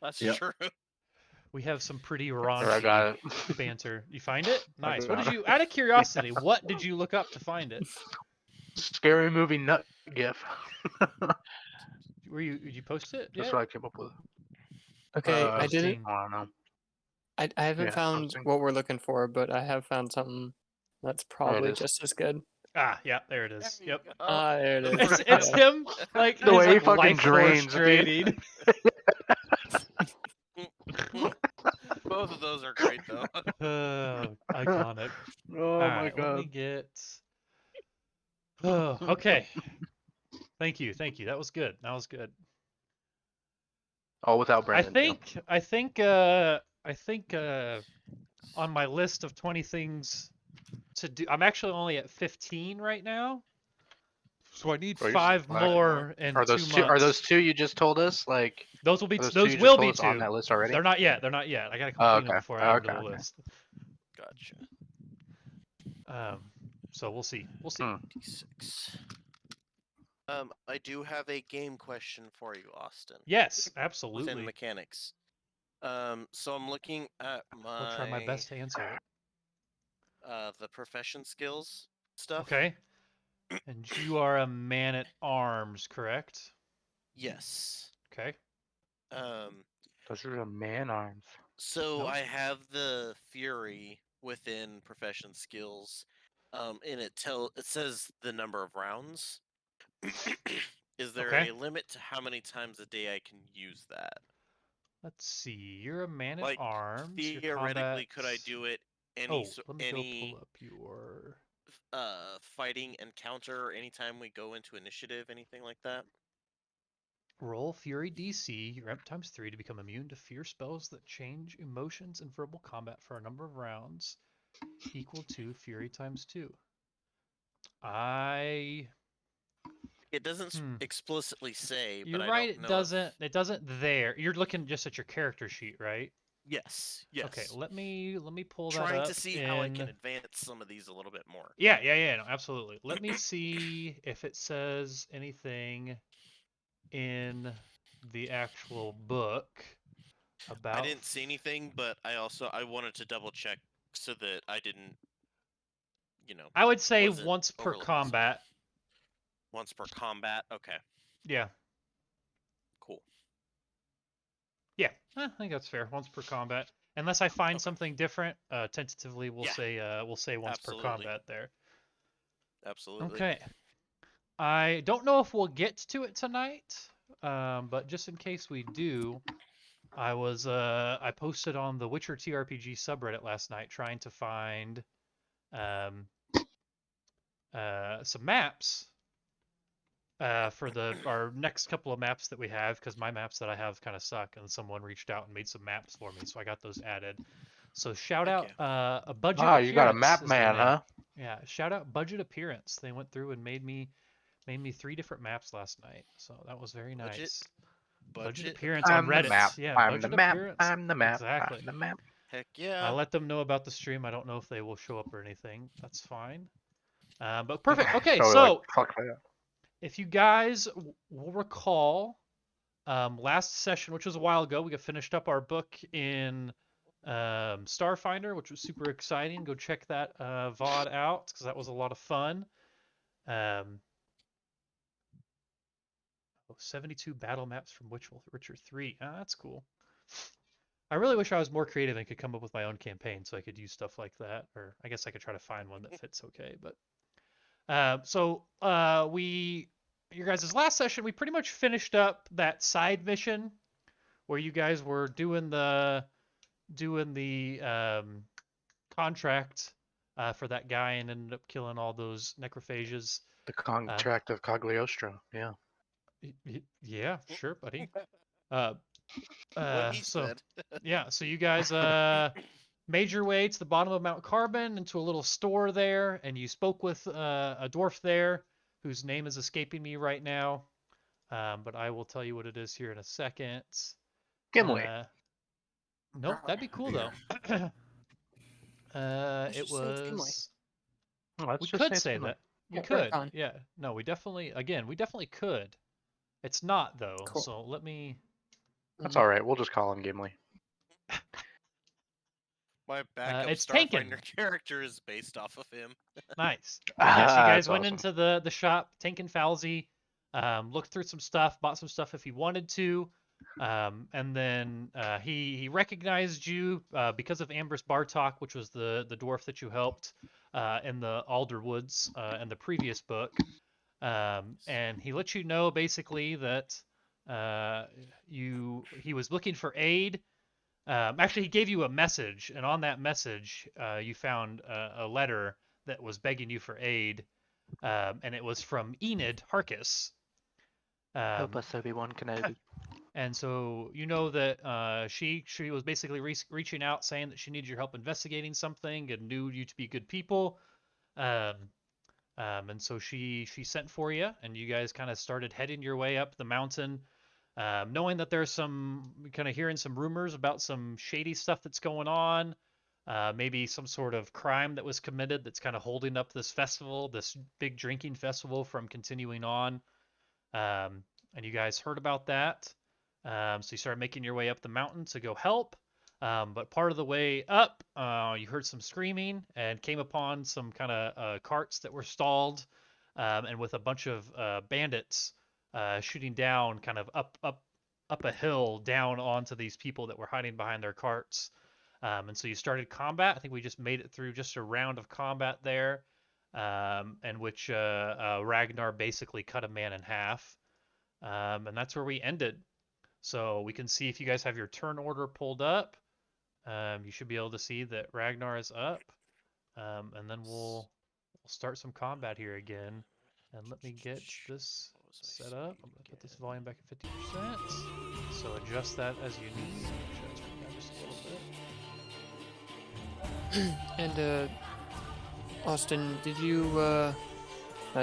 That's Yep. true. We have some pretty There, I raunchy got it. banter. You find it? I Nice. What got did it. you, out of curiosity, what did you look up to find it? Scary movie nut gif. Did you post it That's yet? what I came up with. Okay, I didn't. Posting. I don't know. I haven't Yeah, found posting. what we're looking for, but I have found something that's probably is. just as good. Ah, yeah, there it is. There you Yep. go. Ah, there it The is. It's, first it's Yeah. him, like, The his way he like fucking life force drains, dude. training. Both of those are great though. Iconic. Oh All my right, let me god. get. Oh, okay. Thank you. That was good. All without Brandon. I think on my list of 20 things to do, I'm actually only at 15 right now. So I need Bro, you're just 5 slacking. more in Are 2 those two? Are months. those two you just told us? Like, Those will be are those two those you just will told be us on 2. that list already? They're not yet. I gotta Oh, complete them okay. before I add them to Okay. the list. Gotcha. So we'll see. Hmm. D6. I do have a game question for you, Austin. Yes, Within absolutely. mechanics. So I'm looking at I'll try my best to answer it. the profession skills stuff. Okay. And you are a man at arms, correct? Yes. Okay. Those are the man arms. So Nope. I have the fury within profession skills. And it says the number of rounds. Is there Okay. a limit to how many times a day I can use that? Let's see. You're a man at Like, arms. Your theoretically, combat. could I do it Oh, let me go pull up your fighting encounter anytime we go into initiative, anything like that? roll Fury DC. Your amp times 3 to become immune to fear spells that change emotions in verbal combat for a number of rounds equal to Fury times 2. It doesn't explicitly say, but You're I right. don't know. It doesn't there. You're looking just at your character sheet, right? Yes. Okay. Let me pull that Trying up. to see how I can advance some of these a little bit more. Yeah. No, absolutely. Let me see if it says anything in the actual book about. I didn't see anything, but I wanted to double check so that I didn't, I would say wasn't once per overlooking combat. Once per combat. Okay. Yeah. Cool. Yeah, I think that's fair. Once per combat, unless I find something different. Tentatively, we'll say once per combat there. Absolutely. Okay. I don't know if we'll get to it tonight, but just in case we do, I posted on the Witcher TRPG subreddit last night trying to find some maps for our next couple of maps that we have, because my maps that I have kind of suck, and someone reached out and made some maps for me, so I got those added. So shout out a budget appearance. You got a map man, huh? Yeah, shout out budget appearance. They went through and made me 3 different maps last night, so that was very nice. Budget appearance on Reddit. Yeah, I'm budget the map. appearance. I'm the map. Exactly. I'm the map. Heck yeah. I let them know about the stream. I don't know if they will show up or anything. That's fine. But perfect. Okay, so if you guys will recall, last session, which was a while ago, we got finished up our book in Starfinder, which was super exciting. Go check that VOD out, because that was a lot of fun. 72 battle maps from Witcher 3. That's cool. I really wish I was more creative and could come up with my own campaign so I could use stuff like that. Or I guess I could try to find one that fits okay. But your guys' last session, we pretty much finished up that side mission where you guys were doing the contract for that guy and ended up killing all those necrophages. The contract of Cagliostro. Yeah. Yeah, sure, buddy. What he said. Yeah, so you guys made your way to the bottom of Mount Carbon into a little store there, and you spoke with a dwarf there whose name is escaping me right now, but I will tell you what it is here in a second. Gimli. Nope, that'd be cool though. It was. We could say that. We could. Yeah. No, we definitely. Again, we definitely could. It's not though. Cool. So let me That's all right. We'll just call him Gimli. My backup it's Starfinder Tankin. character is based off of him. Nice. Yeah, so you guys That's went awesome. into the shop, Tankin Falsey, looked through some stuff, bought some stuff if you wanted to, and then he recognized you because of Amber's Bartok, which was the dwarf that you helped in the Alder Woods in the previous book, and he let you know basically that he was looking for aid. Actually, he gave you a message, and on that message, you found a letter that was begging you for aid, and it was from Enid Harkis. Help us, Obi-Wan Kenobi. And so you know that she was basically reaching out, saying that she needed your help investigating something and knew you to be good people. And so she sent for you, and you guys kind of started heading your way up the mountain. Knowing that there's kind of hearing some rumors about some shady stuff that's going on, maybe some sort of crime that was committed that's kind of holding up this festival, this big drinking festival from continuing on. And you guys heard about that. So you started making your way up the mountain to go help. But part of the way up, you heard some screaming and came upon some kind of carts that were stalled, and with a bunch of bandits shooting down, kind of up a hill down onto these people that were hiding behind their carts. And so you started combat. I think we just made it through just a round of combat there, in which Ragnar basically cut a man in half. And that's where we ended. So we can see if you guys have your turn order pulled up. You should be able to see that Ragnar is up. And then we'll start some combat here again. And let me get this set up. I'm going to put this volume back at 50%. So adjust that as you need. Make sure it's turned down just a little bit. And Austin, did you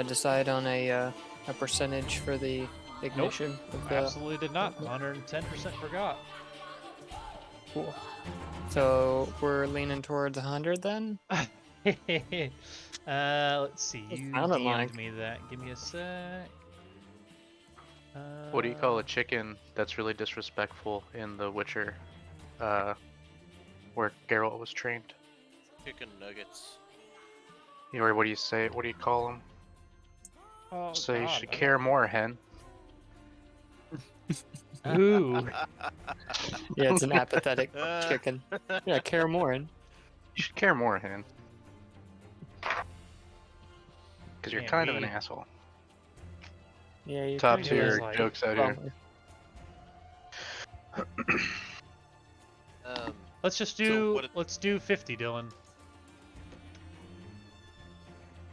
decide on a percentage for the ignition? Of the... Absolutely did not. 110% forgot. Cool. So we're leaning towards 100 then? Let's see. You sounded DM'd like. me that. Give me a sec. What do you call a chicken that's really disrespectful in The Witcher, where Geralt was trained? Chicken nuggets. Or what do you say? What do you call them? Oh, So you God, should I care more, hen. don't- Ooh. Yeah, it's an apathetic chicken. Yeah, care more. You should care more, hen. Because you're Can't kind of an be. asshole. Yeah, you Top kinda tier is like- jokes out here. Let's just So do. what it- Let's do 50, Dylan.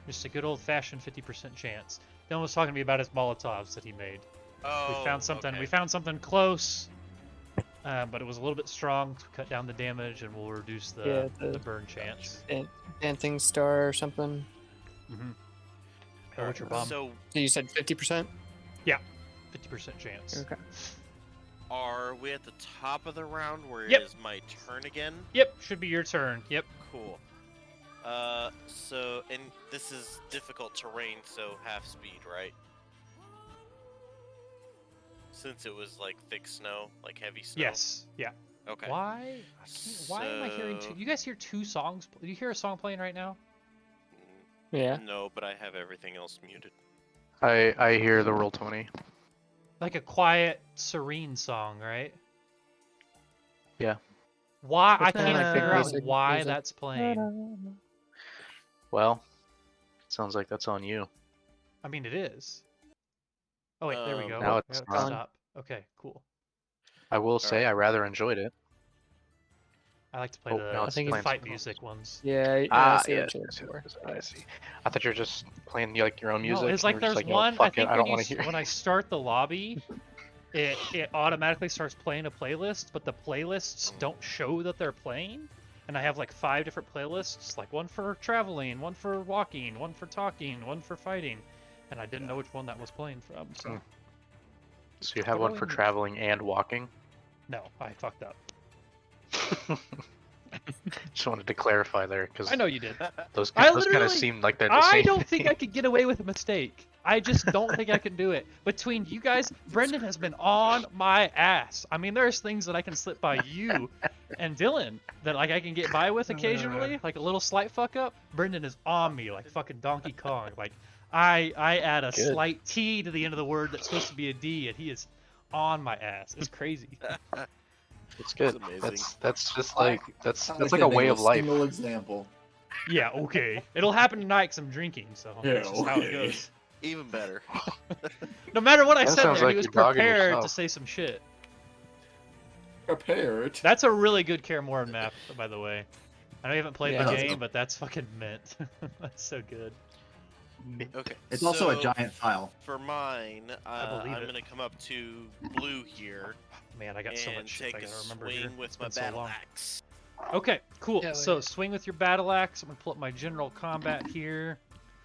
Just a good old-fashioned 50% chance. Dylan was talking to me about his Molotovs that he made. Oh, We found something. okay. We found something close, but it was a little bit strong to cut down the damage, and we'll reduce the burn chance. Dancing star or something. Mm-hmm. All What's your right, bomb? So 50%? 50% chance. Okay. are we at the top of the round where Yep. it is my turn again? Yep, should be your turn. Yep. Cool. And this is difficult terrain, so half speed, right? Since it was like thick snow, like heavy snow. Yes. Yeah. Okay. Why? Why am I hearing two? So- You guys hear two songs? Do you hear a song playing right now? Yeah. No, but I have everything else muted. I hear the Roll20. Like a quiet, serene song, right? Yeah. Why? I It's kinda can't like figure out music- why music. that's playing. Well, sounds like that's on you. I mean, it is. Oh wait, there we go. Now I it's gotta not. stop. Okay, cool. I will say I rather enjoyed it. I like to play Oh, the, now it's the playing fight something music ones. Yeah, I Ah, see what yes, you're yes, looking yes, for. I see. I thought you were just playing like your own music. No, it's and like you were there's just you know, one. I fuck it, think I when don't you want to hear. when I start the lobby, it automatically starts playing a playlist, but the playlists don't show that they're playing. And I have like 5 different playlists, like one for traveling, one for walking, one for talking, one for fighting, and I didn't know which one that was playing from. So So you have one for Throwing- traveling and walking. no, I fucked up. Just wanted to clarify there because I know you did. those I kind of literally- seemed like they're the I same. don't think I could get away with a mistake. I just don't think I can do it. Between you guys, Brendan has been on my ass. I mean, there's things that I can slip by you and Dylan that like I can get by with occasionally, like a little slight fuck up. Brendan is on me like fucking Donkey Kong. Like I add a Good. slight T to the end of the word that's supposed to be a D, and he is on my ass. It's crazy. It's good. amazing. That's just like that's like can't a think way of of life. Single example. Yeah, okay. It'll happen tonight 'cause I'm drinking, so Yeah, that's just how it okay. goes. Even better. No matter what I That said sounds there, like he was you're dogging prepared to yourself. say some shit. Prepared. That's a really good Kaer Morhen map, by the way. I know you haven't played Yeah. the That's game, cool. but that's fucking mint. That's so good. Okay. It's also a so giant file. For mine, believe I'm it. gonna come up to blue here Man, I got so and much shit take I a gotta remember swing here. with It's my been so battle long. axe. Okay, cool. Hell So yeah. swing with your battle axe. I'm gonna pull up my general combat here.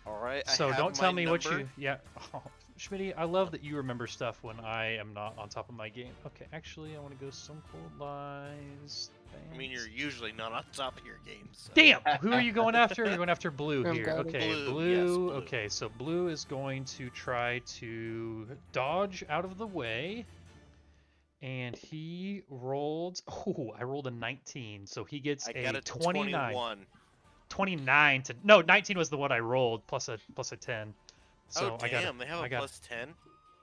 All right. So I have don't tell my me what number. you. Yeah. Oh, Schmitty, I love that you remember stuff when I am not on top of my game. Okay, actually, I want to go some cold lies. I mean, you're usually not on top of your game. So. Damn! Who are you going after? You're going after blue I'm here. got it. Okay, Blue, yes, blue. Okay, so blue is going to try to dodge out of the way. And he rolled. Oh, I rolled a 19. So he gets I a got a 29. 21. 29 to. No, 19 was the one I rolled, plus a 10. So Oh I got damn! They have a plus 10.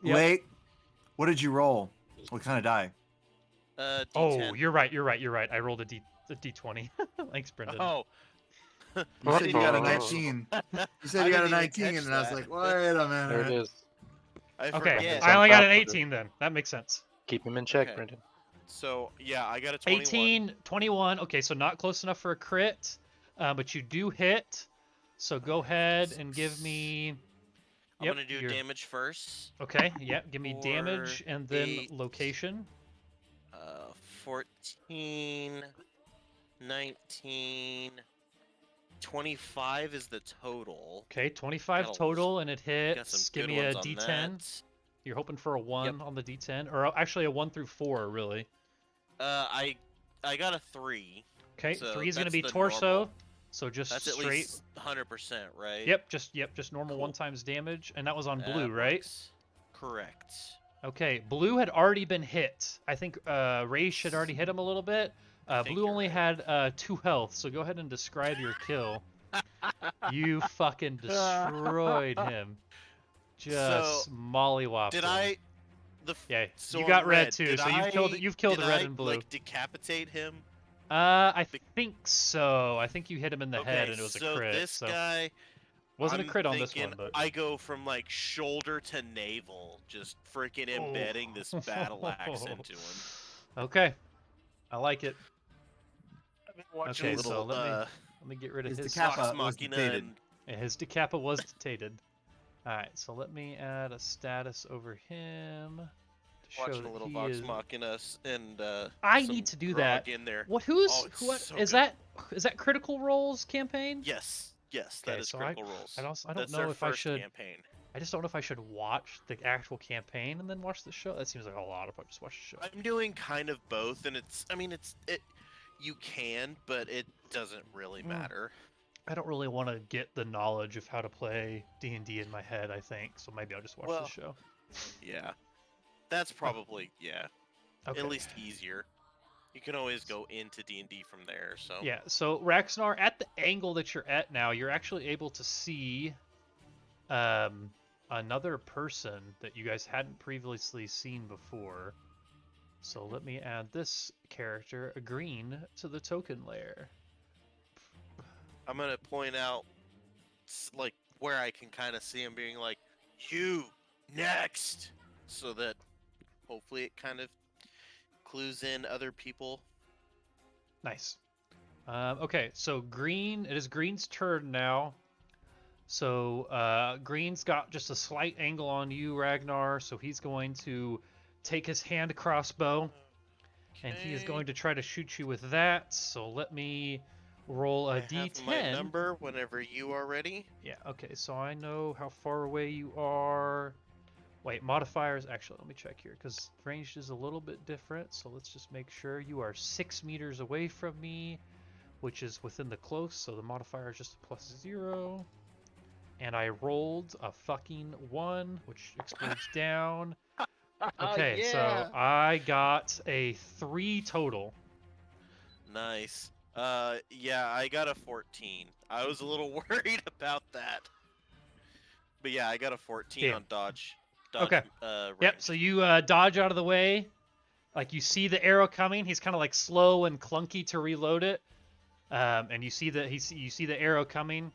Yep. Wait, what did you roll? What kind of die? D10. Oh, you're right. I rolled a D20. Thanks, Brendan. Oh. You What said you got a the- 19. You said I you got a didn't even 19, catch and I was that. like, wait a minute. There it is. I Okay, forget. I only got an On top of it. 18 then. That makes sense. Keep him in check, Okay. Brendan. So yeah, I got a 21. 18, 21. Okay, so not close enough for a crit, but you do hit. So go ahead and give me. I'm Yep, gonna do your- damage first. Okay, yep. Give me damage 4, and then 8, location. 14, 19, 25 is the total. Okay, 25 Got a- total, and it Got some hits. Give good me a ones on D10. that. You're hoping for a 1 on the D10, or actually a 1 through 4, really. I got a 3. Okay, So 3 is gonna that's be the torso, normal. so just That's at straight. least 100%, right? Yep, just normal Cool. 1 times damage, and that was on That blue, right? works. Correct. Okay, blue had already been hit. I think Raish had already hit him a little bit. I think Blue you're only right. had 2 health, so go ahead and describe your kill. You fucking destroyed him. Just mollywhopped Did him. I? Yeah, So you on red, red too, did so you've killed did the red I, and blue. Like decapitate him. I think so. I think you hit him in the head Okay, and it was so a crit. this so guy wasn't a I'm crit on this thinking one, but I go from like shoulder to navel, just freaking embedding this battle axe into him. Okay, I like it. I've been watching Okay, a so little let me get rid of His his decap- Vox Kappa was Machina dictated. and Yeah, his decappa was dictated. Alright, so let me add a status over him to show watching that a little he Vox is... Machina and I some need to do grog that. in there. What? Oh, Who it's so is good. that Critical Role's campaign? Yes, yes, Okay, that is so critical roles. I don't That's know their if I first should. campaign. I just don't know if I should watch the actual campaign and then watch the show. That seems like a lot if I just watch the show. I'm doing kind of both, and you can, but it doesn't really matter. I don't really want to get the knowledge of how to play D&D in my head, I think, so maybe I'll just watch Well, the show. Yeah, that's probably Okay. at least easier. You can always go into D&D from there. So Yeah, so Raxnar, at the angle that you're at now, you're actually able to see another person that you guys hadn't previously seen before. So let me add this character, a green, to the token layer. I'm gonna point out like where I can kind of see him being like, "You next," so that hopefully it kind of clues in other people. Nice. Okay, so green. It is green's turn now. So green's got just a slight angle on you, Ragnar. So he's going to take his hand crossbow, and he is Okay. going to try to shoot you with that. So let me roll a I have d10. my number whenever you are ready. Yeah. Okay. So I know how far away you are. Wait, modifiers. Actually, let me check here because ranged is a little bit different. So let's just make sure you are 6 meters away from me, which is within the close. So the modifier is just a +0. and I rolled a fucking 1, which explodes down. Okay, so yeah. I got a 3 total. Nice. Yeah, I got a 14. I was a little worried about that. But yeah, I got a 14 Damn. on dodge. Okay. Range. Yep, so you dodge out of the way. Like, you see the arrow coming. He's kind of like slow and clunky to reload it. And you see the arrow coming,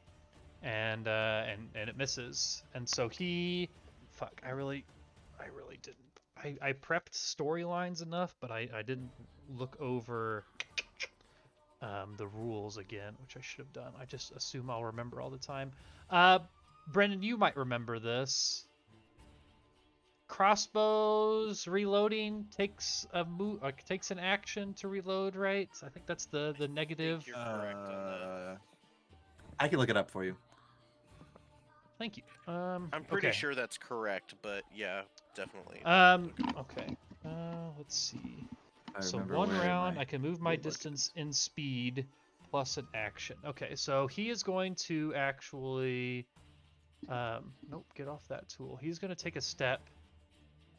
and it misses. And so he, fuck, I really didn't. I prepped storylines enough, but I didn't look over the rules again, which I should have done. I just assume I'll remember all the time. Brendan, you might remember this. Crossbows reloading takes takes an action to reload, right? I think that's the negative. You're correct on that. I can look it up for you. Thank you. I'm pretty okay. sure that's correct, but yeah, definitely. Okay. Let's see. I So remember 1 where round, my I can move my rulebook distance is. in speed plus an action. Okay, so he is going to actually, nope, get off that tool. He's going to take a step.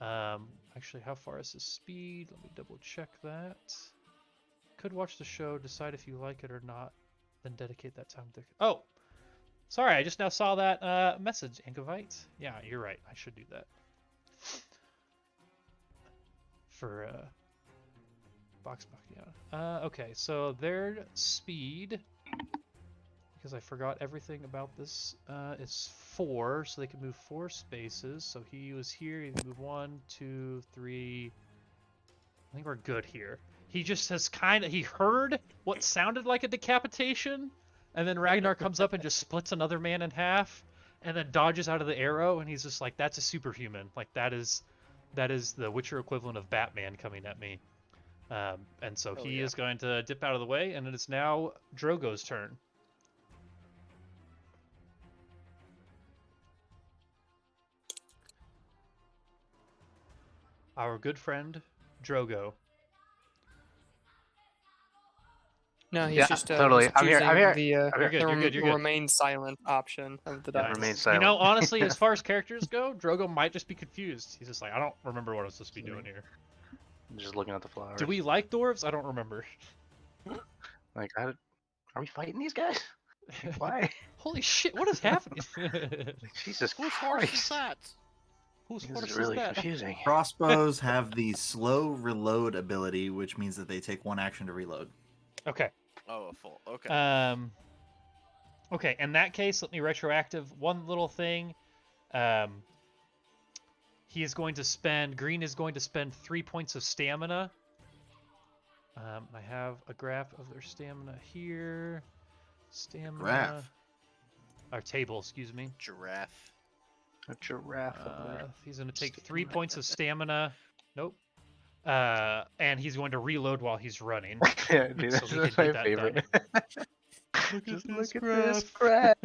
Actually, how far is his speed? Let me double check that. Could watch the show, decide if you like it or not, then dedicate that time to. Oh, sorry, I just now saw that message, Ankavite. Yeah, you're right. I should do that. For Box, yeah. Okay, so their speed, because I forgot everything about this, is 4, so they can move 4 spaces. So he was here, he can move 1, 2, 3. I think we're good here. He just has he heard what sounded like a decapitation, and then Ragnar comes up and just splits another man in half, and then dodges out of the arrow, and he's just like, that's a superhuman. Like, that is the Witcher equivalent of Batman coming at me. And so he is going to dip out of the way, and it is now Drogo's turn. Our good friend Drogo. No, he's Yeah, just totally. he's I'm here. choosing I'm here. the I'm here. You're good. remain silent option of the Yeah, dice. remain You silent. know, honestly, as far as characters go, Drogo might just be confused. He's just like, I don't remember what I was supposed to be doing here. I'm just looking at the flowers. Do we like dwarves? I don't remember. Like, are we fighting these guys? Why? Holy shit, what is happening? Like, Jesus Whose horse is Christ. that? Whose This horse is is really that? confusing. Crossbows have the slow reload ability, which means that they take 1 action to reload. Okay. Oh, a full. Okay. Okay, in that case, let me retroactive one little thing. He is going to spend, Green is going to spend 3 points of stamina. I have a graph of their stamina here. Stamina. Graph. Our table, excuse me. Giraffe. A giraffe. He's going to take 3 points of stamina. Nope. And he's going to reload while he's running. Yeah, dude, So that's we can my get that done. favorite. Just Look at this graph.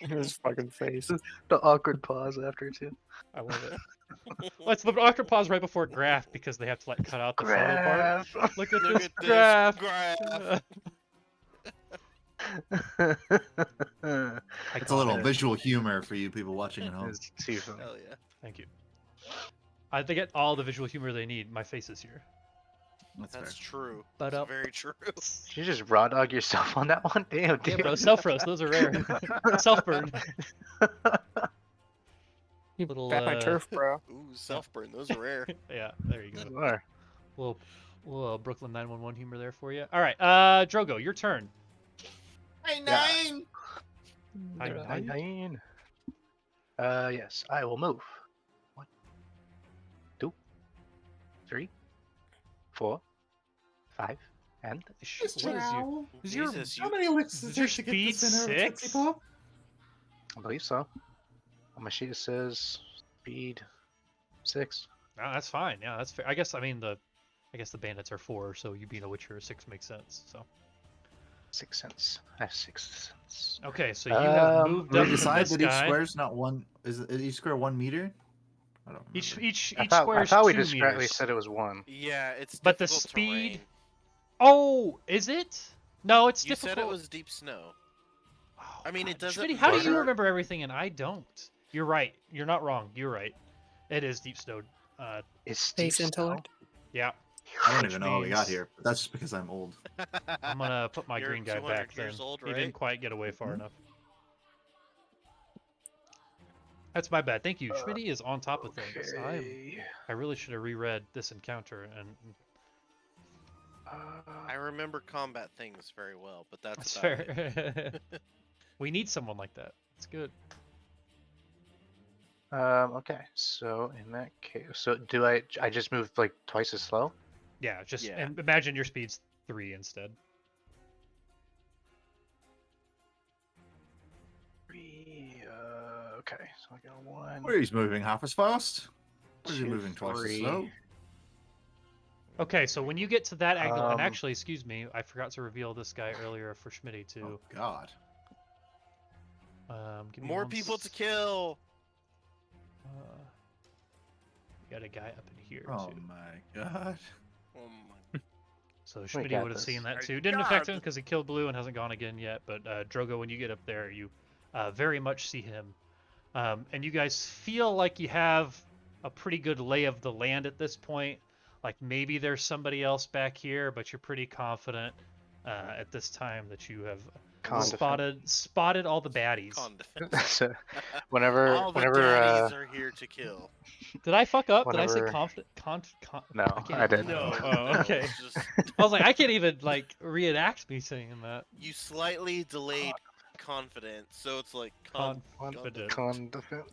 His fucking face. The awkward pause after too. I love it. Well, it's the awkward pause right before graph because they have to like cut out the photo part. Graph. Look at Look this at this graph. graph. It's a little visual humor for you people watching at home. It's too funny. Hell yeah. Thank you. They get all the visual humor they need. My face is here. That's That's fair. true. But That's very true. Did you just raw dog yourself on that one? Damn, yeah, dude. bro, self roast. Those are rare. Self burn. You Little, bat my turf, bro. Ooh, self burn. Those are rare. Yeah, there you go. You are. Little Brooklyn 911 humor there for you. All right, Drogo, your turn. Hey, Yeah. Nine! Yes, I will move. 1, 2, 3, 4, 5, and What is your? Is your Jesus, How you many licks Is does it your take to get the speed center of Tootsie 6? Pop? I believe so. On my sheet it says speed 6. No, that's fine. Yeah, that's fair. I guess the bandits are 4, so you being a witcher 6 makes sense. So 6 cents. I have 6 cents. okay, so you have moved We up from decide this that each guy. square is not one. Is each square 1 meter? I don't remember. Each I square is thought we 2 just correctly meters. said it was 1. Yeah, it's But the difficult speed- terrain. Oh, is it? No, it's You difficult. said it was deep snow. Oh, I mean, it doesn't. Schmitty, how do you matter. remember everything and I don't? You're right. You're not wrong. You're right. It is Deep Snow. Is Space Steve intellect. Yeah. I don't Which even know how we got means- here, but that's just because I'm old. I'm gonna put my You're green guy 200 back then. years old, He right? didn't quite get away far Mhm. enough. That's my bad. Thank you. Schmitty is on top of things. Okay. I really should have reread this encounter, and I remember combat things very well, but that's that's about it. fair. We need someone like that. It's good. Okay, so in that case, so do I just move like twice as slow? Yeah, just Yeah. and imagine your speed's 3 instead. 3, okay, so I got 1. Where he's moving half as fast. Where is he 2, moving twice as 3. slow? Okay, so when you get to that angle, and Um, actually, excuse me, I forgot to reveal this guy earlier for Schmitty too. Oh God. Give me More one people to s- kill. We got a guy up in here Oh too. my God. Oh my. So We Schmitty got would have this. seen that My too. Didn't affect him God. because he killed Blue and hasn't gone again yet. But Drogo, when you get up there, you very much see him, and you guys feel like you have a pretty good lay of the land at this point. Like maybe there's somebody else back here, but you're pretty confident at this time that you have Con spotted all the baddies. Con defense. So whenever All the whenever daddies are here to kill. Did I fuck up? Did I say Whenever- confident? No, can't I even- didn't. No. Oh, no, okay. it's just I was like, I can't even like reenact me saying that. you slightly delayed confidence, so it's like Confident. Confident.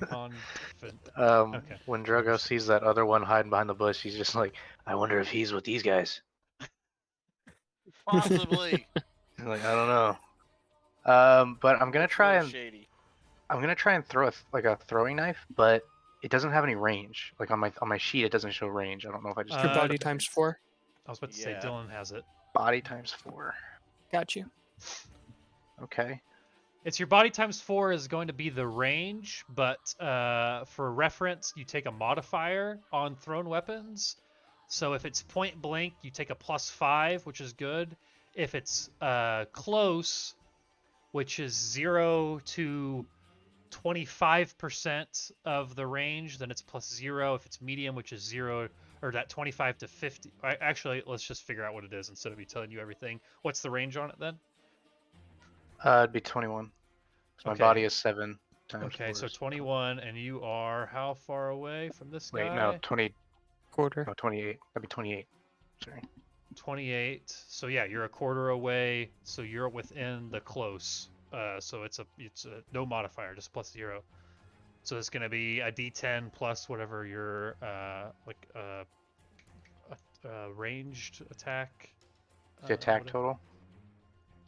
Confident. Okay. When Drogo sees that other one hiding behind the bush, he's just like, I wonder if he's with these guys. possibly. He's like, I don't know. But I'm gonna It's try real and shady. throw a throwing knife, but it doesn't have any range. Like on my sheet, it doesn't show range. I don't know if I just Your Uh, body times 4. I was about to Yeah. say Dylan has it. body times 4. Got you. Okay. It's your body times 4 is going to be the range, but for reference, you take a modifier on thrown weapons. So if it's point blank, you take a +5, which is good. If it's close, which is 0 to 25% of the range, then it's +0. If it's medium, which is 0, or that 25 to 50. Actually, let's just figure out what it is instead of me telling you everything. What's the range on it then? It'd be 21. So my Okay. body is 7 times Okay, 4 so is- 21, and you are how far away from this Wait, guy? no, 20. Quarter. No, 28. That'd be 28. Sorry. 28. So yeah, you're a quarter away. So you're within the close. So it's a no modifier, just +0. So it's gonna be a D10 plus whatever your ranged attack. The attack whatever- total.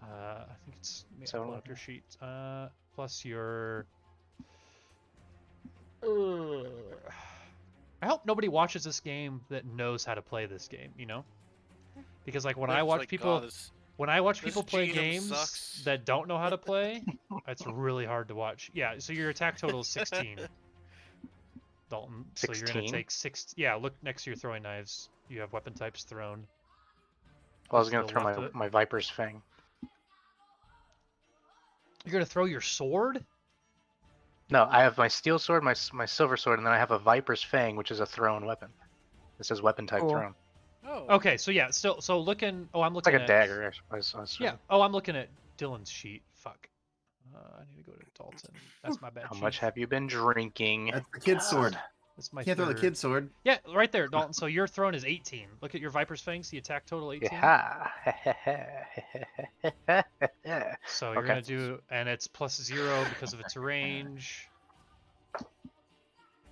I think it's. Let me So- pull up your sheet. Plus your. I hope nobody watches this game that knows how to play this game. You know, because like when I It's watch like, people, God, this- when I watch this people play GM games sucks. that don't know how to play, it's really hard to watch. Yeah. So your attack total is 16. Dalton. So you're gonna 16? take 6. Yeah. Look next to your throwing knives. You have weapon types thrown. Well, I was To gonna the throw left of it. my Viper's Fang. You're gonna throw your sword. No, I have my steel sword, my silver sword, and then I have a Viper's Fang, which is a thrown weapon. It says weapon type Cool. thrown. Oh. Okay, so yeah, still so looking. Oh, I'm It's looking like a at dagger. I assume. Yeah. Oh, I'm looking at Dylan's sheet. Fuck. I need to go to Dalton. That's my bad. How Chief. much have you been drinking? That's the kid's sword. That's my Can't throw the third. kid's sword. Yeah, right there, Dalton. So your throne is 18. Look at your Viper's Fangs. The attack total 18. Yeah. So you're Okay. gonna do, and it's +0 because of its range.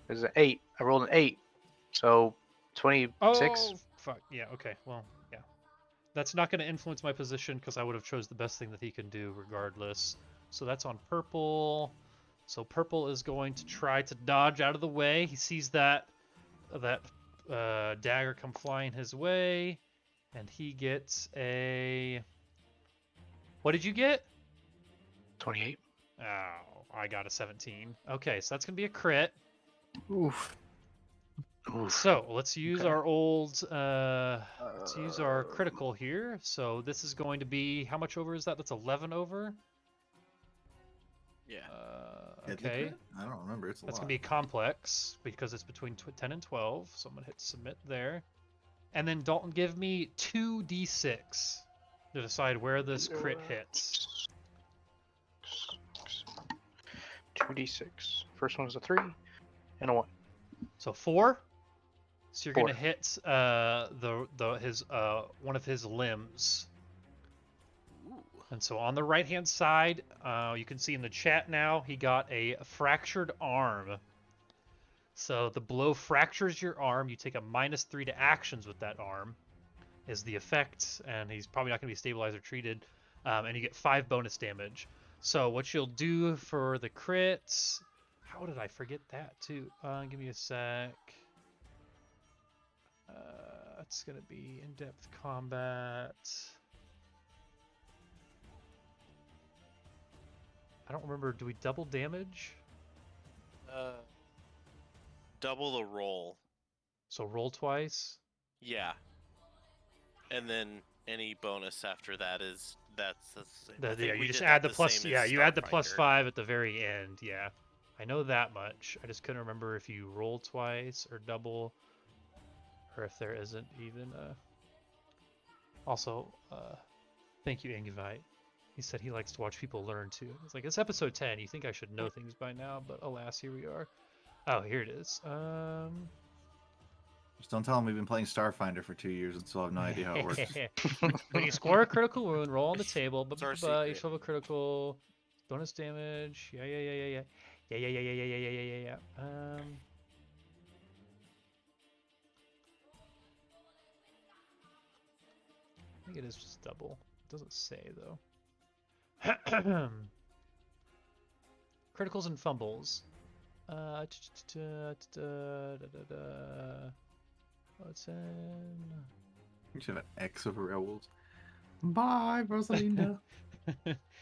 There's an 8. I rolled an 8. So 26. Oh, fuck. Yeah. Okay. Well, yeah. That's not going to influence my position because I would have chose the best thing that he can do regardless. So that's on purple. So purple is going to try to dodge out of the way. He sees that dagger come flying his way, and he gets a. What did you get? 28. Oh, I got a 17. Okay, so that's gonna be a crit. Oof. Oof. So let's use Okay. our old. Let's use our critical here. So this is going to be how much over is that? That's 11 over. Yeah. Hit the Okay. crit? I don't remember. It's a That's lot. gonna be complex because it's between 10 and 12. So I'm gonna hit submit there, and then Dalton, give me 2d6 to decide where this crit hits. 2d6. First one is a 3 and a 1. So 4. So you're 4. gonna hit his one of his limbs. Ooh. And so on the right hand side, you can see in the chat now he got a fractured arm. So the blow fractures your arm. You take a -3 to actions with that arm, is the effect, and he's probably not going to be stabilized or treated. And you get 5 bonus damage. So what you'll do for the crits? How did I forget that too? Give me a sec. It's going to be in-depth combat. I don't remember. Do we double damage? Double the roll. So roll twice. Yeah. And then any bonus after that that's the same. I think Yeah, we you just did add that the plus. same Yeah, as you add the +5 Starfighter. at the very end. Yeah, I know that much. I just couldn't remember if you roll twice or double, or if there isn't even a. Also, thank you, Ingevite. He said he likes to watch people learn too. It's like it's episode 10. You think I should know things by now, but alas, here we are. Oh, here it is. Just don't tell him we've been playing Starfinder for 2 years and still have no idea how it works. When you score a critical wound, roll on the table. It's our You secret. should have a critical bonus damage. Yeah. I think it is just double. It doesn't say though. Criticals and fumbles. What's in? You should have an X over Raoul's. Bye, Rosalinda.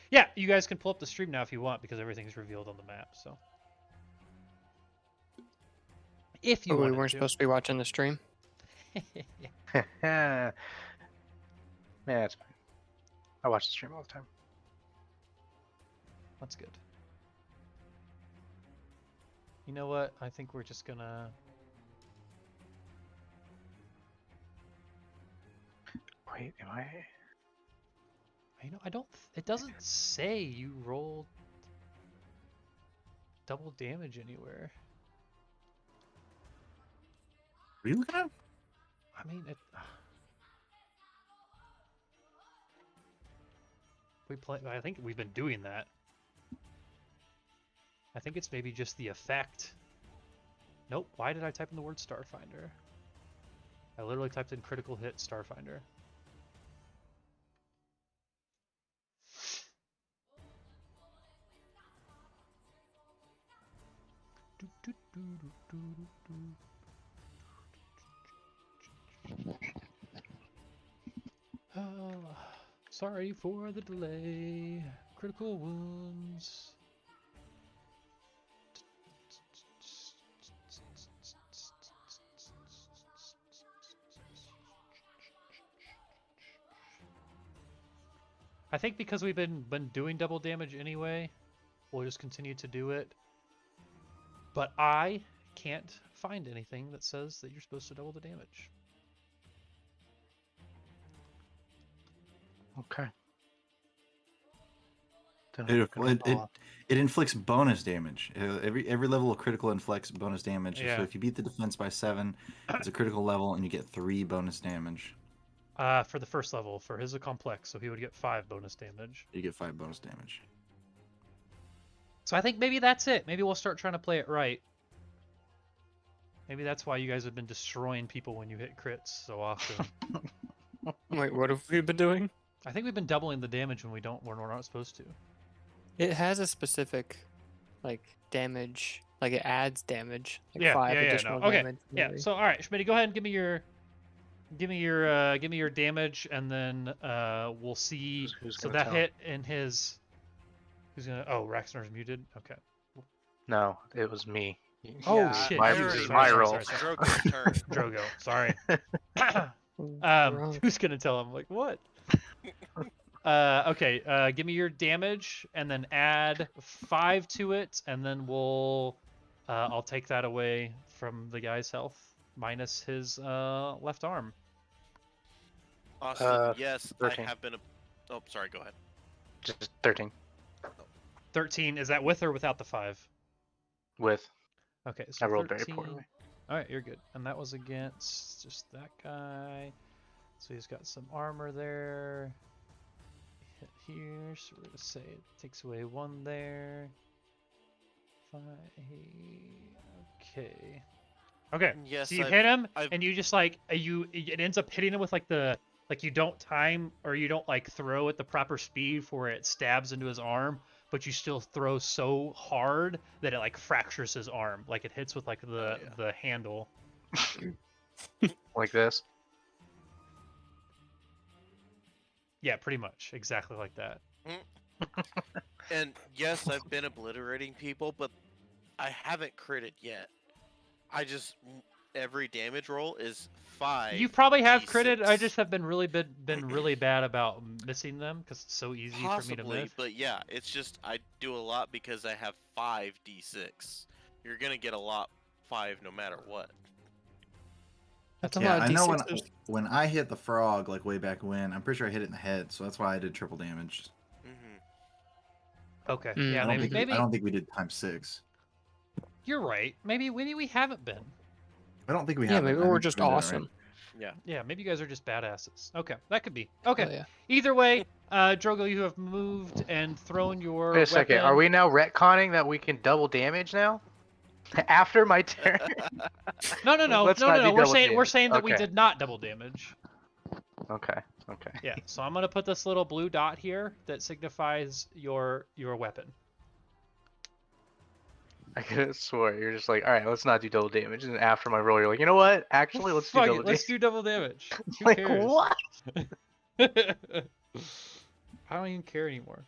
Yeah, you guys can pull up the stream now if you want because everything's revealed on the map. So, if you Oh, we wanted weren't to. supposed to be watching the stream. Yeah, it's fine. I watch the stream all the time. That's good. You know what? I think we're just gonna. Wait, am I? You know, I don't. It doesn't say you rolled double damage anywhere. What are you looking at? I mean, it. We play. I think we've been doing that. I think it's maybe just the effect. Nope. Why did I type in the word Starfinder? I literally typed in critical hit Starfinder. Oh, sorry for the delay. Critical wounds. I think because we've been doing double damage anyway, we'll just continue to do it. But I can't find anything that says that you're supposed to double the damage. Okay. It inflicts bonus damage. Every level of critical inflicts bonus damage. Yeah. So if you beat the defense by 7, it's a critical level, and you get 3 bonus damage. For the first level, for his a complex, so he would get 5 bonus damage. You get 5 bonus damage. So I think maybe that's it. Maybe we'll start trying to play it right. Maybe that's why you guys have been destroying people when you hit crits so often. Wait, what have we been doing? I think we've been doubling the damage when we're not supposed to. It has a specific, like, damage. Like, it adds damage. Like Yeah, 5 yeah, additional no. Okay, damage. yeah. maybe. So all right, Schmitty, go ahead and give me your damage, and then we'll see. Who's So gonna that tell? hit in his. Who's gonna? Oh, Raxnor's muted. Okay. No, it was me. Oh Yeah, shit! My, Sorry, this is sorry, my sorry, roll. sorry, sorry. Drogo's turn. Drogo, sorry. Drunk. Who's gonna tell him? Like what? Okay. Give me your damage, and then add 5 to it, and then we'll. I'll take that away from the guy's health, minus his left arm. Austin, yes, 13. I have been. Oh, sorry. Go ahead. Just 13 13. Is that with or without the 5? with. Okay, so I rolled 13. very poorly. All right, you're good. And that was against just that guy. So he's got some armor there. Hit here, so we're gonna say it takes away 1 there. 5. Okay. Okay. Yes, So you I've- hit him, I've- and you just like it ends up hitting him with like you don't time or you don't like throw at the proper speed for it stabs into his arm, but you still throw so hard that it like fractures his arm, like it hits with like the handle. Like this. Yeah, pretty much exactly like that. And yes, I've been obliterating people, but I haven't critted yet. I just every damage roll is 5. You probably have critted. I D6. just have been really bad about missing them because it's so easy for me to Possibly, miss. but yeah, it's just I do a lot because I have 5 D6. You're gonna get a lot 5 no matter what. That's a Yeah, lot I of know D6s. when I hit the frog like way back when, I'm pretty sure I hit it in the head, so that's why I did triple damage. Mm-hmm. Okay, Mm. yeah, I maybe don't think we did times 6. you're right. Maybe we haven't been. I don't think we Yeah, have. maybe we're just awesome. Yeah, maybe you guys are just badasses. Okay, that could be. Okay. Oh, yeah. Either way, Drogo, you have moved and thrown your Wait a second. weapon. Are we now retconning that we can double damage now? After my turn? No. Let's not do We're double saying that we Okay. did not double damage. Okay. Yeah. So I'm gonna put this little blue dot here that signifies your weapon. I could have swore you're just like, all right, let's not do double damage, and then after my roll, you're like, you know what? Actually, let's do Fuck double it. Let's damage. do double damage. Who Like cares? what? I don't even care anymore.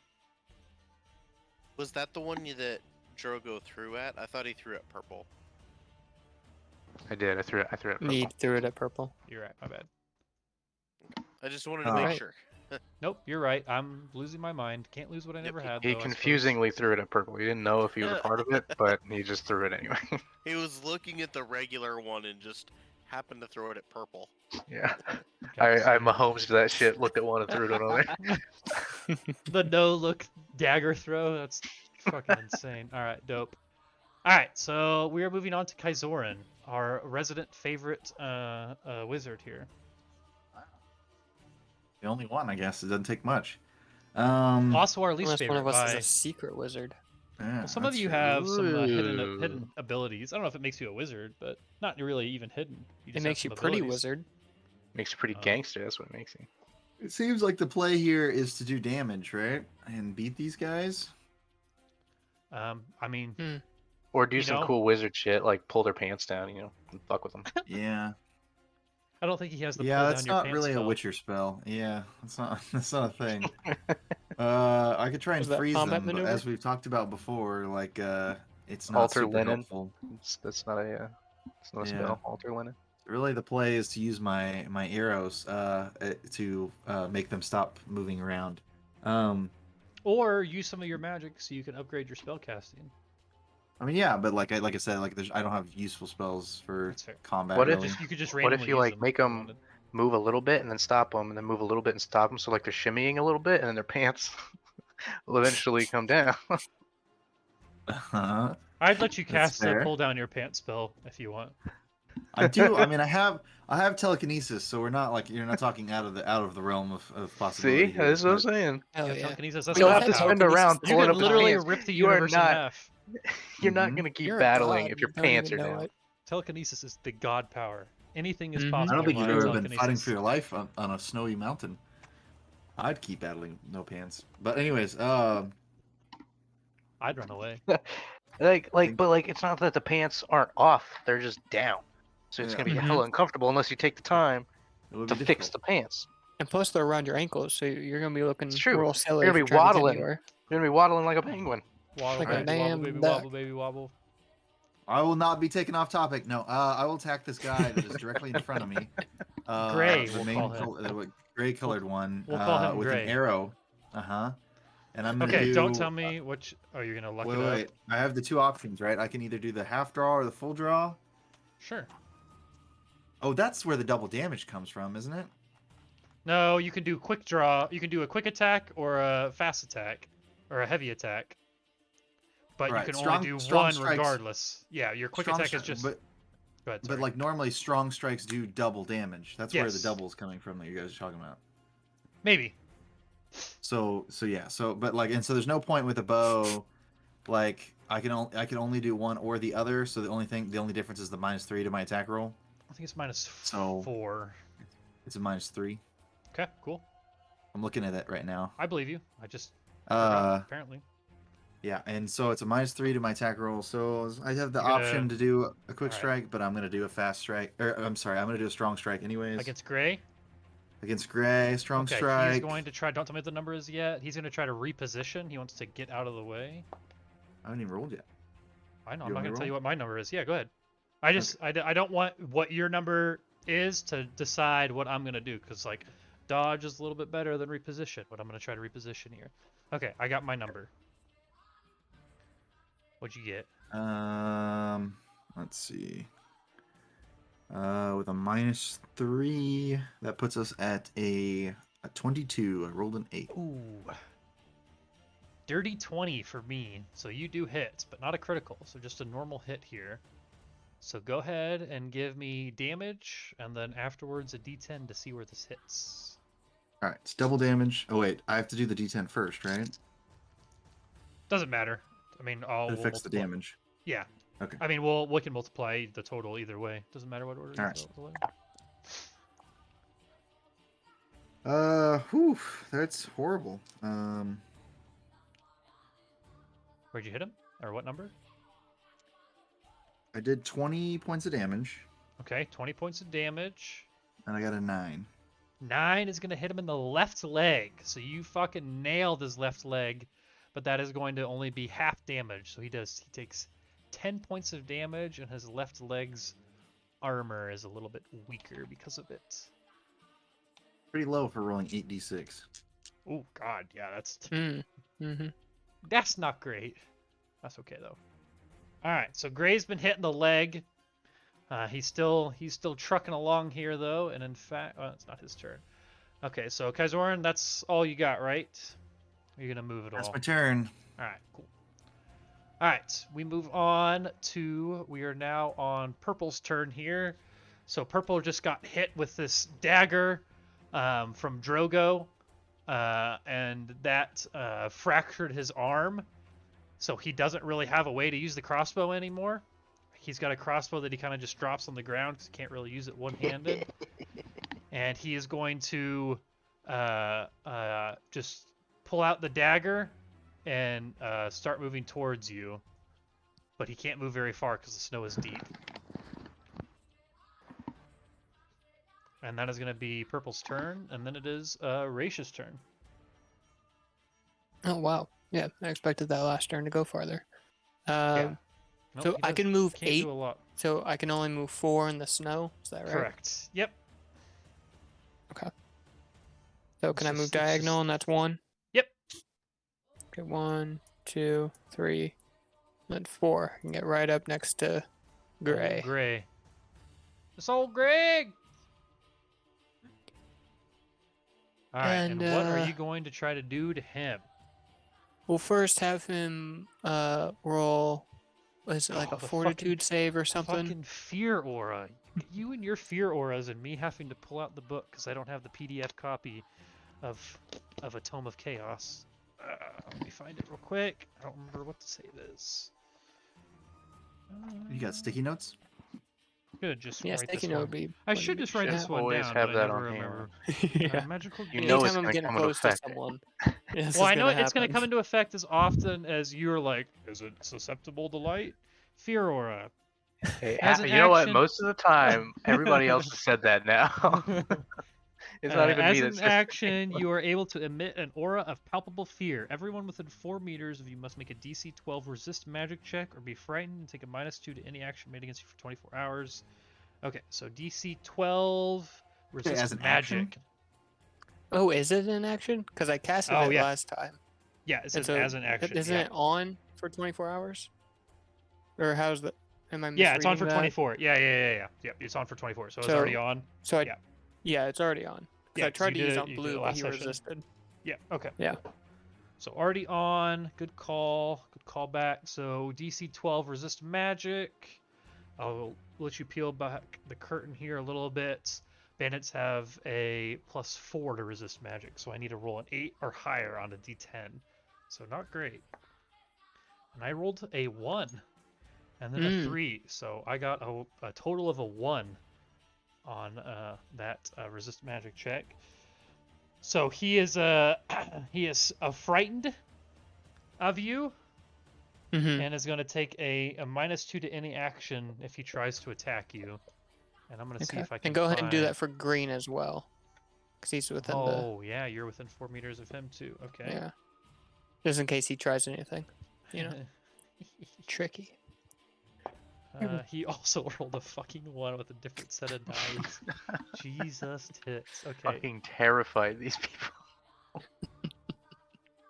Was that the one that Drogo threw at? I thought he threw at purple. I did. I threw it. Purple. Need threw it at purple. You're right. My bad. I just wanted to Alright. make sure. Nope. You're right. I'm losing my mind. Can't lose what I never had. He though, I suppose. confusingly threw it at purple. He didn't know if he was a part of it, but he just threw it anyway. He was looking at the regular one and just happened to throw it at purple. Yeah. I Mahomes to that shit. Looked at one and threw it another. The no look dagger throw. That's fucking insane. All right, dope. All right, so we are moving on to Kaizorin, our resident favorite wizard here. The only one, I guess. It doesn't take much. Also, our least Unless favorite. one of us is by- a secret wizard. Yeah, Well, some of that's you true. have some Ooh. hidden abilities. I don't know if it makes you a wizard, but not really even hidden. You It just makes have you some pretty abilities. wizard. Makes you pretty Oh. gangster. That's what it makes you. It seems like the play here is to do damage, right? And beat these guys. I mean, Or do You some know? cool wizard shit, like pull their pants down, and fuck with them. Yeah. I don't think he has the Yeah, pull that's down your not pants really a spell. Witcher spell. Yeah, that's not a thing. I could try and Was that freeze combat them, but maneuver? as we've talked about before, like it's not Alter super linen. helpful. That's not a. It's not a Yeah. spell. Alter linen. Really, the play is to use my arrows to make them stop moving around. Or use some of your magic so you can upgrade your spell casting. I mean, yeah, but like I said, like I don't have useful spells for That's fair. combat. What if- really. You could just What randomly if you use like them make if you them wanted. move a little bit and then stop them, and then move a little bit and stop them, so like they're shimmying a little bit, and then their pants will eventually come down. I'd let you That's cast the fair. pull down your pants spell if you want. I do. I mean, I have telekinesis, so we're not like you're not talking out of the realm of possibility. See, here, that's what I'm but- saying. Hell Yeah, yeah. telekinesis, that's You'll not have to power. spend a round You pulling can up his literally pants. rip the You are universe in not- half. You're not Mhm. gonna keep You're a battling god, if your you don't pants are even know down. it. Telekinesis is the god power. Anything is Mhm. possible. I don't think via you've ever been telekinesis. fighting for your life on a snowy mountain. I'd keep battling no pants. But anyways, I'd run away. But think- it's not that the pants aren't off; they're just down. So it's Yeah. gonna be Mhm. hella uncomfortable unless you take the time it would to be fix difficult. the pants. And plus, they're around your ankles, so you're gonna be looking It's true. real silly. You're gonna if be you're trying to get waddling. anywhere. You're gonna be waddling like a penguin. Waddle, Like a baby, wobble, damn baby, duck. wobble, baby, wobble. I will not be taken off topic. No, I will attack this guy that is directly in front of me. Gray, the we'll main call him. gray colored one. we'll call him with Gray. an arrow. Uh-huh. And I'm gonna Okay, do. don't tell me which. Oh, you're gonna luck it up. Wait. I have the 2 options, right? I can either do the half draw or the full draw. Sure. Oh, that's where the double damage comes from, isn't it? No, you can do quick draw. You can do a quick attack or a fast attack, or a heavy attack. But you Right, can strong- only do strong one strikes- regardless. Yeah, your quick Strong attack is stri- just. But Go ahead. but Sorry. like normally strong strikes do double damage. That's where the Yes. double is coming from that you guys are talking about. Maybe. So yeah. So but like and so there's no point with a bow. Like I can only do one or the other. So the only difference is the -3 to my attack roll. I think it's minus So- 4. It's a -3. Okay, cool. I'm looking at it right now. I believe you. I just forgot, Uh, apparently. yeah, and so it's a -3 to my attack roll. So I have the You're gonna- option to do a quick Alright. strike, but I'm gonna do a fast strike. Or I'm sorry, I'm gonna do a strong strike anyways. Against Gray. Against Gray, strong Okay, strike. he's going to try. Don't tell me what the number is yet. He's going to try to reposition. He wants to get out of the way. I haven't even rolled yet. I know. You I'm not want me going to to tell you roll? what my number is. Yeah, go ahead. I don't want what your number is to decide what I'm going to do, because like dodge is a little bit better than reposition, but I'm going to try to reposition here. Okay, I got my number. What'd you get? Let's see. With a -3, that puts us at a 22. I rolled an 8. Ooh. Dirty 20 for me. So you do hit, but not a critical. So just a normal hit here. So go ahead and give me damage, and then afterwards a d10 to see where this hits. All right, it's double damage. Oh wait, I have to do the D10 first, right? Doesn't matter. I mean, It affects the damage. Yeah. Okay. I mean, we can multiply the total either way. Doesn't matter what order. you Alright. fill it in. Whew, that's horrible. Where'd you hit him? Or what number? I did 20 points of damage, Okay, 20 points of damage. and I got a 9. 9 is going to hit him in the left leg. So you fucking nailed his left leg, but that is going to only be half damage. So he takes 10 points of damage, and his left leg's armor is a little bit weaker because of it. Pretty low for rolling 8d6. Oh god, yeah, Mm-hmm. that's not great. That's okay though. All right, so Gray's been hitting the leg. He's still trucking along here though, and in fact, it's not his turn. Okay, so Kaizoran, that's all you got, right? Are you gonna move it That's all? my turn. All right, cool. All right, we move on to. We are now on Purple's turn here. So Purple just got hit with this dagger from Drogo, and that fractured his arm. So he doesn't really have a way to use the crossbow anymore. He's got a crossbow that he kind of just drops on the ground because he can't really use it one-handed. And he is going to just pull out the dagger and start moving towards you. But he can't move very far because the snow is deep. And that is going to be Purple's turn, and then it is Raish's turn. Oh wow. Yeah, I expected that last turn to go farther. Yeah. Nope, So he I can move can't 8. do a lot. So I can only move 4 in the snow. Is that right? Correct. Yep. So can I It's move just- it's diagonal, just- and that's 1? Yep. Okay, 1, 2, 3, then 4. I can get right up next to Gray. Old Gray. It's old Greg. All right, and And, what are uh, you going to try to do to him? We'll first have him roll. Is it like Oh, a the fortitude save or something? Fucking fear aura. You and your fear auras, and me having to pull out the book because I don't have the PDF copy of a Tome of Chaos. Let me find it real quick. I don't remember what the save is. You got sticky notes? Should just Yeah, write sticky this note one. would be. I would should be just write shit. this one Always down, have but I that never on remember. Yeah. Magical You game. know it's Anytime I'm gonna getting come into close to effect. someone. this Well, is I know gonna it's going to happen. come into effect as often as you're like, is it susceptible to light? Fear aura. Hey, As an you know what? action- Most of the time, everybody else has said that now. It's not even as me an that's saying action, you are able to emit an aura of palpable fear. Everyone within 4 meters of you must make a DC 12 resist magic check or be frightened and take a -2 to any action made against you for 24 hours. Okay, so DC 12 resist as an magic. action? Oh, is it an action? Because I casted Oh, it yeah. last time. Yeah, it And says as an it- action. Isn't Yeah. it on for 24 hours? Or how's that? Am I Yeah, it's on misreading for that? 24. Yeah. Yep, it's on for 24. So it's already on. So Yeah. yeah, it's already on. Because Yeah, I tried to you use did it it- on you did it blue, but last he session. resisted. Yeah. Okay. Yeah. So already on. Good call. Good call back. So DC 12 resist magic. I'll let you peel back the curtain here a little bit. Bandits have a +4 to resist magic, so I need to roll an 8 or higher on a D10. So not great. And I rolled a 1 and then a 3, so I got a total of a 1 on that resist magic check. So he is he is frightened of you Mm-hmm. and is going to take a -2 to any action if he tries to attack you. And I'm going to see Okay. if I can And go ahead and do find- that for green as well. Because he's within the... Oh, yeah, you're within 4 meters of him too. Okay. Yeah. Just in case he tries anything. You know? Tricky. He also rolled a fucking 1 with a different set of dice. Jesus tits. Okay. Fucking terrified these people.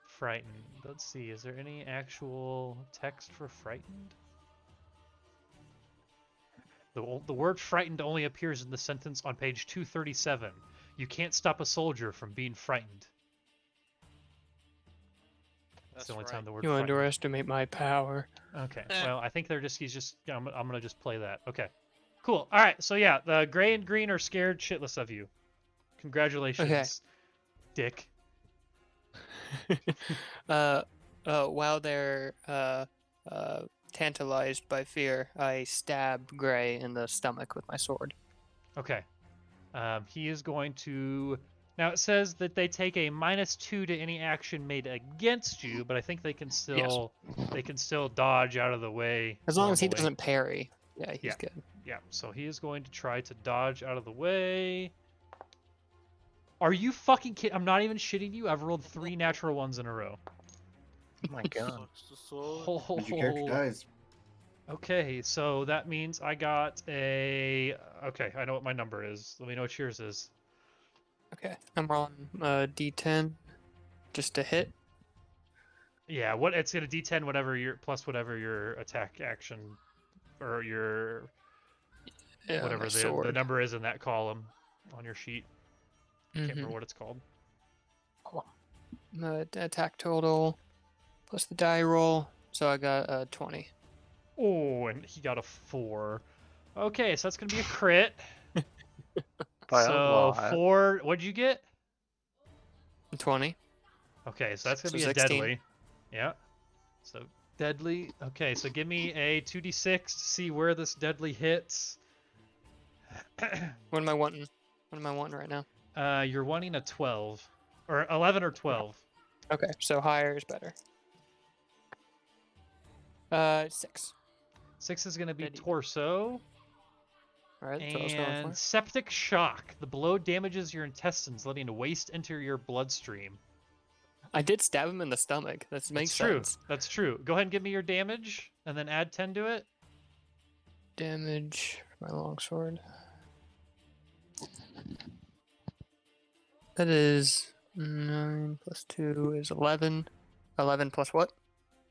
Frightened. Let's see. Is there any actual text for frightened? The word frightened only appears in the sentence on page 237. You can't stop a soldier from being frightened. That's the only time the word You frightened. underestimate my power. Okay. Well, I think they're just I'm gonna just play that. Okay. Cool. All right. So yeah, the gray and green are scared shitless of you. Congratulations, Dick. While they're tantalized by fear, I stab Gray in the stomach with my sword. Okay. He is going to. Now it says that they take a -2 to any action made against you, but I think they can still dodge out of the way. As long as he normally. doesn't parry. Yeah, he's Yeah. good. Yeah. So he is going to try to dodge out of the way. Are you fucking kidding? I'm not even shitting you. I've rolled 3 natural ones in a row. Oh my god. When's your character dies. Okay, so that means I got a. Okay, I know what my number is. Let me know what yours is. Okay, I'm rolling D10 just to hit. Yeah, what it's gonna D10 whatever your plus whatever your attack action or your Yeah, whatever my the sword. number is in that column on your sheet. Can't remember what it's called. Attack total plus the die roll. So I got 20. Oh, and he got a 4. Okay, so that's gonna be a crit. By a So lot. 4. What'd you get? 20. Okay, so that's gonna So be a 16. deadly. Yeah. So deadly. Okay, so give me a 2d6 to see where this deadly hits. What am I wanting? What am I wanting right now? You're wanting a 12 or 11 or 12. Okay, so higher is better. 6. 6 is gonna be Deadly. torso. All right, that's what I was going And for. septic shock. The blow damages your intestines, letting waste enter your bloodstream. I did stab him in the stomach. That makes That's true. sense. That's true. Go ahead and give me your damage, and then add 10 to it. Damage for my longsword. That is 9 plus 2 is 11. 11 plus what?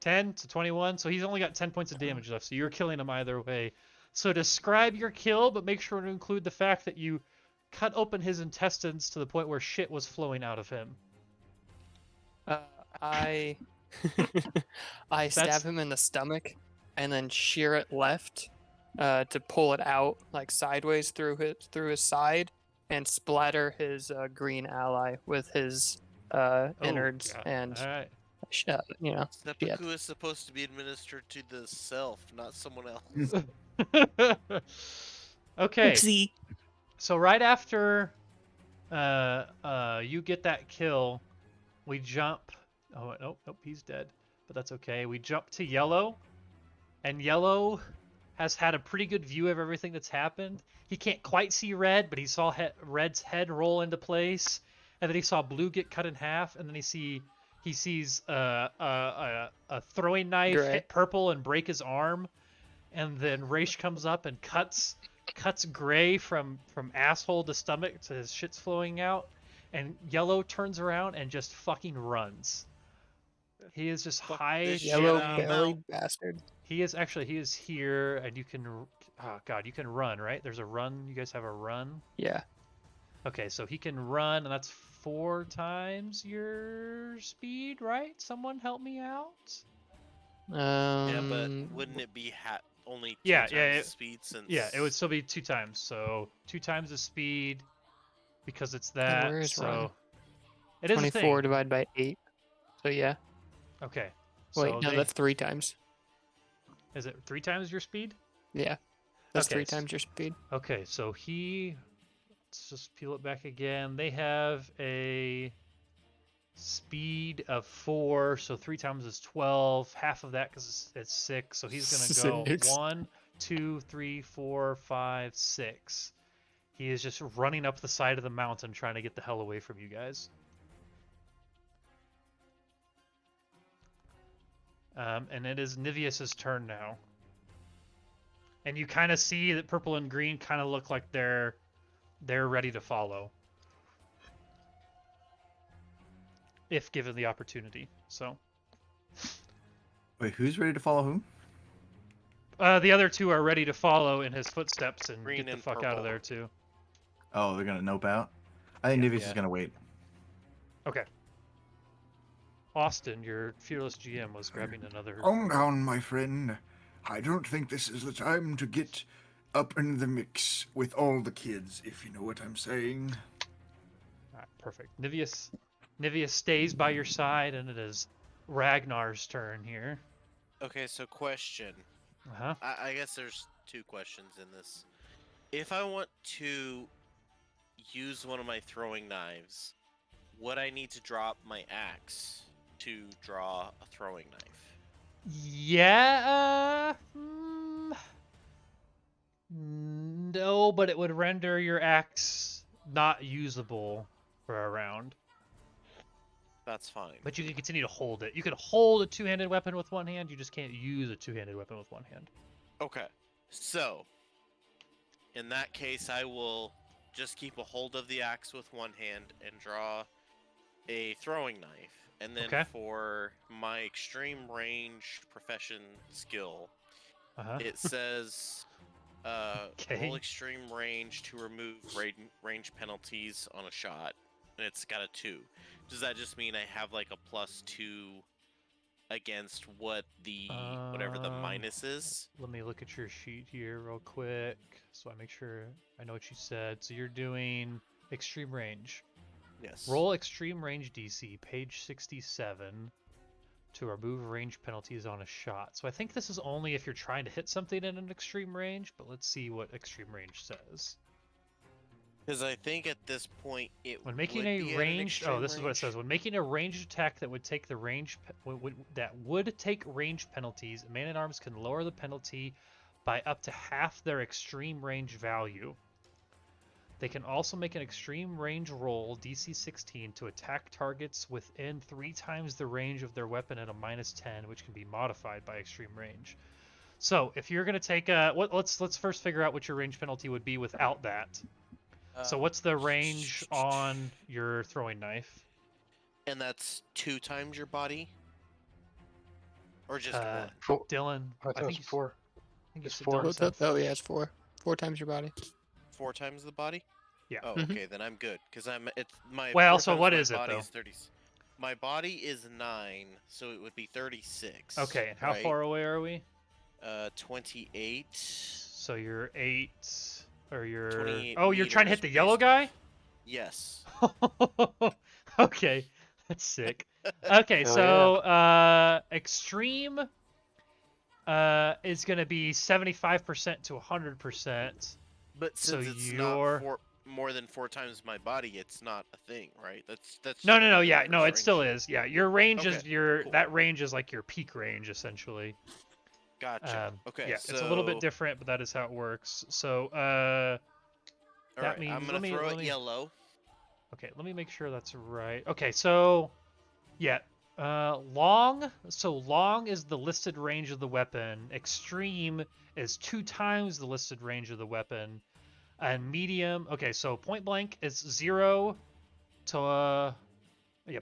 10 to 21. So he's only got 10 points of damage left. So you're killing him either way. So describe your kill, but make sure to include the fact that you cut open his intestines to the point where shit was flowing out of him. I I stab him in the stomach and then shear it left to pull it out like sideways through his side and splatter his green ally with his innards yeah. and All right. you know. Seppuku is supposed to be administered to the self, not someone else. Okay. Oopsie. So right after you get that kill, we jump. Oh nope, he's dead. But that's okay. We jump to Yellow, and Yellow has had a pretty good view of everything that's happened. He can't quite see Red, but he saw Red's head roll into place, and then he saw Blue get cut in half, and then he sees a throwing knife Gray. hit Purple and break his arm, and then Raish comes up and cuts Gray from asshole to stomach to his shit's flowing out, and yellow turns around and just fucking runs. He is just Fuck hiding. this shit Yellow out. belly bastard. He is here, and you can. Oh god, you can run, right? There's a run. You guys have a run. Yeah. Okay, so he can run, and that's 4 times your speed, right? Someone help me out. Yeah, but wouldn't it be only 2 Yeah, times yeah, the speed since? Yeah, it would still be 2 times. So 2 times the speed, because it's Okay, that. where is so run? it is a 24 thing. divided by 8. So yeah. Okay. Wait, So no, that's 3 times. Is it 3 times your speed? Yeah. That's Okay, 3 times your speed. Okay, so let's just peel it back again. They have a speed of 4, so 3 times is 12. Half of that because it's 6, so he's gonna go 6. 1, 2, 3, 4, 5, 6. He is just running up the side of the mountain trying to get the hell away from you guys. And it is Nivius's turn now. And you kind of see that purple and green kind of look like they're ready to follow. If given the opportunity. So. Wait, who's ready to follow whom? The other 2 are ready to follow in his footsteps and Green get the and fuck out of purple. there too. Oh, they're gonna nope out. I think Nivius Yeah. is gonna wait. Okay. Austin, your fearless GM, was grabbing another. Calm down, my friend. I don't think this is the time to get up in the mix with all the kids, if you know what I'm saying. Alright, perfect. Nivius stays by your side, and it is Ragnar's turn here. Okay, so question. Uh-huh. I guess there's 2 questions in this. If I want to use one of my throwing knives, would I need to drop my axe to draw a throwing knife? Yeah, no, but it would render your axe not usable for a round. That's fine. But you can continue to hold it. You can hold a 2-handed weapon with one hand, you just can't use a 2-handed weapon with one hand. Okay, so in that case, I will just keep a hold of the axe with one hand and draw a throwing knife. And then Okay. for my extreme range profession skill, Uh-huh. it says Okay. roll extreme range to remove range penalties on a shot, and it's got a 2. Does that just mean I have like a +2 against what the whatever the minus is? Let me look at your sheet here real quick so I make sure I know what you said. So you're doing extreme range. Yes. Roll extreme range DC, page 67, to remove range penalties on a shot. So I think this is only if you're trying to hit something in an extreme range, but let's see what extreme range says. Because I think at this point it When making would be a at an ranged, oh, extreme this is what it range. says. When making a ranged attack that would take the range that would take range penalties, man at arms can lower the penalty by up to half their extreme range value. They can also make an extreme range roll, DC 16, to attack targets within 3 times the range of their weapon at a -10, which can be modified by extreme range. So if you're gonna take a, let's first figure out what your range penalty would be without that. So what's the range on your throwing knife? And that's 2 times your body, or just 1? 4. Dylan, I thought it was 4. I think you It's said 4. Dylan said Oh yeah, it's 4. 4 times your body. 4 times the body? Yeah. Oh, Mhm. okay, then I'm good. Because it's my. Well, 4 so times what my is it, body though? Is 30, my body is 9, so it would be 36. Okay, and how right? far away are we? 28. So you're 8, or you're... 28 Oh, you're trying to hit the yellow meters guy? Yes. Okay, that's sick. Okay, Hell so extreme is going to be 75% to 100%. But So since it's you're- not more than 4 times my body, it's not a thing, right? That's No, just yeah, whatever's no, it range. still is. Yeah, your range is Okay, cool. that range is like your peak range essentially. Gotcha. Okay, Yeah, so it's a little bit different, but that is how it works. So all that right, means I'm gonna throw it yellow. Okay, let me make sure that's right. Okay, so yeah, long. So long is the listed range of the weapon. Extreme is 2 times the listed range of the weapon, and medium. Okay, so point blank is 0, to yeah,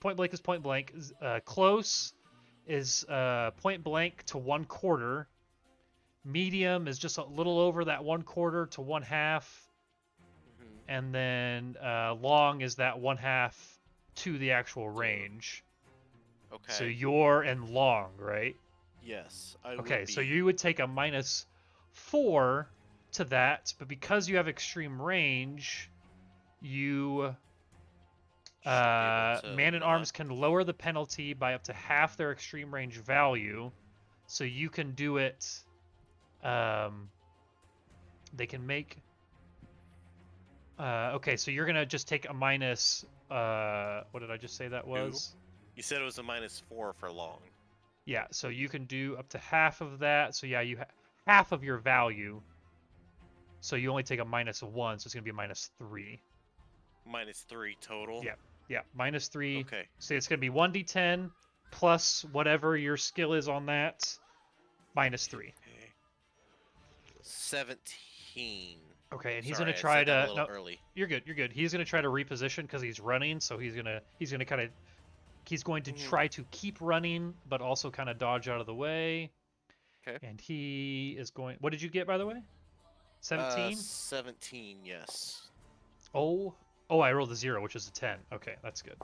point blank is point blank. Close is point blank to 1/4. Medium is just a little over that 1/4 to 1/2. And then long is that 1/2 to the actual range. Okay. So you're in long, right? Yes. I Okay, would so be. you would take a -4 to that, but because you have extreme range, you should be able to man at not- arms can lower the penalty by up to half their extreme range value. So you can do it. They can make. Okay, so you're gonna just take a minus. What did I just say that was? You said it was a -4 for long. Yeah, so you can do up to half of that. So yeah, you half of your value. So you only take a -1, so it's gonna be a -3. -3 total. Yeah. Yeah, -3. Okay. So it's gonna be 1d10 plus whatever your skill is on that, -3. Okay. 17. Okay, and he's Sorry, gonna I try said that to. a little No, early. you're good. You're good. He's gonna try to reposition because he's running. So he's gonna kind of. He's going to try to keep running, but also kind of dodge out of the way. Okay. And he is going. What did you get, by the way? 17. 17. Yes. Oh, I rolled a 0, which is a 10. Okay, that's good.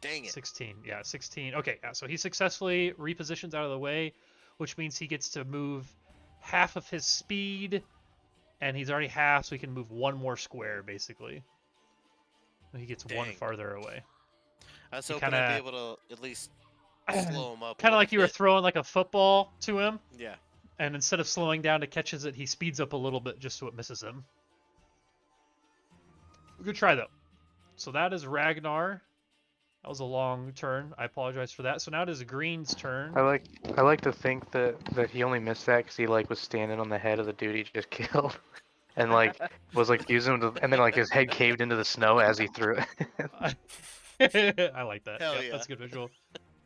Dang it. 16. Yeah, 16. Okay, yeah, so he successfully repositions out of the way, which means he gets to move half of his speed, and he's already half, so he can move one more square, basically. And he gets one Dang. farther away. I was He hoping I'd be kinda- able to at least slow him up. Kind of like you were bit. throwing like a football to him, Yeah. and instead of slowing down to catches it, he speeds up a little bit just so it misses him. Good try, though. So that is Ragnar. That was a long turn. I apologize for that. So now it is Green's turn. I like to think that he only missed that because he like was standing on the head of the dude he just killed, and like was like using him to, and then like his head caved into the snow as he threw it. I like that. Hell Yep, yeah. that's a good visual.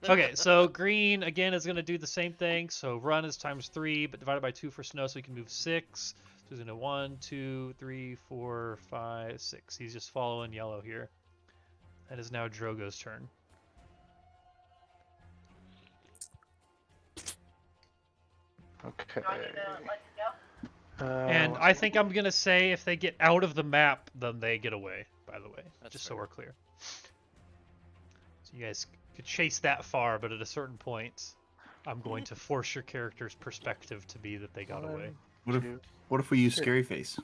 Okay, so Green again is going to do the same thing. So run is ×3, but divided by 2 for snow, so he can move 6. So he's going to 1, 2, 3, 4, 5, 6. He's just following yellow here. That is now Drogo's turn. Okay. And I think I'm going to say if they get out of the map, then they get away, by the way. That's just fair. so we're clear. So you guys could chase that far, but at a certain point, I'm going to force your character's perspective to be that they got away. What if we use Scary Face?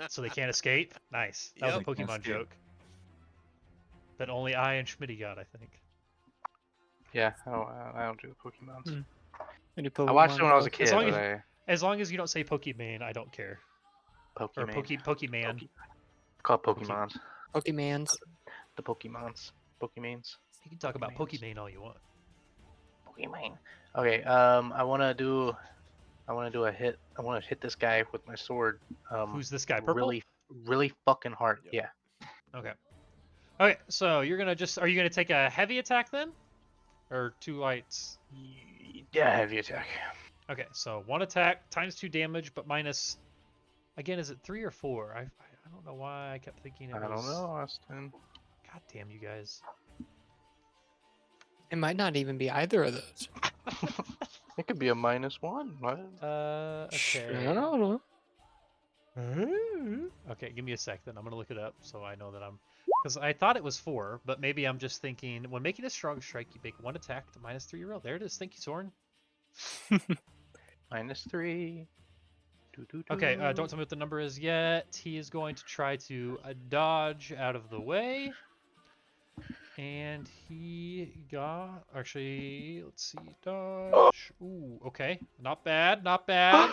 So they can't escape? Nice. That was a Yep. Pokemon Can't escape. joke. That only I and Schmitty got, I think. Yeah, I don't do the Pokemons. Any I watched it when I was a Pokemon kid. long But as- As long as you don't say Pokemon, I don't care. Or Pokemon. Pokemon. Called Pokemons. Pokemans. The Pokemons. Pokemans. You can talk about Pokemans. Pokemon all you want. Pokemon. Okay. I wanna do a hit. I wanna hit this guy with my sword. Who's this guy? Purple? Really fucking hard. Yep. Yeah. Okay. Okay, so you're gonna are you gonna take a heavy attack then? Or 2 lights? Yeah, heavy attack. Okay, so 1 attack, ×2 damage, but minus... Again, is it 3 or 4? I don't know why I kept thinking it was... I don't know, Austin. God damn you guys. It might not even be either of those. It could be a -1. What? Okay. I don't know. Okay, give me a sec then. I'm gonna look it up so I know that I'm... Because I thought it was 4, but maybe I'm just thinking... When making a strong strike, you make 1 attack to -3 your roll. There it is. Thank you, Soren. -3. Okay, don't tell me what the number is yet. He is going to try to dodge out of the way. And he got... Actually, let's see. Dodge. Ooh, okay. Not bad, not bad.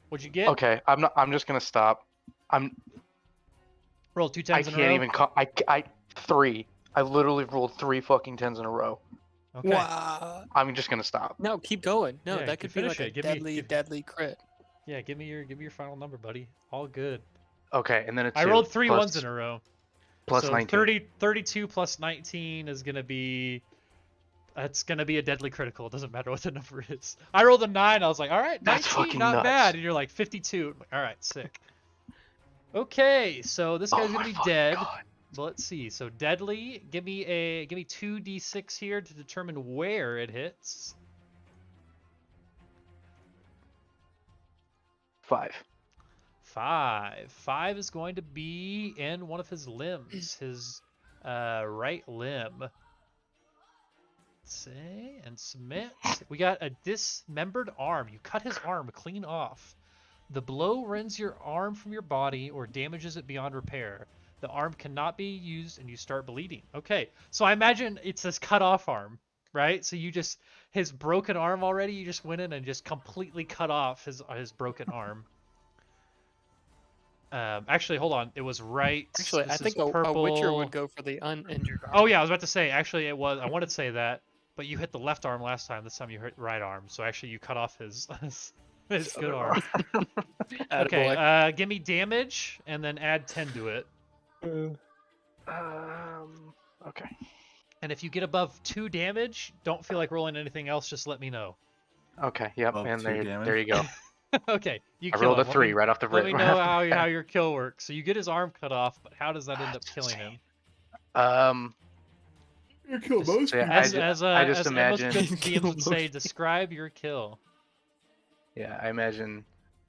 What'd you get? Okay, I'm just gonna stop. Roll 2 I tens in a can't row. even. I 3. I literally rolled 3 fucking 10s in a row. Okay. Wow. I'm just gonna stop. No, keep going. No, Yeah, that you could be finish like a it. Give me- deadly crit. Yeah, give me your final number, buddy. All good. Okay, and then it's I rolled 3 ones in a row. plus so 19. 32 plus 19 is gonna be... That's gonna be a deadly critical. It doesn't matter what the number is. I rolled a 9. I was like, all right, 19, That's fucking not nuts. bad. And you're like 52. I'm like, all right, sick. Okay, so this guy's Oh gonna my be fucking dead. God. But let's see. So deadly, give me 2d6 here to determine where it hits. 5. 5. 5 is going to be in one of his limbs, his right limb. Let's see, and submit. We got a dismembered arm. You cut his arm clean off. The blow rends your arm from your body or damages it beyond repair. The arm cannot be used and you start bleeding. Okay, so I imagine it's this cut off arm, right? So you just, his broken arm already, you just went in and just completely cut off his broken arm. Actually, hold on. It was right. Actually, I this think is a Witcher purple. would go for the uninjured arm. Oh yeah, I was about to say. Actually, it was. I wanted to say that, but you hit the left arm last time. This time you hit right arm. So actually, you cut off his his good arm. Okay. Give me damage and then add 10 to it. Okay. And if you get above 2 damage, don't feel like rolling anything else. Just let me know. Okay. Yep. Above And 2 there damage? you go. Okay. You I kill rolled a him. 3 right off the Let rip. me know how your kill works. So you get his arm cut off, but how does that end up killing him? You kill Just- most so yeah, people. I just as imagine. most good Kill DMs would say, most describe your kill. Yeah, I imagine.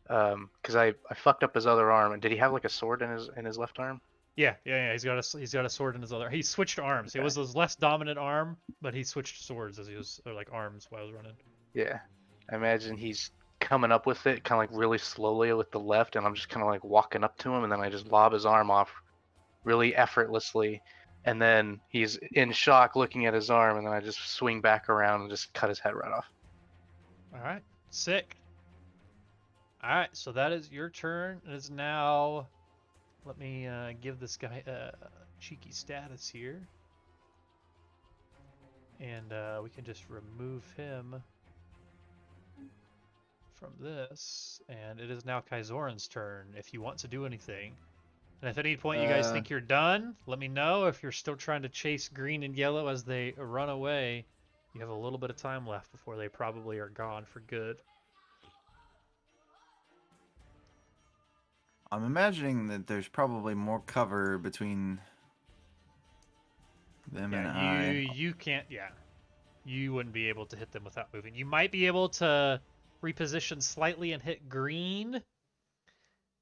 Because I fucked up his other arm. And did he have like a sword in his left arm? Yeah. He's got a sword in his other. He switched arms. It Okay. was his less dominant arm, but he switched swords as he was, or like arms while he was running. Yeah. I imagine he's coming up with it kind of like really slowly with the left, and I'm just kind of like walking up to him, and then I just lob his arm off really effortlessly, and then he's in shock looking at his arm, and then I just swing back around and just cut his head right off. All right, sick. All right, so that is your turn. It is now. Let me give this guy a cheeky status here, and we can just remove him from this, and it is now Kaizoran's turn if you want to do anything. And if at any point you guys think you're done, let me know. If you're still trying to chase green and yellow as they run away, you have a little bit of time left before they probably are gone for good. I'm imagining that there's probably more cover between them and I. You can't. Yeah, you wouldn't be able to hit them without moving. You might be able to reposition slightly and hit green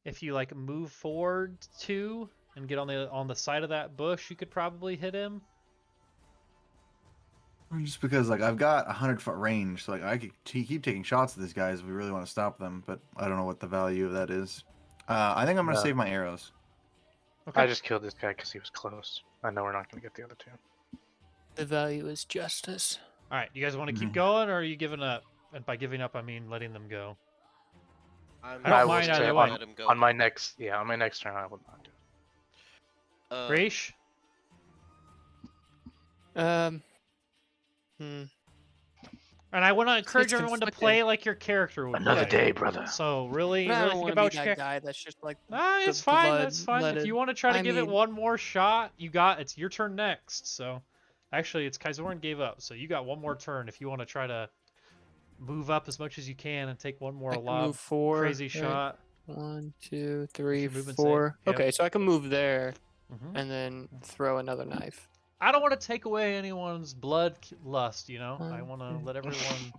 if you like move forward 2 and get on the side of that bush. You could probably hit him. Just because like I've got 100-foot range, so like I could keep taking shots at these guys if we really want to stop them, but I don't know what the value of that is. I think I'm gonna save my arrows. Okay. I just killed this guy because he was close. I know we're not gonna get the other 2. The value is justice. All right, you guys want to keep going, or are you giving up? And by giving up, I mean letting them go. I don't will mind either say way. Let him go. on my next turn I will not do it. Reish? And I want to encourage it's everyone to conflicting. play like your character would Another play. day, brother. So really, I really don't think want to about be your that character. guy that's just like Nah, the it's fine. blood That's fine. If letted. you want to try to I give it mean- one more shot, it's your turn next. So, actually, it's Kaizoran gave up, so you got one more turn if you want to try to move up as much as you can and take one more I can lob move 4. crazy right? shot. 1, 2, 3, your movement 4. save? Yep. Okay, so I can move there Mhm. and then throw another knife. I don't want to take away anyone's blood lust. I want to Okay. let everyone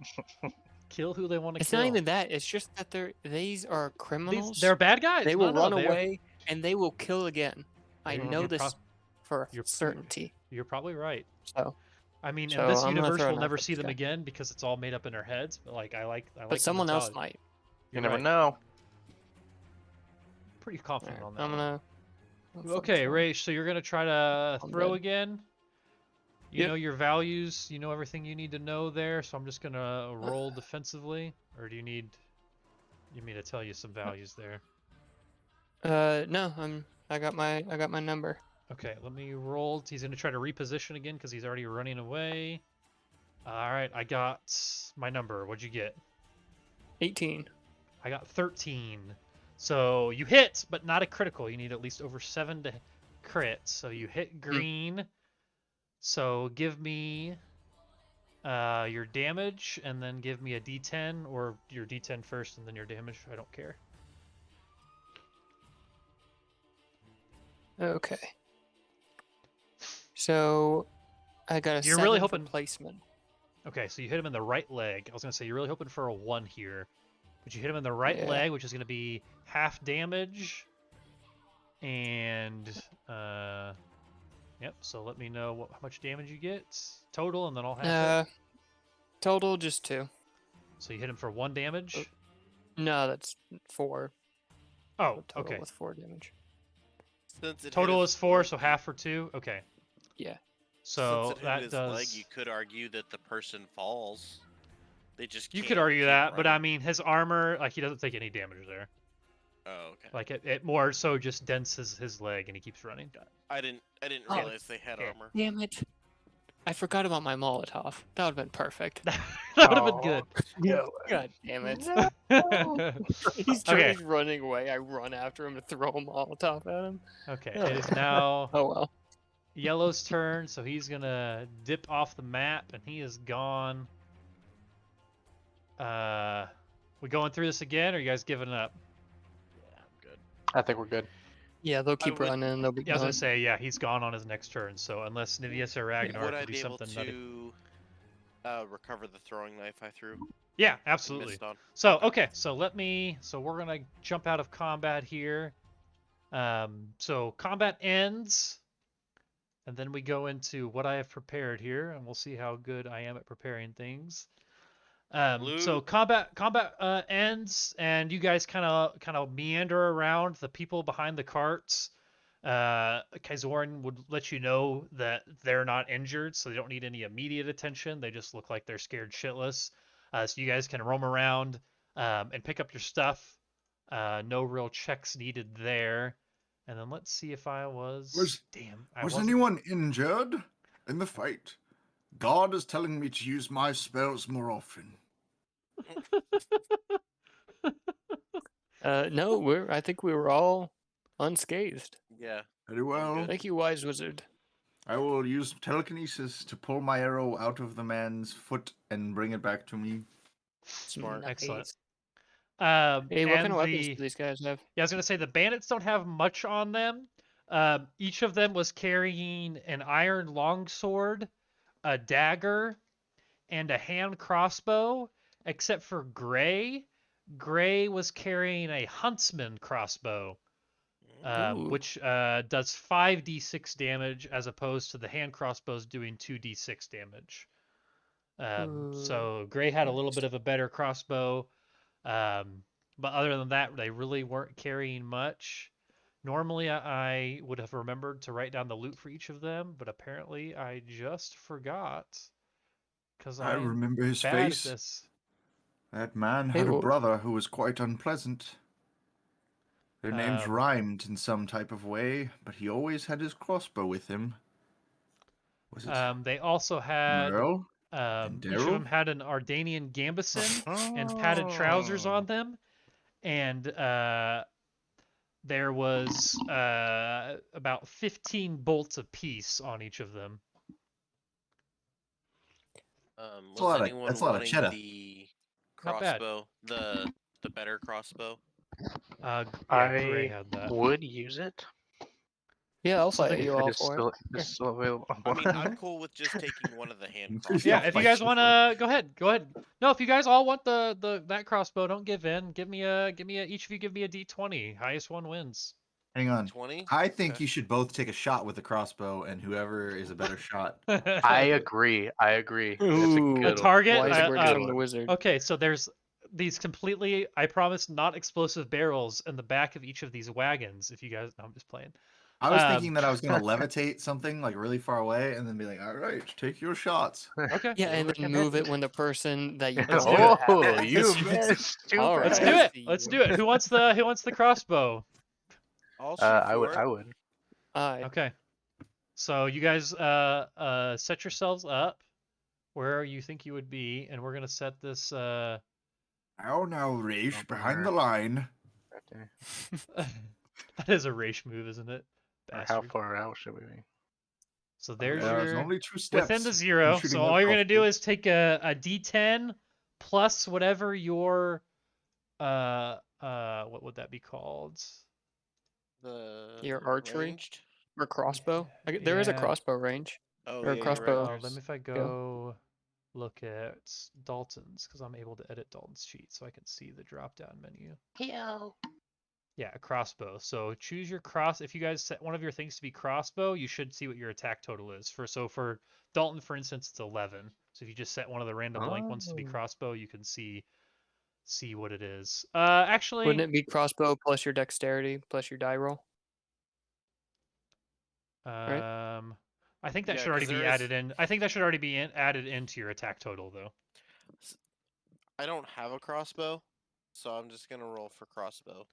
kill who they want to It's kill. not even that. It's just that these are criminals. They're bad guys. They No, will no, run they are- away and they will kill again. I You're- know you're this prob- for you're- certainty. You're probably right. So, I mean, in So this I'm gonna universe, throw a we'll never knife at see this them guy. again because it's all made up in their heads. But I like. but the someone else mentality. might. You You're never right. know. Pretty confident Alright, on that. I'm one. gonna. Okay, Raish, so you're gonna try to I'm throw dead. again. You Yep. know your values. You know everything you need to know there. So I'm just gonna roll defensively, or do you need me to tell you some values there? No, I got my number. Okay, let me roll. He's gonna try to reposition again because he's already running away. All right, I got my number. What'd you get? 18. I got 13. So you hit, but not a critical. You need at least over 7 to crit. So you hit green. So give me your damage, and then give me a d10, or your d10 first, and then your damage. I don't care. Okay. So I got a You're 7 really for hoping- placement. Okay, so you hit him in the right leg. I was gonna say you're really hoping for a 1 here, but you hit him in the right Yeah. leg, which is gonna be half damage. And yep. So let me know how much damage you get total, and then I'll half it. Total just 2. So you hit him for 1 damage. No, that's 4. Oh, Total okay. with 4 damage. Since it Total hit is his 4, leg, so half for 2. Okay. Yeah. So since it hit that his does. leg, you could argue that the person falls. They just You can't could argue keep that, but I running. mean, his armor, like he doesn't take any damage there. Oh, okay. Like it more so just dents his leg, and he keeps running. I didn't Oh, realize they had yeah. armor. Damn it. I forgot about my Molotov. That would have been perfect. That would have been good. No. God damn it. Okay. He's running away. I run after him to throw a Molotov at him. Okay. It is now Oh well. Yellow's turn, so he's gonna dip off the map, and he is gone. We going through this again, or are you guys giving up? Yeah, I'm good. I think we're good. Yeah, they'll keep would- running. They'll be Yeah, I was gone. gonna say, yeah, he's gone on his next turn. So unless Nivius or Ragnar Would I could do be able something nutty. to recover the throwing knife I threw? Yeah, and absolutely. missed on? So okay, so we're gonna jump out of combat here. So combat ends, and then we go into what I have prepared here, and we'll see how good I am at preparing things. So Loot. combat ends, and you guys kind of meander around the people behind the carts. Kaizorin would let you know that they're not injured, so they don't need any immediate attention. They just look like they're scared shitless. So you guys can roam around and pick up your stuff. No real checks needed there. And then let's see if I was. Was wasn't- anyone injured in the fight? God is telling me to use my spells more often. No, I think we were all unscathed. Yeah. Very well. good. Thank you, wise wizard. I will use telekinesis to pull my arrow out of the man's foot and bring it back to me. Smart. Excellent. Nice. Hey, what and kind of weapons do these guys have? Yeah, I was gonna say the bandits don't have much on them. Each of them was carrying an iron longsword, a dagger, and a hand crossbow, except for Gray. Gray was carrying a huntsman crossbow, Ooh. which does 5d6 damage as opposed to the hand crossbows doing 2d6 damage. So Gray had a little bit of a better crossbow. But other than that, they really weren't carrying much. Normally, I would have remembered to write down the loot for each of them, but apparently I just forgot. Because I remember his bad face. at this. That man Hey, had a well- brother who was quite unpleasant. Their names Um, rhymed in some type of way, but he always had his crossbow with him. Was it They also had Merle? And each of Daryl? them had an Ardanian gambeson and padded trousers on them, and there was about 15 bolts apiece on each of them. Was a lot of- anyone that's a lot of wanting cheddar. the Not bad. crossbow? The better crossbow? Yeah, Gray I had that. would use it. Yeah, I'll So fight if you it all is for still, it. is still available. I mean, I'm cool with just taking one of the hand Yeah, crossbows. Yeah, I'll if you fight guys you want to, go ahead. No, if you guys all want that crossbow, don't give in. Each of you give me a D20. Highest one wins. Hang on. 20? I think Okay. you should both take a shot with the crossbow, and whoever is a better shot. I agree. That's a Ooh. good A target? one. Wise That's a word good from the one. wizard. Okay, so there's these completely, I promise, not explosive barrels in the back of each of these wagons. If you guys, no, I'm just playing. I was Um, thinking that I was going to levitate something like really far away, and then be like, "All right, take your shots." Okay. Yeah, and Whatever then can move it happen. when the person that you Let's don't do it. have Oh, it. you Let's- missed. Too All Let's right. do bad. it. Let's do it. Who wants the crossbow? I'll shoot I for would. it. I would. Aye. Okay. So you guys set yourselves up where you think you would be, and we're gonna set this Now, Raish, Up behind there. the line. Right there. that is a race move, isn't it? Or how Bastard. far out should we be? So there's There's your only 2 steps. within the from 0. shooting So that all you're gonna do crossbow. is take a D10 plus whatever your what would that be called? The Your archery? ranged? Or crossbow? There is a Yeah. crossbow range. Oh Or yeah, crossbow. you're right. Let me if I go look at Dalton's because I'm able to edit Dalton's sheet so I can see the drop down menu. Yeah, a crossbow. So choose your cross. If you guys set one of your things to be crossbow, you should see what your attack total is. For Dalton, for instance, it's 11. So if you just set one of the random blank ones to be Oh. crossbow, you can see what it is. Actually, Wouldn't it be crossbow plus your dexterity plus your die roll? I think that Yeah, should already 'cause be there is- added in. I think that should already be added into your attack total though. I don't have a crossbow, so I'm just gonna roll for crossbow.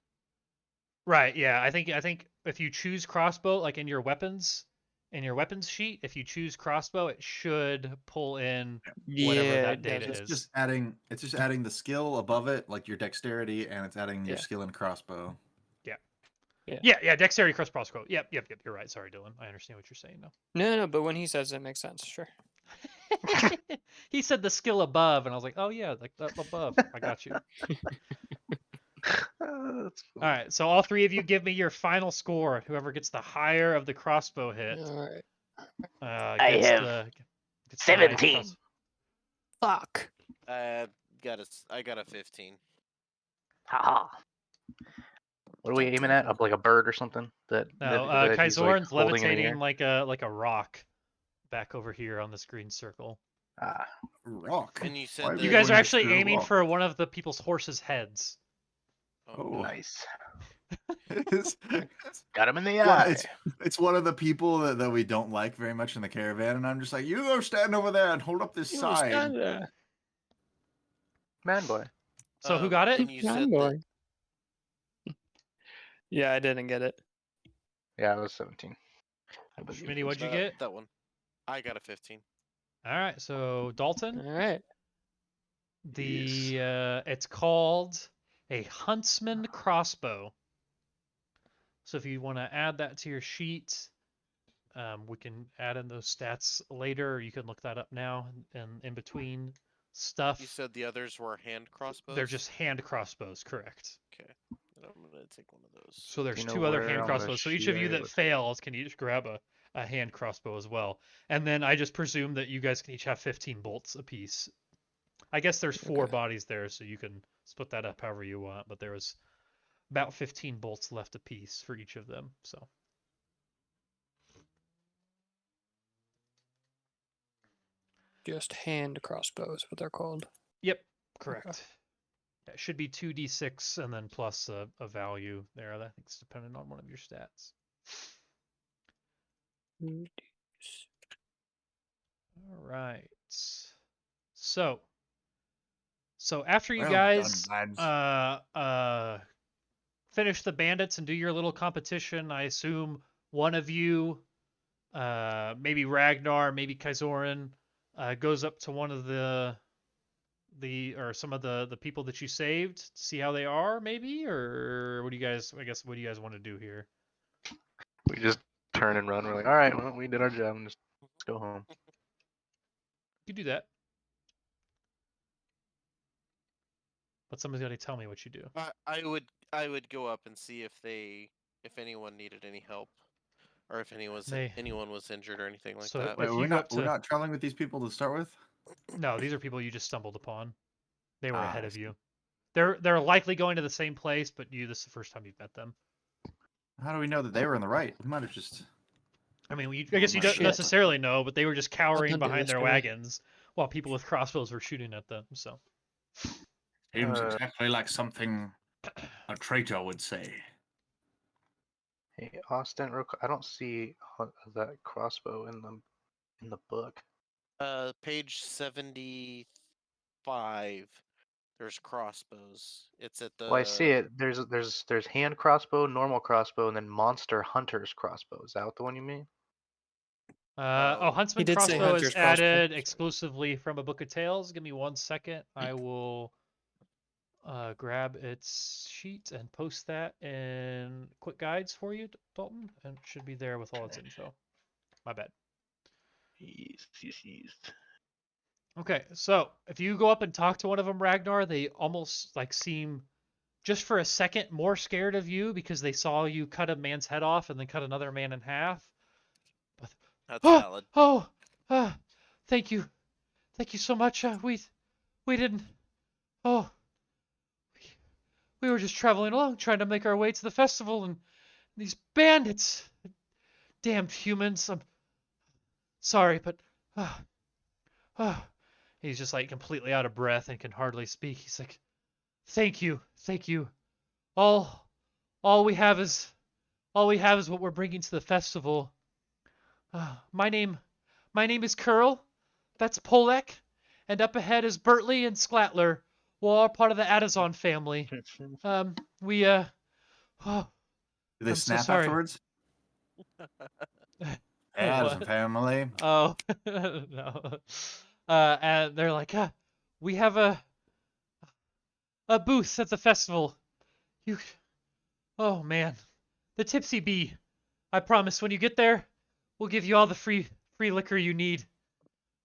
Right, yeah. I think if you choose crossbow, like in your weapons sheet, if you choose crossbow, it should pull in whatever Yeah, that it data does. It's is. just adding. It's just adding the skill above it, like your dexterity, and it's adding your Yeah. skill in crossbow. Yeah, dexterity crossbow. Yep, you're right. Sorry, Dylan. I understand what you're saying now. No, but when he says it makes sense, sure. He said the skill above, and I was like, oh yeah, like up above. I got you. That's All right, so all three of you give me your final score. Whoever gets the higher of the crossbow hit Alright. I gets have gets the nice 17. Fuck. I got a 15. Haha. What are we aiming at? Up like a bird or something? That No, that he's like Kaizorin's holding in the levitating air? like a rock back over here on this green circle. Ah, Rock. And you said Why that You we guys are going actually after a aiming rock? for one of the people's horses' heads. Oh, Oh. nice. it's, Got him in the one, eye. it's one of the people that we don't like very much in the caravan, and I'm just like, you go stand over there and hold up this sign. Man boy. So who got it? And you said that Yeah, I didn't get it. Yeah, I was 17. I believe. Schmitty, what'd you get? that one. I got a 15. All right, so Dalton, Alright. it's called a huntsman crossbow. So if you want to add that to your sheet, we can add in those stats later. Or you can look that up now and in between stuff. You said the others were hand crossbows. They're just hand crossbows, correct? Okay. And I'm gonna take one of those. So there's you know two other where hand on the crossbows. So each sheet of you I that would- fails can each grab a hand crossbow as well. And then I just presume that you guys can each have 15 bolts apiece. I guess there's 4 Okay. bodies there, so you can split that up however you want. But there was about 15 bolts left apiece for each of them. So Just hand crossbows, what they're called. yep, correct. It should be 2d6 and then plus a value there. I think it's dependent on one of your stats. All right. So after you Well guys done, lads. finish the bandits and do your little competition, I assume one of you, maybe Ragnar, maybe Kaizorin, goes up to one of the or some of the people that you saved to see how they are, maybe, or what do you guys? I guess what do you guys want to do here? We just turn and run. We're like, all right, well, we did our job. Let's go home. You do that, but somebody's got to tell me what you do. I would go up and see if anyone needed any help, or if anyone was injured or anything like So that. Wait, if we're you go not up to we're not traveling with these people to start with. no, these are people you just stumbled upon. They were Ah, ahead I of see. you. They're likely going to the same place, but this is the first time you've met them. How do we know that they were in the right? We might have just. I mean, I guess you don't Shit. necessarily know, but they were just cowering I'll do behind this their for you. wagons while people with crossbows were shooting at them. So Seems Uh, exactly like something a traitor would say. Hey, Austin, I don't see that crossbow in the book. Page 75. There's crossbows. It's at the. Well, I see it. There's hand crossbow, normal crossbow, and then monster hunter's crossbow. Is that the one you mean? Huntsman did say crossbow is hunter's crossbow. added exclusively from a book of tales. Give me 1 second. I will grab its sheet and post that in quick guides for you, Dalton, and it should be there with all its info. My bad. Yes. Okay, so if you go up and talk to one of them, Ragnar, they almost like seem just for a second, more scared of you because they saw you cut a man's head off and then cut another man in half. But, That's oh, valid. oh, thank you so much. We didn't. Oh, we were just traveling along, trying to make our way to the festival, and these bandits, damned humans. I'm sorry, but uh, he's just like completely out of breath and can hardly speak. He's like, thank you. All, all we have is what we're bringing to the festival. My name is Curl. That's Polek, and up ahead is Bertley and Sklatler. We're all part of the Adazon family. We oh, Do they I'm so snap sorry. afterwards? What? Adam's family. Oh, no. And they're like, we have a booth at the festival. You, oh man, the Tipsy Bee. I promise when you get there, we'll give you all the free liquor you need.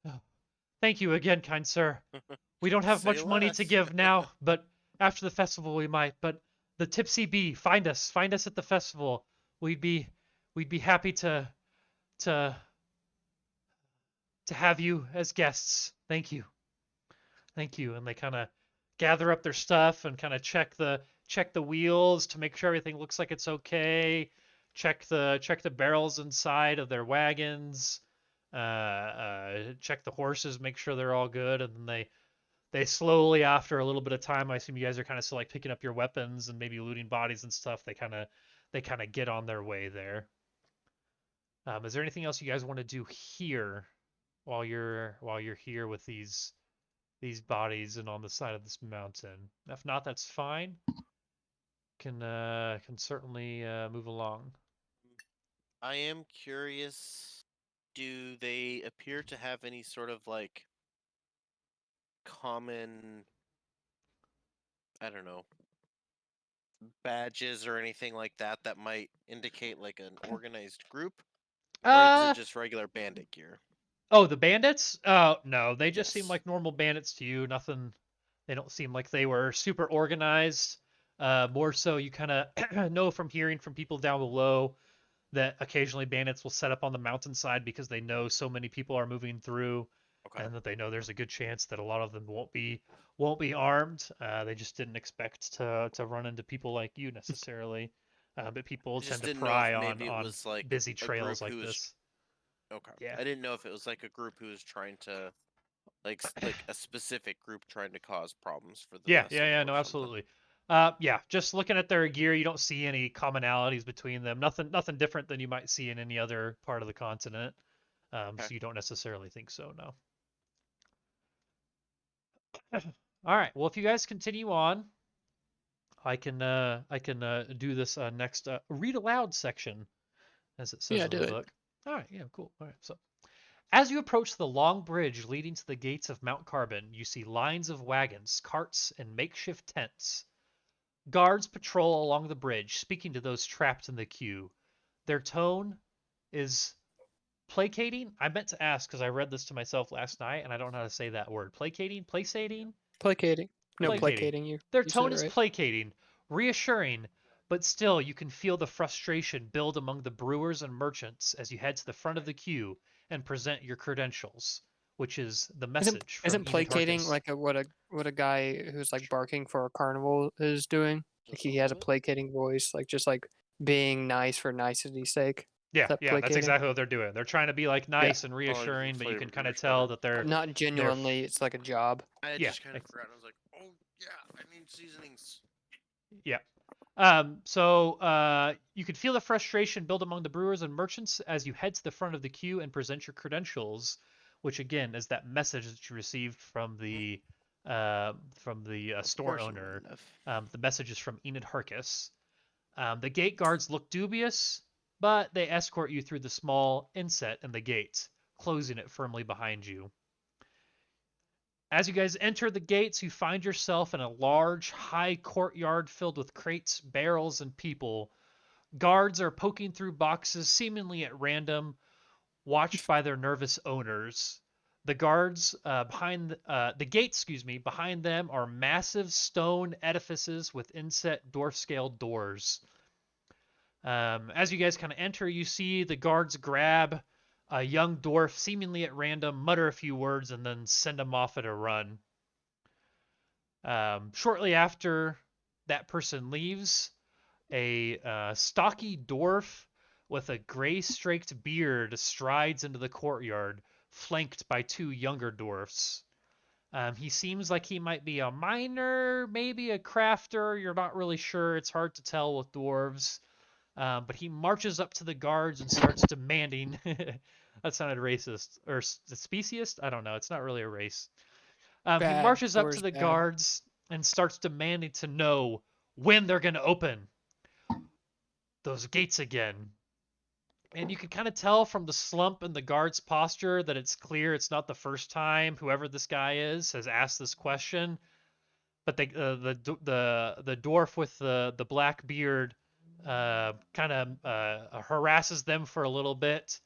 Oh, thank you again, kind sir. We don't have Say much money to less. give now, but after the festival we might. But the Tipsy Bee, find us at the festival. We'd be happy to have you as guests. Thank you. And they kind of gather up their stuff and kind of check the wheels to make sure everything looks like it's okay. Check the barrels inside of their wagons. Check the horses, make sure they're all good, and then they slowly, after a little bit of time, I assume you guys are kind of still like picking up your weapons and maybe looting bodies and stuff. They kind of get on their way there. Is there anything else you guys want to do here while you're here with these bodies and on the side of this mountain? If not, that's fine. Can certainly move along. I am curious. Do they appear to have any sort of like common, I don't know, badges or anything like that that might indicate like an organized group? Or is it just regular bandit gear? Oh, the bandits? No, they just seem Yes. like normal bandits to you. Nothing. They don't seem like they were super organized. More so, you kind of know from hearing from people down below that occasionally bandits will set up on the mountainside because they know so many people are moving through, Okay. and that they know there's a good chance that a lot of them won't be armed. They just didn't expect to run into people like you necessarily. But people I just tend to didn't know if pry maybe it on was like busy a trails group like who was this. okay. Yeah. I didn't know if it was like a group who was trying to like a specific group trying to cause problems for the festival Yeah, or no, something. absolutely. Yeah, just looking at their gear, you don't see any commonalities between them. Nothing different than you might see in any other part of the continent. Okay. So you don't necessarily think so, no. All right. Well, if you guys continue on, I can do this next read aloud section, as it says Yeah, in do the it. book. All right. Yeah. Cool. All right. So, as you approach the long bridge leading to the gates of Mount Carbon, you see lines of wagons, carts, and makeshift tents. Guards patrol along the bridge, speaking to those trapped in the queue. Their tone is placating. I meant to ask because I read this to myself last night and I don't know how to say that word. Placating? Placating? Placating. No, Placating. placating. You Their said tone it is right. placating, reassuring, but still you can feel the frustration build among the brewers and merchants as you head to the front of the queue and present your credentials, which is the message from Isn't Enid placating Harkis. like what a guy who's like barking for a carnival is doing? Like he has a placating voice, like just like being nice for nicety's sake. Is Yeah, that that's placating? exactly what they're doing. They're trying to be like Yeah. nice and reassuring, but you can kind of flavor. tell that they're Not genuinely. It's like a job. I Yeah, just kind of forgot. I was like, oh yeah, I mean seasonings. yeah. So you can feel the frustration build among the brewers and merchants as you head to the front of the queue and present your credentials, which again is that message that you received from the store owner. The message is from Enid Harkis. The gate guards look dubious, but they escort you through the small inset in the gate, closing it firmly behind you. As you guys enter the gates, you find yourself in a large, high courtyard filled with crates, barrels, and people. Guards are poking through boxes seemingly at random, watched by their nervous owners. The guards behind the gates, behind them are massive stone edifices with inset dwarf-scale doors. As you guys kind of enter, you see the guards grab a young dwarf, seemingly at random, mutter a few words, and then send him off at a run. Shortly after that person leaves, a stocky dwarf with a gray-streaked beard strides into the courtyard, flanked by two younger dwarfs. He seems like he might be a miner, maybe a crafter. You're not really sure. It's hard to tell with dwarves. But he marches up to the guards and starts demanding. That sounded racist or speciesist. I don't know. It's not really a race. He Bad. marches up to Dwarves the bad. guards and starts demanding to know when they're going to open those gates again. And you can kind of tell from the slump in the guard's posture that it's clear it's not the first time whoever this guy is has asked this question. But the dwarf with the black beard kind of harasses them for a little bit,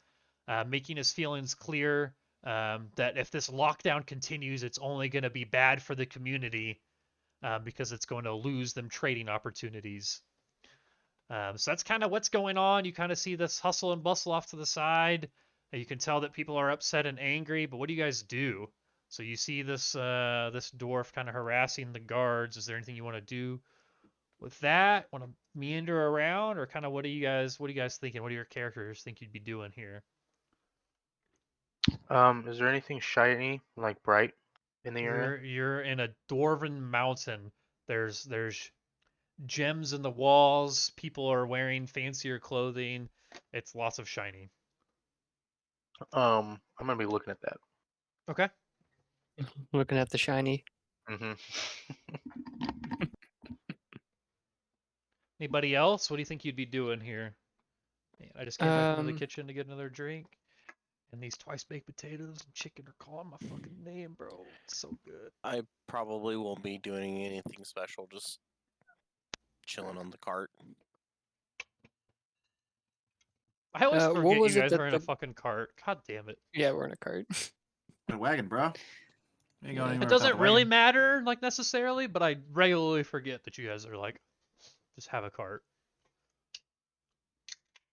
making his feelings clear that if this lockdown continues, it's only going to be bad for the community because it's going to lose them trading opportunities. So that's kind of what's going on. You kind of see this hustle and bustle off to the side. You can tell that people are upset and angry, but what do you guys do? So you see this this dwarf kind of harassing the guards. Is there anything you want to do with that? Want to meander around, or kind of what are you guys thinking? What do your characters think you'd be doing here? Is there anything shiny, like bright, in the area? You're in a dwarven mountain. There's gems in the walls. People are wearing fancier clothing. It's lots of shiny. I'm gonna be looking at that. Okay. Looking at the shiny. Mm-hmm. Anybody else? What do you think you'd be doing here? Man, I just came back into the Um, kitchen to get another drink. And these twice baked potatoes and chicken are calling my fucking name, bro. It's so good. I probably won't be doing anything special, just chilling on the cart. I always what forget was you it guys that are in a the- fucking cart. God damn it. Yeah, we're in a cart. A wagon, bro. You ain't going Yeah. anywhere It without doesn't the really wagon. matter, like, necessarily, but I regularly forget that you guys are, like, just have a cart.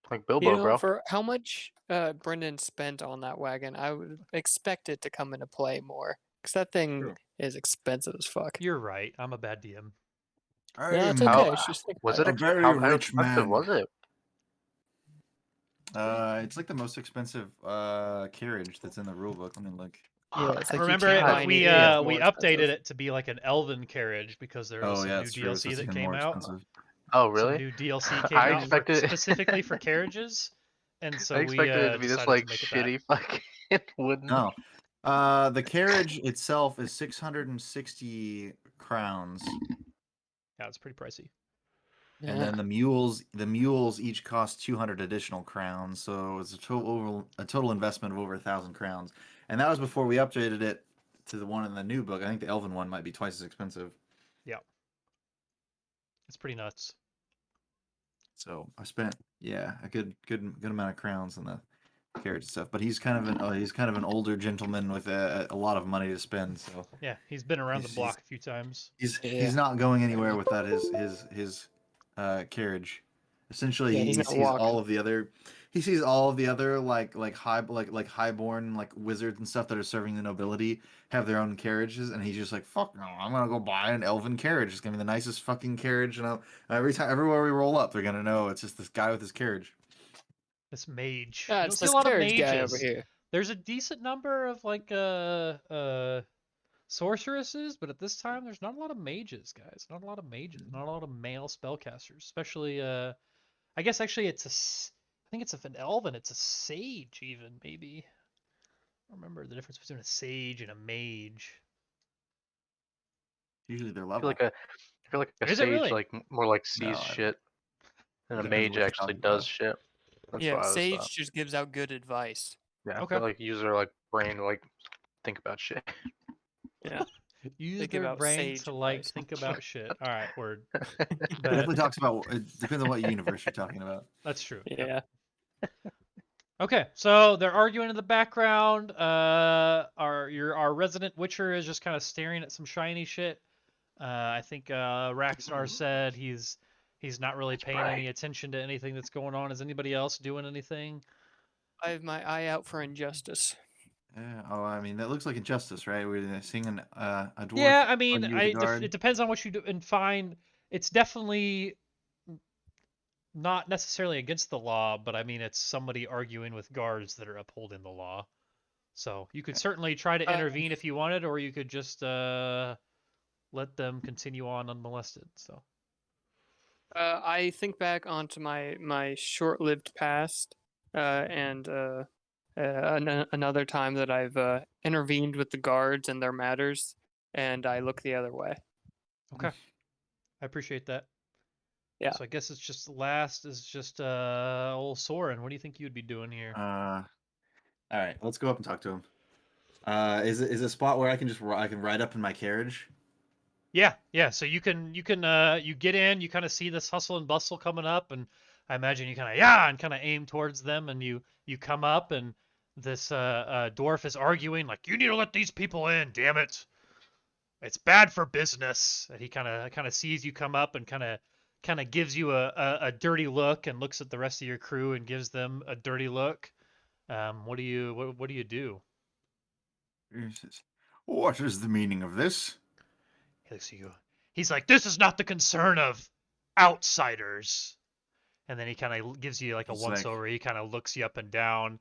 Like Bilbo, bro. For how much Brendan spent on that wagon, I would expect it to come into play more. Because that thing True. is expensive as fuck. You're right. I'm a bad DM. I No, it's am okay. How- It's just think Was about it a very how rich expensive man. was it? It's like the most expensive carriage that's in the rulebook. Let me look. Yeah, it's like you Remember, can't it, buy we anything that's we more updated expensive. it to be like an elven carriage because there was Oh some yeah, new it's true. So DLC it's that even came more out. expensive. Oh Some really? new DLC came I out for, expected specifically for carriages, and so I we expected it to be this decided like to make it that. shitty fucking wooden. No. The carriage itself is 660 crowns. Yeah, it's pretty pricey. And then the mules each cost 200 additional crowns, so it's a total investment of over 1,000 crowns. And that was before we updated it to the one in the new book. I think the elven one might be twice as expensive. Yeah, it's pretty nuts. So I spent a good amount of crowns on the carriage and stuff. But he's kind of an older gentleman with a lot of money to spend. So Yeah, he's been around the He's- block a few times. he's not going anywhere without his carriage. Essentially, Yeah, he he's not sees walking. all of the other like highborn like wizards and stuff that are serving the nobility have their own carriages, and he's just like, fuck no, I'm gonna go buy an elven carriage. It's gonna be the nicest fucking carriage, and everywhere we roll up, they're gonna know it's just this guy with his carriage. This mage. Yeah, You don't it's see a this lot of carriage mages. guy over here. There's a decent number of like sorceresses, but at this time there's not a lot of mages, guys. Not a lot of mages. Not a lot of male spellcasters, especially I guess actually I think it's an elven. It's a sage even maybe. I don't remember the difference between a sage and a mage. Usually they're I feel level. like a Is it sage really? like more like No, sees I don't. shit, and a Depends mage what you're actually talking does about. shit. That's Yeah, what I was Sage thought. just gives out good advice. Yeah, Okay. they like use their like brain to like think about shit. Yeah. Use They give their out brain sage to like advice. think about shit. All right, word. It Bet. definitely talks about. It depends on what universe you're talking about. That's true. Yeah. Okay, so they're arguing in the background. our resident witcher is just kind of staring at some shiny shit. I think Rackstar said he's not really paying any attention to anything that's going on. Is anybody else doing anything? I have my eye out for injustice. Yeah. Oh, I mean, that looks like injustice, right? We're seeing a dwarf. Yeah, I mean, argue with a guard. it depends on what you do and find. It's definitely not necessarily against the law, but I mean, it's somebody arguing with guards that are upholding the law. So you could certainly try to intervene if you wanted, or you could just let them continue on unmolested. So I think back onto my short-lived past, and another time that I've intervened with the guards and their matters, and I look the other way. okay, I appreciate that. Yeah. So I guess it's just last is just old Soren. What do you think you'd be doing here? All right, let's go up and talk to him. Is it a spot where I can ride up in my carriage? Yeah. So you get in, you kind of see this hustle and bustle coming up, and I imagine you kind of aim towards them, and you come up, and this dwarf is arguing like, you need to let these people in, damn it, it's bad for business. And he kind of sees you come up and kind of gives you a dirty look and looks at the rest of your crew and gives them a dirty look. What do you do? What is the meaning of this? He looks at you. He's like, this is not the concern of outsiders. And then he kind of gives you like a once over. He kind of looks you up and down.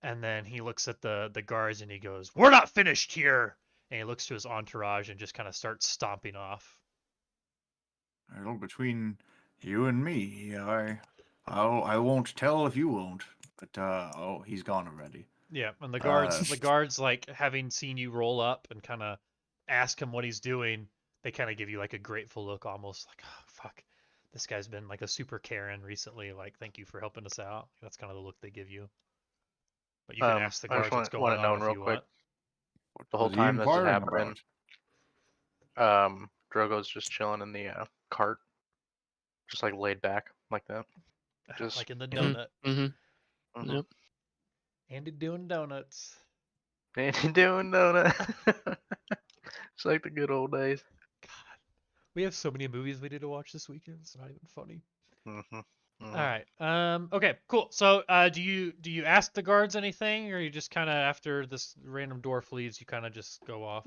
And then he looks at the guards and he goes, we're not finished here. And he looks to his entourage and just kind of starts stomping off. Well, between you and me, I won't tell if you won't. But he's gone already. Yeah, and the guards like having seen you roll up and kind of ask him what he's doing, they kind of give you like a grateful look, almost like, oh fuck, this guy's been like a super Karen recently. Like, thank you for helping us out. That's kind of the look they give you. But you can ask the guards what's going on if you want. The whole time this is happening, Drogo's just chilling in the cart, just like laid back like that, just like in the donut. Mm-hmm. Yep. Andy doing donuts. Andy doing donuts. It's like the good old days. God, we have so many movies we need to watch this weekend. It's not even funny. Mm-hmm. All right. Okay. Cool. So, do you ask the guards anything, or you just kind of after this random dwarf leaves, you kind of just go off?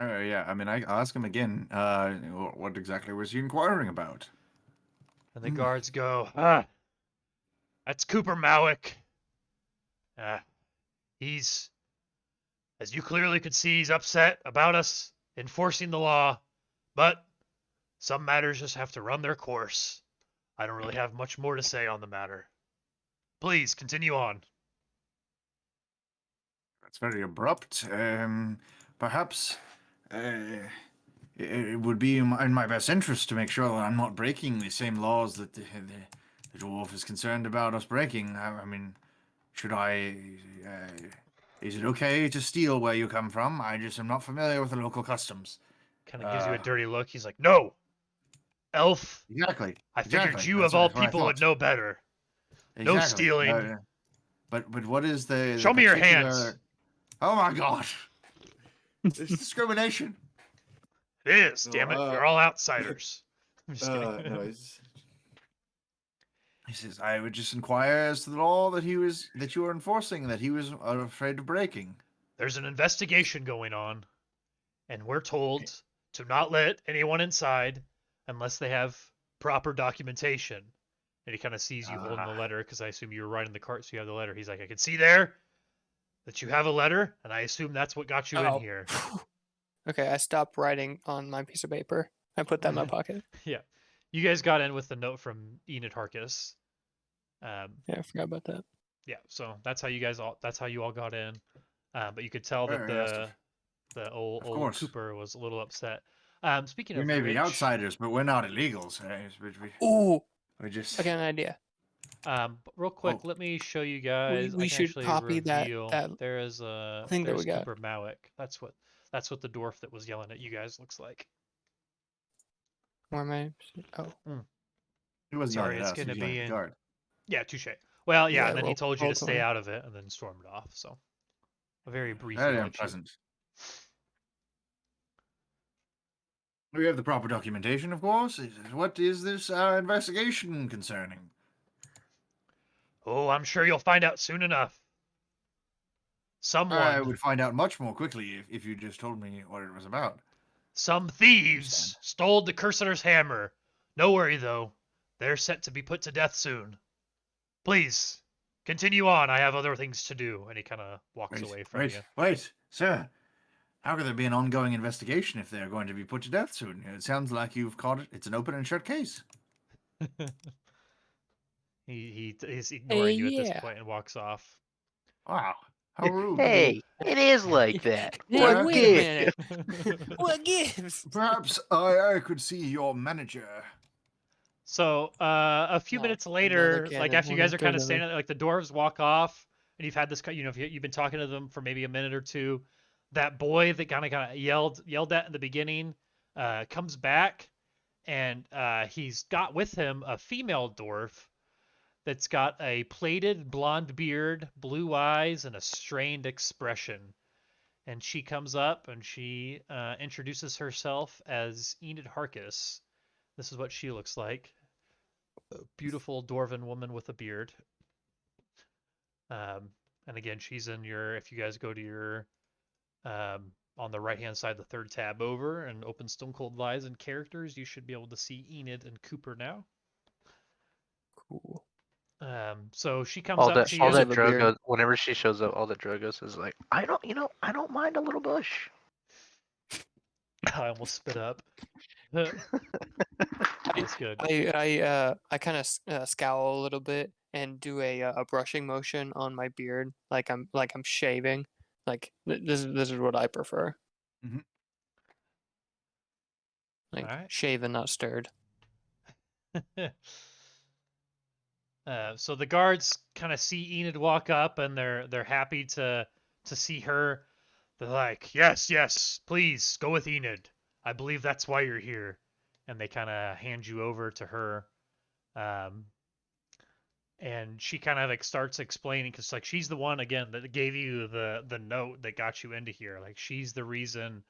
Yeah. I mean, I'll ask him again. What exactly was he inquiring about? And the guards go, that's Cooper Mawick. He's, as you clearly could see, he's upset about us enforcing the law, but some matters just have to run their course. I don't really have much more to say on the matter. Please continue on. That's very abrupt. Perhaps it would be in my best interest to make sure that I'm not breaking the same laws that the dwarf is concerned about us breaking. I mean, should I? Is it okay to steal where you come from? I just am not familiar with the local customs. Kind of gives you a dirty look. He's like, no, elf. Exactly. I figured you of all people would know better. Exactly. No stealing. But what is the Show me your hands. Oh my god. It's discrimination. It is, damn it. You're all outsiders. I'm just kidding. No, he says, I would just inquire as to the law that you were enforcing, that he was afraid of breaking. There's an investigation going on, and we're told to not let anyone inside unless they have proper documentation. And he kind of sees you holding the letter, because I assume you were riding the cart, so you have the letter. He's like, I can see there that you have a letter, and I assume that's what got you in here. Okay, I stopped writing on my piece of paper. I put that in my pocket. Yeah. You guys got in with the note from Enid Harkis. Yeah, I forgot about that. Yeah, so that's how you all got in. But you could tell that the old Cooper was a little upset. Speaking of we may be outsiders, but we're not illegals. Ooh, we just I got an idea. But real quick, let me show you guys. We should copy that there is a thing that we got. Cooper Mawick. That's what the dwarf that was yelling at you guys looks like. Where am I? Oh. He wasn't Sorry, it's going to be in guard. Yeah, touche. Well, yeah, and then he told you to stay out of it and then stormed off, so. a very brief Very election. unpleasant. We have the proper documentation, of course. What is this investigation concerning? Oh, I'm sure you'll find out soon enough. I Someone, would find out much more quickly if you just told me what it was about. some thieves stole the Cursiter's hammer. No worry, though. They're set to be put to death soon. Please, continue on. I have other things to do. And he kind of walks away from you. Wait, sir. How could there be an ongoing investigation if they're going to be put to death soon? It sounds like you've caught it. It's an open and shut case. He's ignoring you at this yeah. point and walks off. Wow, how rude. Hey, it is like that. Hey, What wait a gives? minute. What gives? Perhaps I could see your manager. So a few No, minutes another later, like cannon, after you one guys are after kind of another. standing there, like the dwarves walk off, and you've had this, you've been talking to them for maybe a minute or two. That boy that kind of yelled at in the beginning, comes back, and he's got with him a female dwarf that's got a plaited blonde beard, blue eyes, and a strained expression. And she comes up and she introduces herself as Enid Harkis. This is what she looks like. A beautiful dwarven woman with a beard. And again, she's in your, if you guys go to your, on the right hand side, the third tab over and open Stone Cold Lies and Characters, you should be able to see Enid and Cooper now. Cool. So she comes All up that, to all you. that the beard. Drogo. Whenever she shows up, all that Drogo is like, I don't mind a little bush. I almost spit up. That's good. I kind of scowl a little bit and do a brushing motion on my beard, like I'm shaving. Like this is what I prefer. Mhm. Like Alright. shaven, not stirred. So the guards kind of see Enid walk up, and they're happy to see her. They're like, yes, please go with Enid. I believe that's why you're here. And they kind of hand you over to her. And she kind of like starts explaining, because like she's the one again that gave you the note that got you into here. Like she's the reason.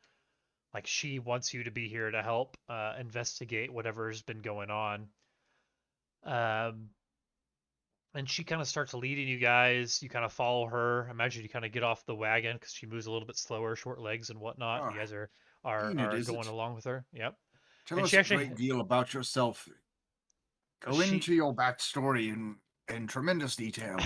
Like she wants you to be here to help investigate whatever's been going on. And she kind of starts leading you guys. You kind of follow her. Imagine you kind of get off the wagon because she moves a little bit slower, short legs and whatnot. And you guys are Enid, is going it? along with her. Yep. Tell And us she a actually great deal about yourself. Go she into your backstory in tremendous detail.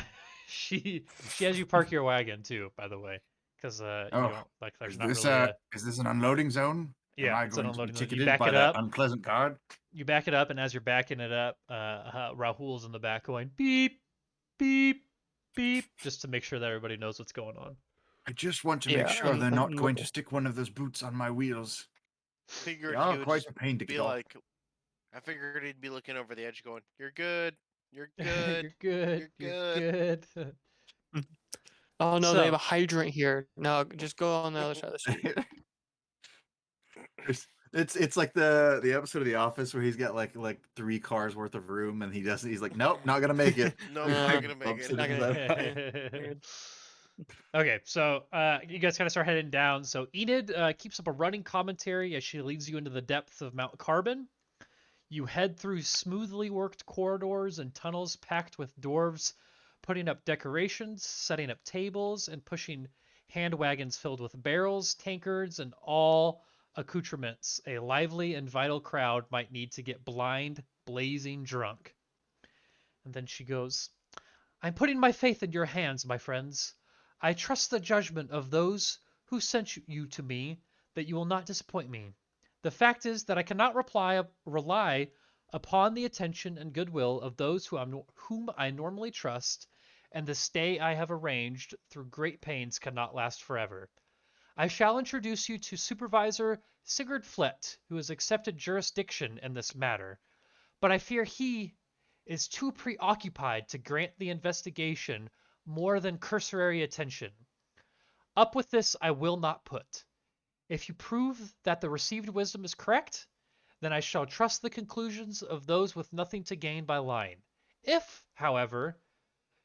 she has you park your wagon too, by the way, because you Oh, don't like. There's not really is this an unloading zone? Am yeah. I It's an going to be unloading zone. You ticketed back by it that up. unpleasant guard? You back it up, and as you're backing it up, Rahul's in the back going beep, beep, beep, just to make sure that everybody knows what's going on. I just want to Yeah, make sure they're not I'm going to stick one of those boots on my wheels. They Figured are he would quite just a pain to be get off. like, I figured he'd be looking over the edge, going, "You're good, you're good, You're good. you're You're good." good. Oh no, they have So a hydrant here. No, just go on the other side of the street. It's like the episode of The Office where he's got like 3 cars worth of room and he's like, nope, not gonna make it. No, He, I'm Uh, not like, gonna make bumps it. into Not the gonna- side. okay, so you guys kind of start heading down. So Enid keeps up a running commentary as she leads you into the depths of Mount Carbon. You head through smoothly worked corridors and tunnels packed with dwarves, putting up decorations, setting up tables, and pushing hand wagons filled with barrels, tankards, and all accoutrements a lively and vital crowd might need to get blind, blazing drunk. And then she goes, I'm putting my faith in your hands, my friends. I trust the judgment of those who sent you to me, that you will not disappoint me. The fact is that I cannot rely upon the attention and goodwill of those whom I normally trust, and the stay I have arranged through great pains cannot last forever. I shall introduce you to Supervisor Sigurd Flett, who has accepted jurisdiction in this matter, but I fear he is too preoccupied to grant the investigation more than cursory attention. Up with this I will not put. If you prove that the received wisdom is correct, then I shall trust the conclusions of those with nothing to gain by lying. If, however,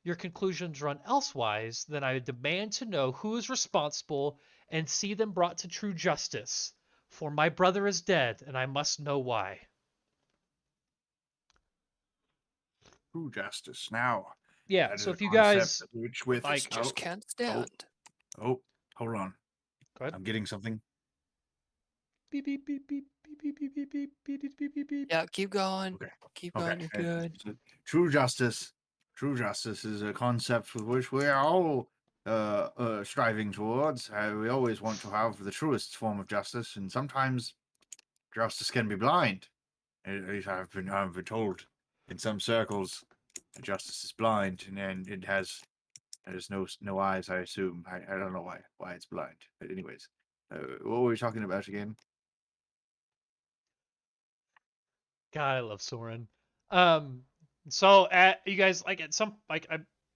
your conclusions run elsewise, then I demand to know who is responsible and see them brought to true justice. For my brother is dead, and I must know why. True justice. Now, Yeah, that is so a if you concept guys which with like, Just can't stand. hold on. go ahead. I'm getting something. Beep beep beep beep beep beep beep beep beep beep beep beep beep beep. Yeah, keep going. Okay. Keep going. You're good. So true justice. True justice is a concept with which we are all striving towards. We always want to have the truest form of justice, and sometimes justice can be blind. At least I've been told in some circles that justice is blind, and it has there's no eyes. I assume. I don't know why it's blind. But anyways, what were we talking about again? God, I love Soren. Um, so at you guys like at some like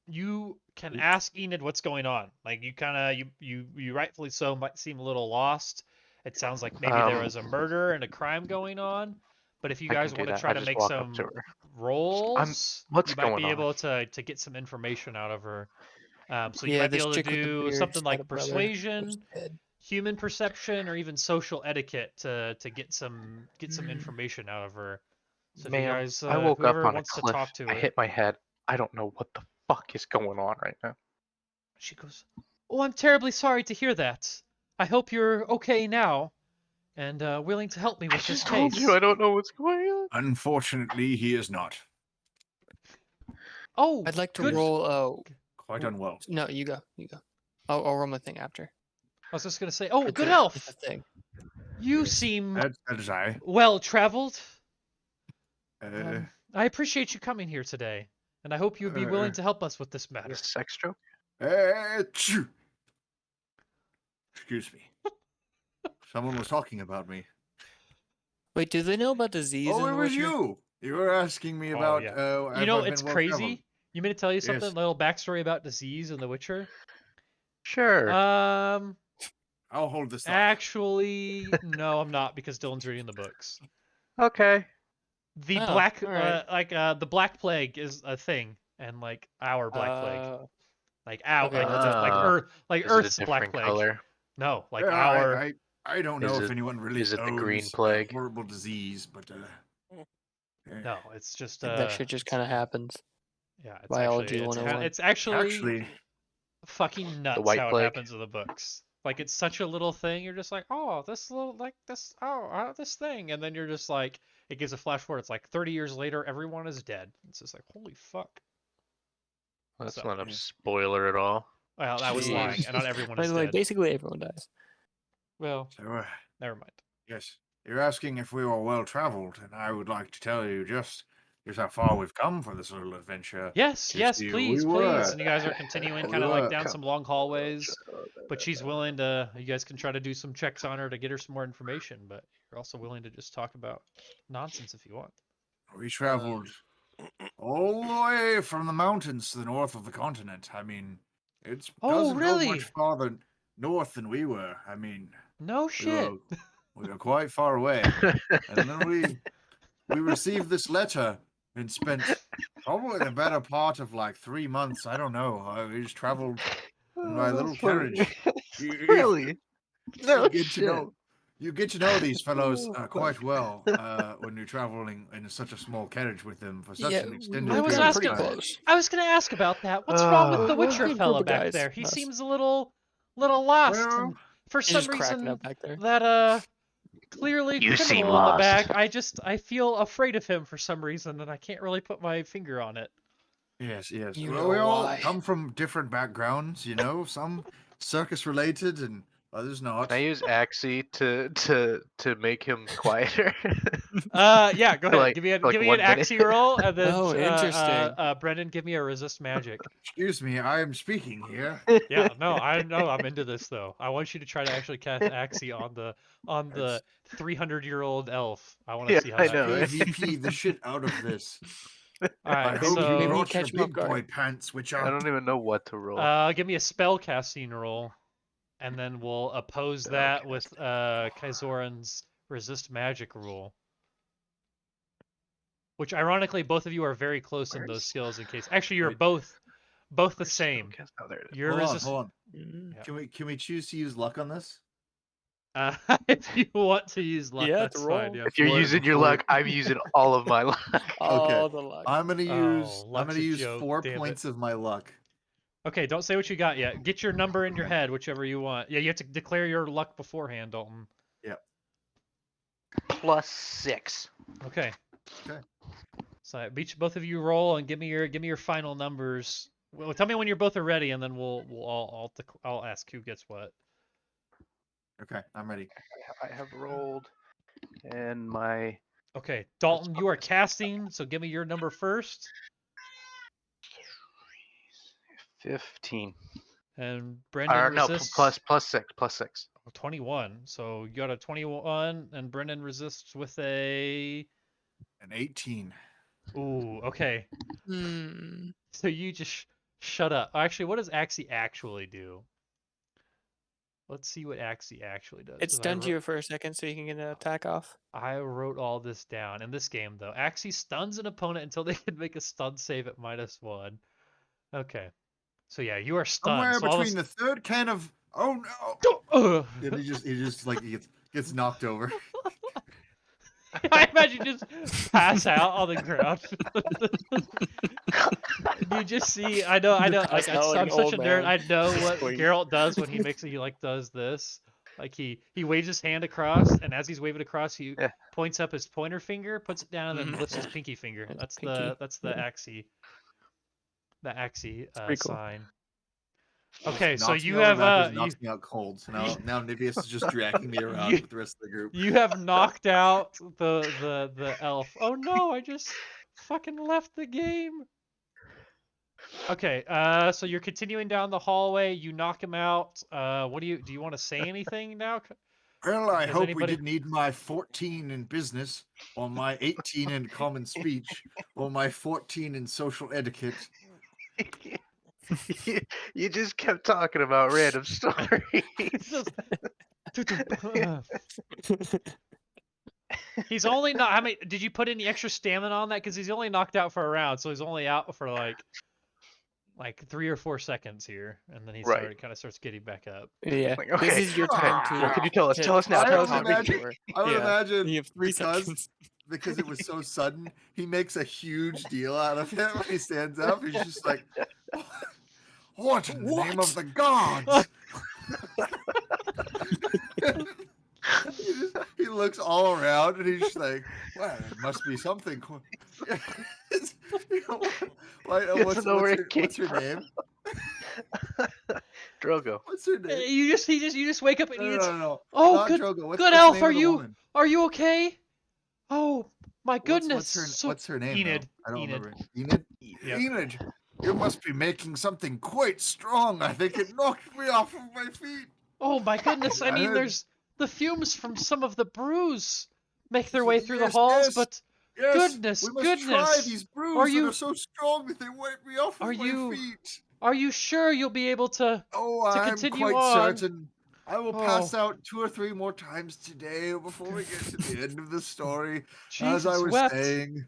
you can ask Enid what's going on. Like you kind of you rightfully so might seem a little lost. It sounds like maybe there was a murder and a crime going on. But if you I can guys do want to that. try I to just make walk up to some her. rolls, What's you might going be on? able to get some information out of her. So you Yeah, might be this able to chick with the do beard, something she's got a like brother who's persuasion, dead. human perception, or even social etiquette to get some Mm. information out of her. So if you Ma'am, guys, I woke up whoever on a wants to cliff. talk to I her, hit my head. I don't know what the fuck is going on right now. she goes, "Oh, I'm terribly sorry to hear that. I hope you're okay now and willing to help me I with this just told you case." I don't know what's going on. Unfortunately, he is not. Oh, I'd like to good. He's roll. quite unwell. No, you go. You go. I'll roll my thing after. I was just gonna say, oh, It's good a elf. thing. You Yes, seem that is I. well traveled. Uh, I appreciate you coming here today, and I hope you'd be willing uh, to help us with this Is matter. this a sex joke? Achoo! Excuse me. Someone was talking about me. Wait, do they know about disease Oh, in it The was Witcher? you. You were asking me Oh about yeah. You if know, I've it's been well traveled. crazy. You mean to tell you something? Yes. A little backstory about disease in The Witcher. Sure. I'll hold this thought. Actually, no, I'm not because Dylan's reading the books. Okay. The Oh, black, all right. the Black Plague is a thing, and like our Black Plague, like okay, that's the like Ah. like Is it a Earth's Black different Plague. color? No, like Yeah, our. I don't Is know if it anyone really is it the green owns a plague? horrible disease, but No, it's just that shit just kind of happens. yeah, Biology it's 101. it's actually actually, fucking The nuts white how it plague? happens in the books. Like it's such a little thing. You're just like, oh, this little like this, this thing, and then you're just like, it gives a flash forward. It's like 30 years later, everyone is dead. It's just like, holy fuck. That's So, not a yes. spoiler at all. well, I was lying, and not everyone By is the way, dead. basically everyone dies. Well, So, never mind. yes, you're asking if we were well traveled, and I would like to tell you just how far we've come for this little adventure. Yes, You yes, see, please, please. And you guys are continuing we kind of like were down some long hallways, Oh, but she's willing to. You guys can try to do some checks on her to get her some more information, but you're also willing to just talk about nonsense if you want. we traveled all the way from the mountains to the north of the continent. I mean, it Oh, doesn't go much really? farther north than we were. I mean, No we shit. were quite far away, and then we received this letter and spent probably the better part of like 3 months. I don't know. We just traveled in my little that's funny. carriage. You Really? No get to shit. know these fellows Oh, quite well when you're traveling in such a small carriage with them for such Yeah, an we extended I was period of pretty asking. time. close. I was gonna ask about that. What's wrong with the We're a Witcher good group fella of back guys. there? He Us. seems a little lost, Well, and for He's some just cracking reason up back there. that clearly You seem criminal in the lost. back. I feel afraid of him for some reason, and I can't really put my finger on it. yes. You Well, know we all why. come from different backgrounds, you know. Some circus related and others not. Can I use Axie to make him quieter? Yeah, go For ahead. like Give me for like an 1 minute. Axie roll, and then Oh, interesting. Brendan, give me a resist magic. Excuse me, I am speaking here. Yeah, no, I know I'm into this though. I want you to try to actually cast Axie on the It's 300-year-old elf. I want to Yeah, see how I that know, right? goes. PvP the shit out of this. All I right, hope you maybe so brought your catch him off big guard. boy pants, which I are don't even know what to roll. give me a spell casting roll, and then we'll oppose that with Kaizoran's resist magic rule. Which ironically, both of you are very close in those Where's- skills. In case, actually, you're Wait. both Both the same. Oh, there it is. Your Hold resist. on. Mm. Yeah. Can we choose to use luck on this? If you want to use luck, Yeah, that's to fine. roll. Yeah. If you're using your luck, I'm using all of my luck. All the luck. I'm gonna use luck's a joke, 4 damn it. points of my luck. Okay, don't say what you got yet. Get your number in your head, whichever you want. Yeah, you have to declare your luck beforehand, Dalton. Yep. +6. Okay. Okay. So both of you roll and give me your final numbers. Well, tell me when you're both are ready, and then I'll ask who gets what. Okay, I'm ready. I have rolled, and my Okay, Dalton, you are casting, so give me your number first. 15. And Brendan Or no, resists. +6. 21. So you got a 21, and Brendan resists with a. An 18. Ooh, okay. Hmm. So you just shut up. Actually, what does Axie actually do? Let's see what Axie actually does. It 'cause stuns you for a second so you can get an attack off. I wrote all this down. In this game, though, Axie stuns an opponent until they can make a stun save at -1. Okay. So yeah, you are stunned. Somewhere So between the third can of oh no. and he just like he gets knocked over. I imagine you just pass out on the ground. You just see. I know. pass Like out like I'm an such old a nerd. man. I know what Wait. Geralt does when he does this. Like he waves his hand across, and as he's waving across, he Yeah. points up his pointer finger, puts it down, and then Mhm. lifts his pinky finger. His That's pinky, the yeah. Axie. The Axie pretty cool. sign. Okay, so Knocks me you over have backwards, knocks me out cold. So you- now Nibius is just dragging me around you- with the rest of the group. you have knocked out the elf. Oh no, I just fucking left the game. Okay, so you're continuing down the hallway. You knock him out. What do you want to say anything now? Well, I Does hope anybody- we didn't need my 14 in business, or my 18 in common speech, or my 14 in social etiquette. You just kept talking about random stories. It's just- He's only not. How many? Did you put any extra stamina on that? Because he's only knocked out for a round, so he's only out for like 3 or 4 seconds here, and then he Right. kind of starts getting back up. Yeah. Like, This okay. is your time to. What can you tell us? to Tell us now. talk Tell I us would now. about imagine. it. I would Yeah. imagine You have 3 seconds. because it was so sudden. He makes a huge deal out of it when he stands up. He's just like, "What in the name of the gods?" he looks all around and he's just like, "Well, it must be something." What's her name? Drogo. What's her name? You just wake up and No, it's. no, no, no. Oh, Not good, Drogo. What's good the elf. name Are of the you woman? okay? Oh my goodness. What's her name? Enid. Though? I don't Enid. remember. Enid. Yep. Enid. You must be making something quite strong. I think it knocked me off of my feet. Oh my goodness. I I mean, heard- there's the fumes from some of the brews make their way through the Yes, halls, yes, but Yes, goodness, we must try goodness. these Are brews you- that are so strong that they wipe me off Are of my you- feet. Are you sure you'll be able to? Oh, to I'm continue quite on. certain. I will pass out 2 or 3 more times today before we get to the end of the story. As I Jesus was wept. saying,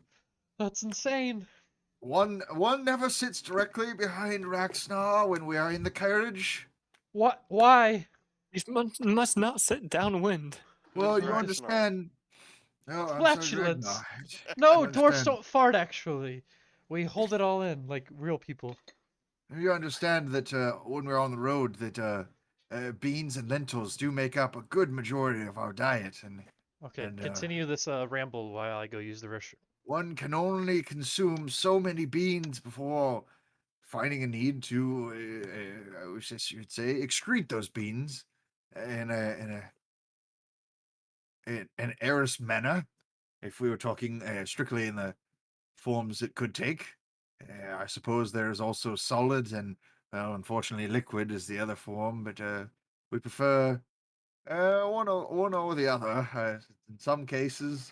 That's insane. one never sits directly behind Raxnar when we are in the carriage. What? Why? You must not sit downwind. Well, Does you Raxnar- understand. Oh, I'm sorry, Flatulence. Ragnar. No, You dwarves understand. don't fart. Actually, we hold it all in like real people. You understand that when we're on the road, that beans and lentils do make up a good majority of our diet, and Okay, And, continue this ramble while I go use the restroom. one can only consume so many beans before finding a need to, I wish I should say, excrete those beans in an heiress manner. If we were talking strictly in the forms it could take, I suppose there's also solid and, well, unfortunately, liquid is the other form. But we prefer one or the other. In some cases,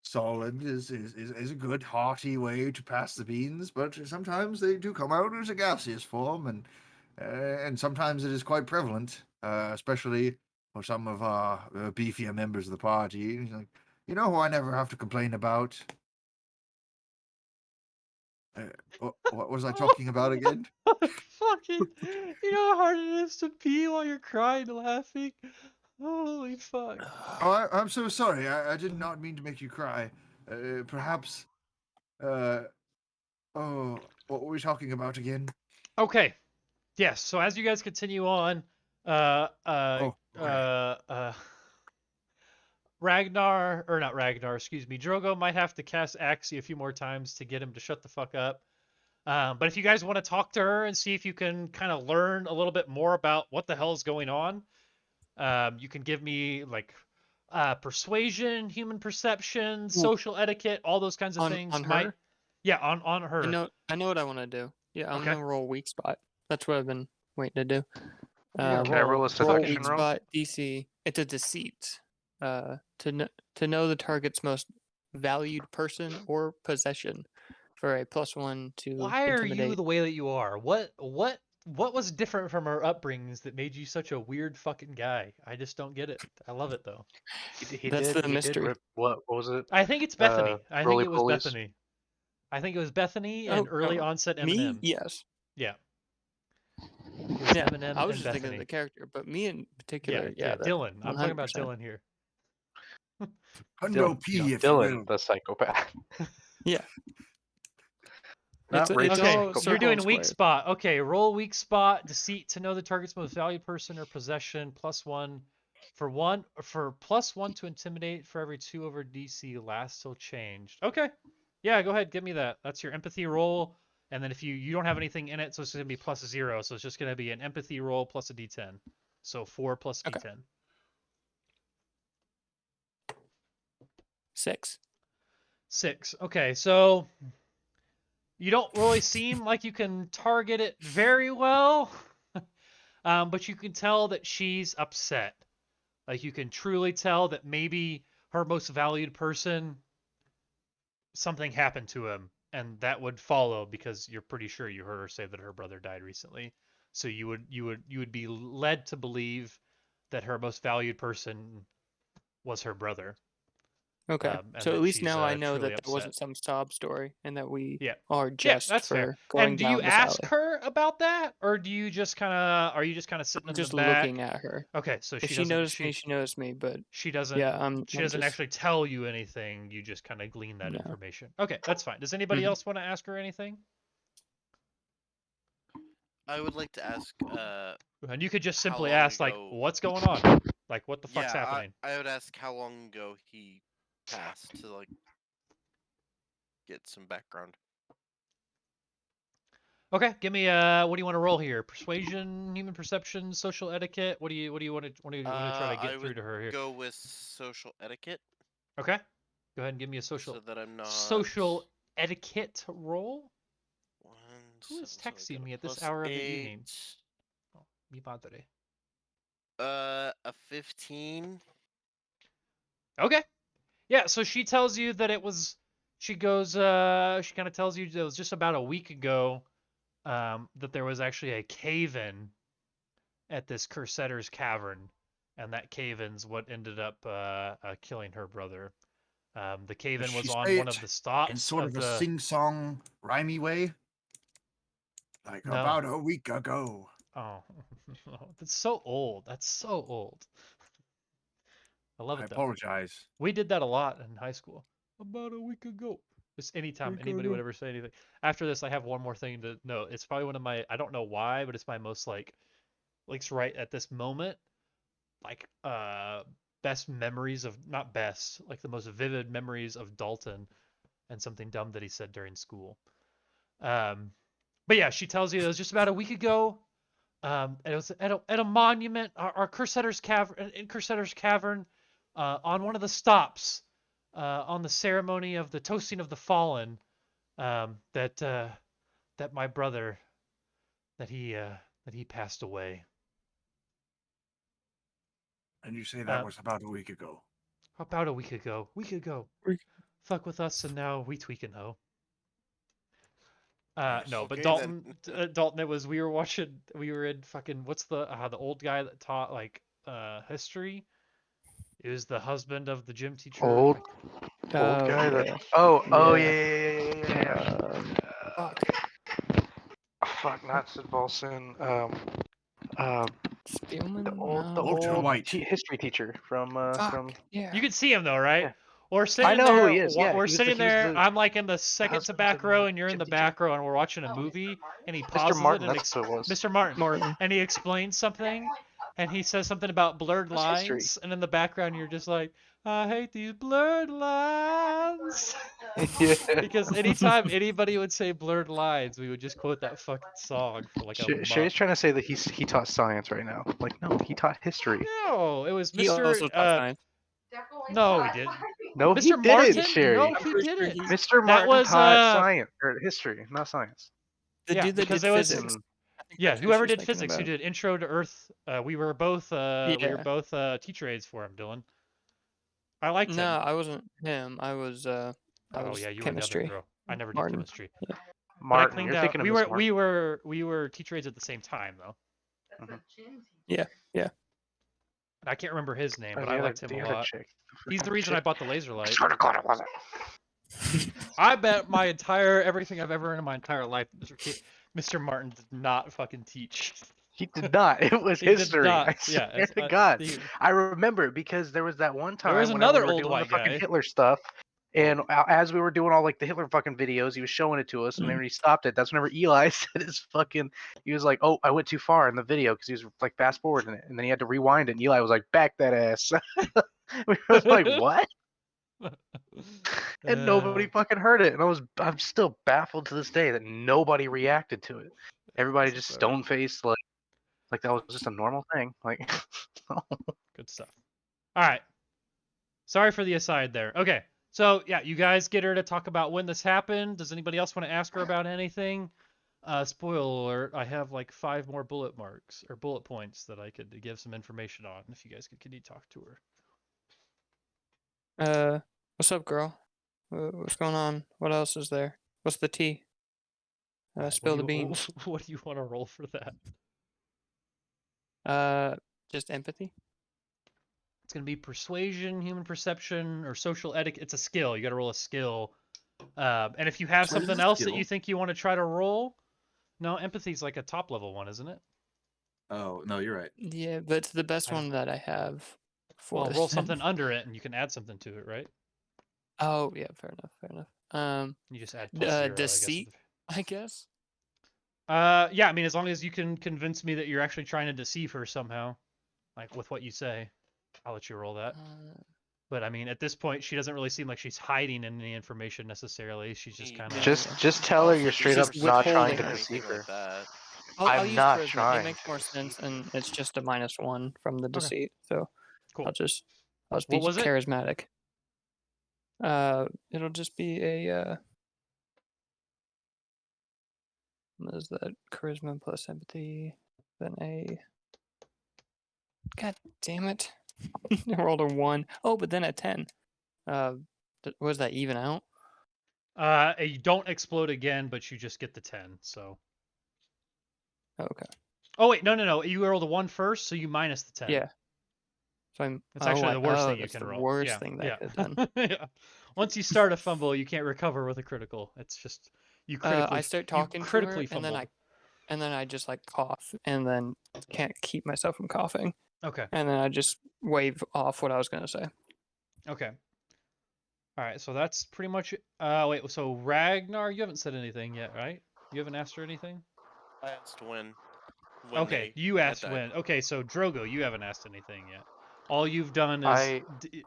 solid is a good hearty way to pass the beans, but sometimes they do come out as a gaseous form, and sometimes it is quite prevalent, especially for some of our beefier members of the party. He's like, you know who I never have to complain about? What was I talking about again? Fucking, you know how hard it is to pee while you're crying and laughing? Holy fuck. Oh, I'm so sorry. I did not mean to make you cry. Perhaps. Oh, what were we talking about again? Okay. Yes. So as you guys continue on, uh, uh, Oh, uh, okay. uh, Ragnar, or not Ragnar, excuse me, Drogo might have to cast Axie a few more times to get him to shut the fuck up. But if you guys want to talk to her and see if you can kind of learn a little bit more about what the hell is going on, you can give me like persuasion, human perception, Ooh, social etiquette, all those kinds of on things. her. Yeah, on her. I know what I want to do. Yeah, I'm Okay. gonna roll weak spot. That's what I've been waiting to do. Yeah, Can I roll a Roll seduction weak roll? spot DC. It's a deceit. To know the target's most valued person or possession for a +1 to Why are you intimidate. the way that you are? What was different from her upbringings that made you such a weird fucking guy? I just don't get it. I love it though. He That's did the mystery. rip what was it? I think it's Bethany. I think Roly it was polies. Bethany. I think it was Bethany and Oh, early onset me? Eminem. Yes. Yeah. It was Yeah. Eminem I was and just thinking of Bethany. the character, but me in Yeah, particular, yeah, that Dylan. I'm talking about 100%. Dylan here. Hundo P, if you Dylan, will. the psychopath. Yeah. Not It's racist Okay, all psychopath. you're circle and doing weak squares. spot. Okay, roll weak spot, deceit to know the target's most valued person or possession, +1 for +1 to intimidate for every 2 over DC lasts till changed. Okay. Yeah, go ahead, give me that. That's your empathy roll. And then if you don't have anything in it, so it's gonna be +0. So it's just gonna be an empathy roll plus a D10. So 4 plus Okay. D10. 6. 6. Okay, so you don't really seem like you can target it very well, but you can tell that she's upset. Like you can truly tell that maybe her most valued person, something happened to him, and that would follow because you're pretty sure you heard her say that her brother died recently. So you would be led to believe that her most valued person was her brother, Okay. and So at that least she's now I know truly that there upset. wasn't some sob story and that we Yeah. are Yeah, just that's fair. for And going do you down this ask alley. her about that, or do you just kind of are you just kind of sitting I'm in the just looking back? at her. Okay, so If she she doesn't noticed me, she noticed me, but she doesn't yeah, she I'm doesn't just actually tell you anything. You just kind of glean that no. information. Okay, that's fine. Does anybody Mhm. else want to ask her anything? I would like to ask, And you could just how simply long ask like, ago? "What's going on? Like, what the fuck's Yeah, happening?" I would ask how long ago he passed to like get some background. Okay, give me what do you want to roll here? Persuasion, human perception, social etiquette. What do you want to try to I get through would to her here? go with social etiquette Okay, go ahead and give me a so that I'm not social etiquette roll. one. Who is So I got texting a me at this hour of the evening? +8. Oh, mi padre. A 15. Okay. Yeah, so she tells you that it was she goes she kind of tells you that it was just about a week ago that there was actually a cave-in at this Cursetter's Cavern, and that cave-in's what ended up killing her brother. The Does cave-in she was on say one it of the in stops sort of of a the sing-song, rhymey way? Like, no. about a week ago. Oh, that's so old. That's so old. I love I it though. apologize. We did that a lot in high school. About a week ago. Just anytime anybody would ever say anything. After this, I have one more thing to note. It's probably one of my, I don't know why, but it's my most like right at this moment, like best memories of, not best, like the most vivid memories of Dalton and something dumb that he said during school. But yeah, she tells you it was just about a week ago. And it was at a monument, our Cursetter's Cavern, in Cursetter's Cavern, on one of the stops, on the ceremony of the toasting of the fallen, that my brother, that he passed away. And you say that Uh, was about a week ago. about a week ago. Week ago. Fuck with us, and now we tweaking ho. Yes. No, but Okay, then. Dalton, we were in fucking, what's the old guy that taught like history? It was the husband of the gym teacher. Old guy. Yeah. That. Oh, Yeah. yeah. Fuck. Fuck, not Sid Bolson. Spielman? The old, the No. Walter old White. history teacher from Fuck. Yeah. You can see him though, right? Yeah. We're sitting know who there. he is, yeah, We're he was sitting the- he was there. the I'm like in the second to husband back to the row, and you're in gym the teacher. back row, and we're watching a movie. And he pauses Martin, it and that's who it was. Mr. Martin. Martin. And he explains something, and he says something about blurred That's history. lines, and in the background you're just like, I hate these blurred lines. Yeah. Because anytime anybody would say blurred lines, we would just quote that fucking song for like a Sherry's month. trying to say that he taught science right now. Like, no, he taught history. No, it was He Mr. also taught science. No, he didn't. No, he Mr. didn't, Martin? Sherry. No, I'm he pretty sure didn't. he's Mr. That Martin was taught science or history, not science. the yeah, dude that because did it was- physics. Mm. I think Yeah, that's who whoever she's did thinking physics, who about. did Intro to Earth, we were both teacher aides for him, Dylan. I liked him. No, I wasn't him. I was I Oh was yeah, you chemistry. were the other girl. I never did Martin. chemistry. But I Martin, cleaned you're out. thinking of We Miss were Martin. we were teacher aides at the same time though. Yeah. I can't remember his name, Or but the I other- liked him the a other lot. chick. He's the reason I bought the laser I light. swear to God, it wasn't. I bet my entire everything I've ever earned in my entire life, Mr. Martin did not fucking teach. He did not. It was He did history. not. I swear Yeah, to God. he- I remember because there was that one time There was whenever another we were old doing white the fucking guy. Hitler stuff, and as we were doing all like the Hitler fucking videos, he was showing it to us, and then when he stopped it, that's whenever Eli said his fucking. He was like, "Oh, I went too far in the video," because he was like fast forwarding it, and then he had to rewind it. And Eli was like, "Back that ass." We were like, "What?" And nobody fucking heard it, and I'm still baffled to this day that nobody reacted to it. Everybody just stone faced like that was just a normal thing. Like, Good stuff. All right. Sorry for the aside there. Okay. So yeah, you guys get her to talk about when this happened. Does anybody else want to ask her about anything? Spoiler alert, I have like 5 more bullet marks or bullet points that I could give some information on if you guys could continue to talk to her. What's up, girl? What's going on? What else is there? What's the tea? Spill the beans. What do you want to roll for that? Just empathy. It's going to be persuasion, human perception, or social etiquette. It's a skill. You got to roll a skill. And if you have What is something a else that skill? you think you want to try to roll, no, empathy's like a top level one, isn't it? Oh no, you're right. Yeah, but it's the best I don't- one that I have. For Well, roll them. something under it, and you can add something to it, right? Oh yeah, fair enough. You just add plus 0, I guess, deceit, I guess. Yeah, I mean, as long as you can convince me that you're actually trying to deceive her somehow, like with what you say, I'll let you roll that. But I mean, at this point, she doesn't really seem like she's hiding any information necessarily. She's just kind of just tell her you're straight up Just not trying withholding to or deceive her. Like that. I'll I'm use not charisma. trying. It makes more sense, and it's just a -1 from the deceit. So cool. I'll just What be was it? charismatic. It'll just be a what is that? Charisma plus empathy, then a. God damn it! I rolled a 1. Oh, but then a 10. Was that even out? You don't explode again, but you just get the 10. So. Okay. Oh wait, no. You rolled a 1 first, so you minus the 10. Yeah. So I'm. It's actually the worst thing you that's can the roll. worst Yeah, thing that yeah. could have done. Yeah. Once you start a fumble, you can't recover with a critical. It's just you critically. I start talking to her, critically and then fumbled. I just like cough, and then can't keep myself from coughing, Okay. and then I just wave off what I was gonna say. Okay. All right, so that's pretty much. Wait. So Ragnar, you haven't said anything yet, right? You haven't asked her anything. I asked when Okay, they you had asked died. when. Okay, so Drogo, you haven't asked anything yet. All you've done is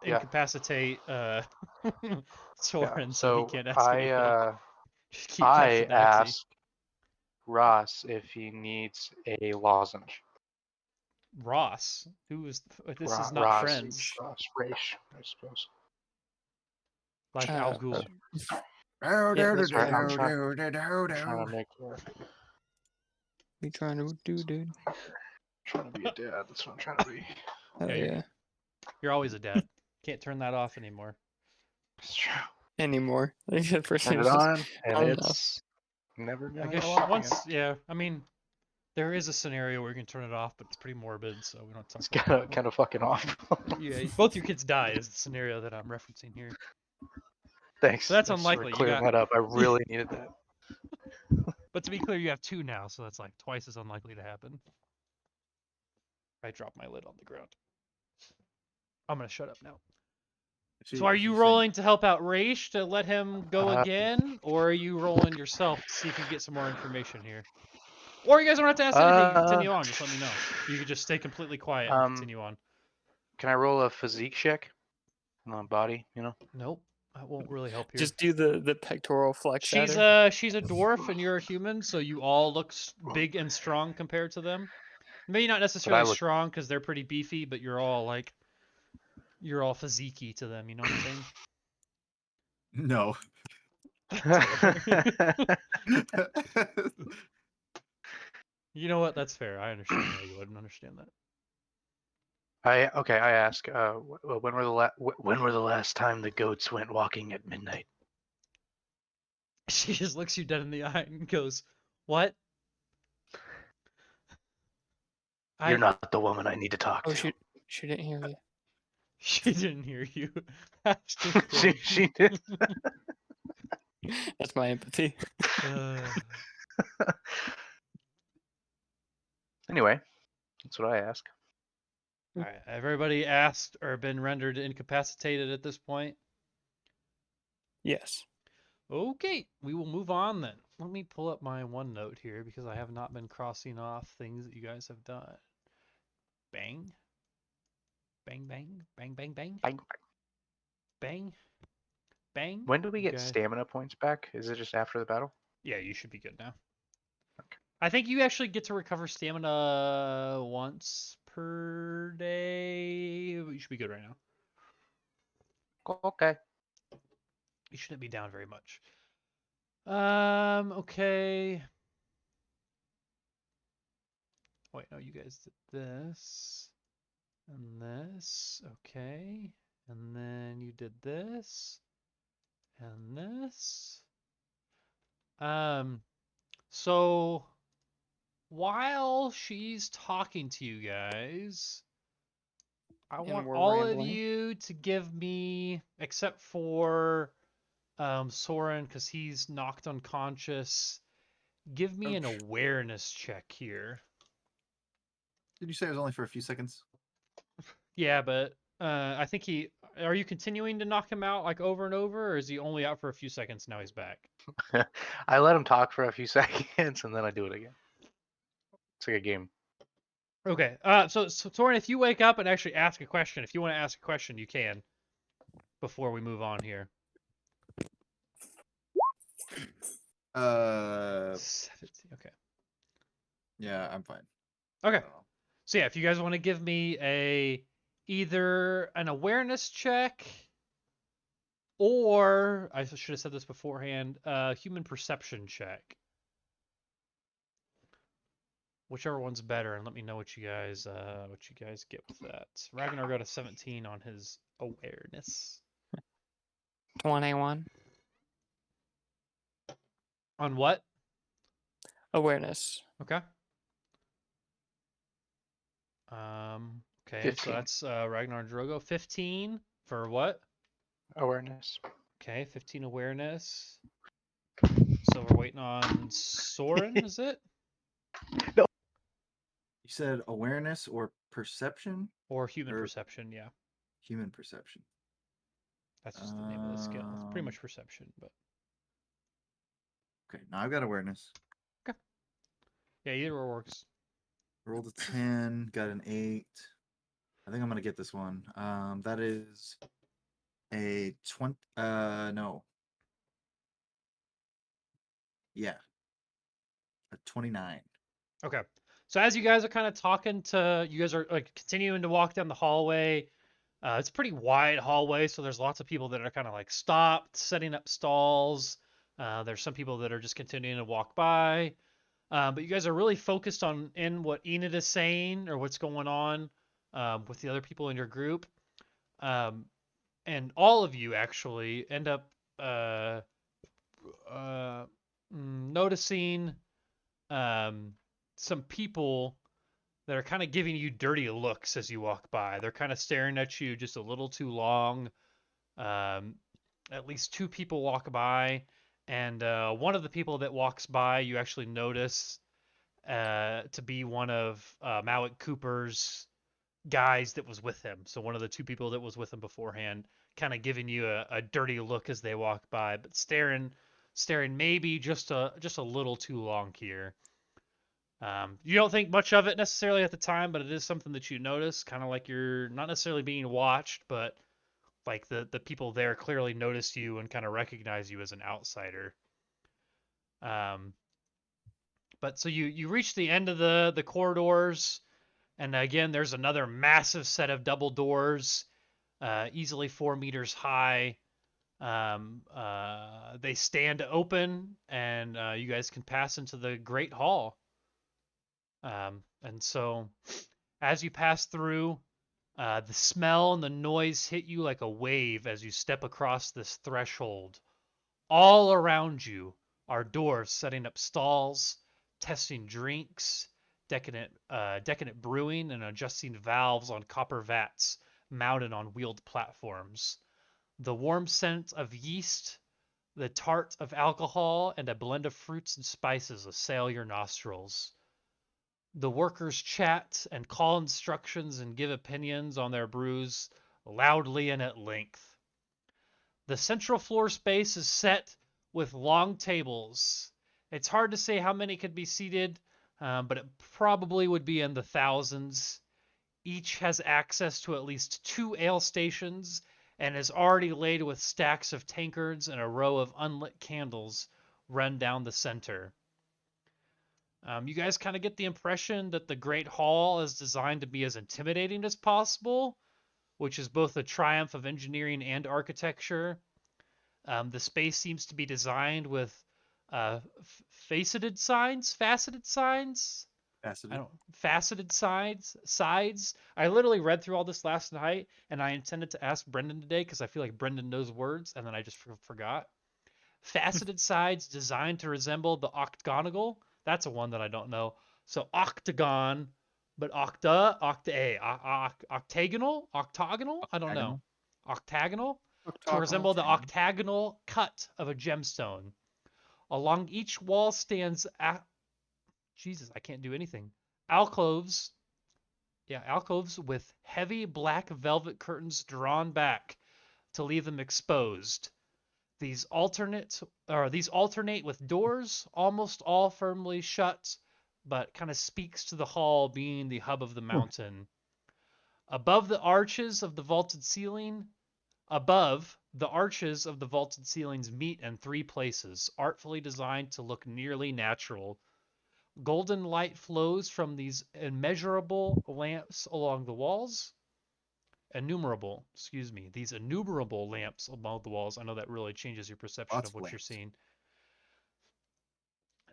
yeah. incapacitate Soren, Yeah, so he so can't ask anything. Just keep I texting Axie. asked Ross if he needs a lozenge. Ross, who is this is not Ross, friends. Ross, Raish, I suppose. Like Uh, Al Ghul. Yeah, that's right. I'm trying to make You trying to do, dude? trying to be a dad. That's what I'm trying to be. Oh Yeah, yeah. You're always a dad. Can't turn that off anymore. It's true. Anymore. The first Turn thing it was just, on, and oh, no. it's never I gonna guess go off once, again. yeah. I mean, there is a scenario where you can turn it off, but it's pretty morbid, so we don't talk It's about kind of fucking off. that. Yeah, both your kids die is the scenario that I'm referencing here. Thanks. So that's Thanks for unlikely. You clearing got that up. I really needed that. But to be clear, you have 2 now, so that's like twice as unlikely to happen. I dropped my lid on the ground. I'm gonna shut up now. So are you rolling to help out Raish to let him go again, or are you rolling yourself to see if you can get some more information here? Or you guys don't have to ask anything. You can continue on. Just let me know. You could just stay completely quiet and continue on. Can I roll a physique check on body? You know. Nope, that won't really help here. Just do the pectoral flex. She's a dwarf and you're a human, so you all look big and strong compared to them. Maybe not necessarily strong because they're pretty beefy, but you're all physique-y to them. You know what I'm saying? No. You know what? That's fair. I understand why you wouldn't understand that. I ask. When were the last time the goats went walking at midnight? She just looks you dead in the eye and goes, "What?" You're not the woman I need to talk to. She didn't hear you. She didn't hear you. she did. That's my empathy. Anyway, that's what I ask. All right. Everybody asked or been rendered incapacitated at this point? Yes. Okay, we will move on then. Let me pull up my OneNote here because I have not been crossing off things that you guys have done. Bang. Bang, bang, bang, bang, bang. Bang. Bang. Bang. When do we get stamina points back? Is it just after the battle? Yeah, you should be good now. Okay. I think you actually get to recover stamina once per day. But you should be good right now. Okay. You shouldn't be down very much. Okay. Wait, no, you guys did this. And this. Okay. And then you did this. And this. So while she's talking to you guys, I want all of you to give me, except for Soren, because he's knocked unconscious, give me an awareness check here. Did you say it was only for a few seconds? Yeah, but I think are you continuing to knock him out like over and over, or is he only out for a few seconds now he's back? I let him talk for a few seconds and then I do it again. It's like a game. Okay. So Soren, if you wake up and actually ask a question, if you want to ask a question, you can. Before we move on here. 17. Okay. Yeah, I'm fine. Okay. So yeah, if you guys want to give me either an awareness check or I should have said this beforehand, human perception check. Whichever one's better, and let me know what you guys get with that. Ragnar got a 17 on his awareness. 21. On what? Awareness. Okay. Okay, 15. so that's Ragnar and Drogo. 15 for what? Awareness. Okay, 15 awareness. So we're waiting on Soren, is it? No. You said awareness or perception? Or human perception, yeah. Human perception. That's just the name of the skill. It's pretty much perception, but. Okay, now I've got awareness. Okay. Yeah, either or works. Rolled a 10, got an 8. I think I'm gonna get this one. That is a 20. No. Yeah. A 29. Okay. So as you guys are kind of you guys are like continuing to walk down the hallway. It's a pretty wide hallway, so there's lots of people that are kind of like stopped, setting up stalls. There's some people that are just continuing to walk by. But you guys are really focused in what Enid is saying or what's going on with the other people in your group. And all of you actually end up noticing some people that are kind of giving you dirty looks as you walk by. They're kind of staring at you just a little too long. At least 2 people walk by, And one of the people that walks by, you actually notice to be one of Malik Cooper's guys that was with him. So one of the two people that was with him beforehand, kind of giving you a dirty look as they walk by, but staring maybe just a little too long here. You don't think much of it necessarily at the time, but it is something that you notice, kind of like you're not necessarily being watched, but like the people there clearly notice you and kind of recognize you as an outsider. But so you reach the end of the corridors, and again there's another massive set of double doors, easily 4 meters high. They stand open, and you guys can pass into the Great Hall. And so, as you pass through, the smell and the noise hit you like a wave as you step across this threshold. All around you are doors setting up stalls, testing drinks, decadent brewing, and adjusting valves on copper vats mounted on wheeled platforms. The warm scent of yeast, the tart of alcohol, and a blend of fruits and spices assail your nostrils. The workers chat and call instructions and give opinions on their brews loudly and at length. The central floor space is set with long tables. It's hard to say how many could be seated, but it probably would be in the thousands. Each has access to at least 2 ale stations and is already laid with stacks of tankards and a row of unlit candles run down the center. You guys kind of get the impression that the Great Hall is designed to be as intimidating as possible, which is both a triumph of engineering and architecture. The space seems to be designed with faceted signs. Faceted sides. I literally read through all this last night, and I intended to ask Brendan today because I feel like Brendan knows words, and then I just forgot. Faceted sides designed to resemble the octagonal. That's a one that I don't know. So octagon, but octagonal? I don't know. Octagonal? To resemble the octagonal cut of a gemstone. Along each wall stands Jesus, I can't do anything. Alcoves with heavy black velvet curtains drawn back to leave them exposed. These alternate with doors, almost all firmly shut, but kind of speaks to the hall being the hub of the mountain. Above the arches of the vaulted ceilings meet in 3 places, artfully designed to look nearly natural. Golden light flows from these innumerable lamps along the walls. These innumerable lamps along the walls. I know that really changes your perception of what you're seeing.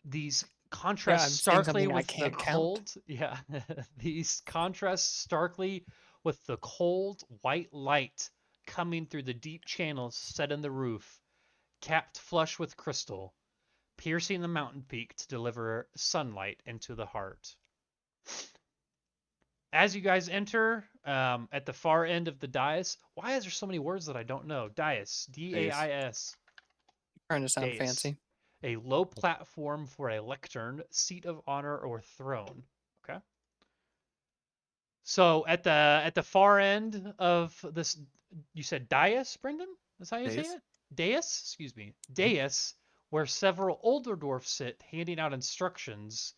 These contrast starkly with the cold. Yeah, these contrast starkly with the cold white light coming through the deep channels set in the roof, capped flush with crystal, piercing the mountain peak to deliver sunlight into the heart. As you guys enter, at the far end of the dais, why is there so many words that I don't know? Dais, D-A-I-S. Trying to sound fancy. A low platform for a lectern, seat of honor, or throne. Okay. So at the far end of this, you said dais, Brendan? That's how you say it? Dais? Excuse me. Dais, where several older dwarfs sit, handing out instructions.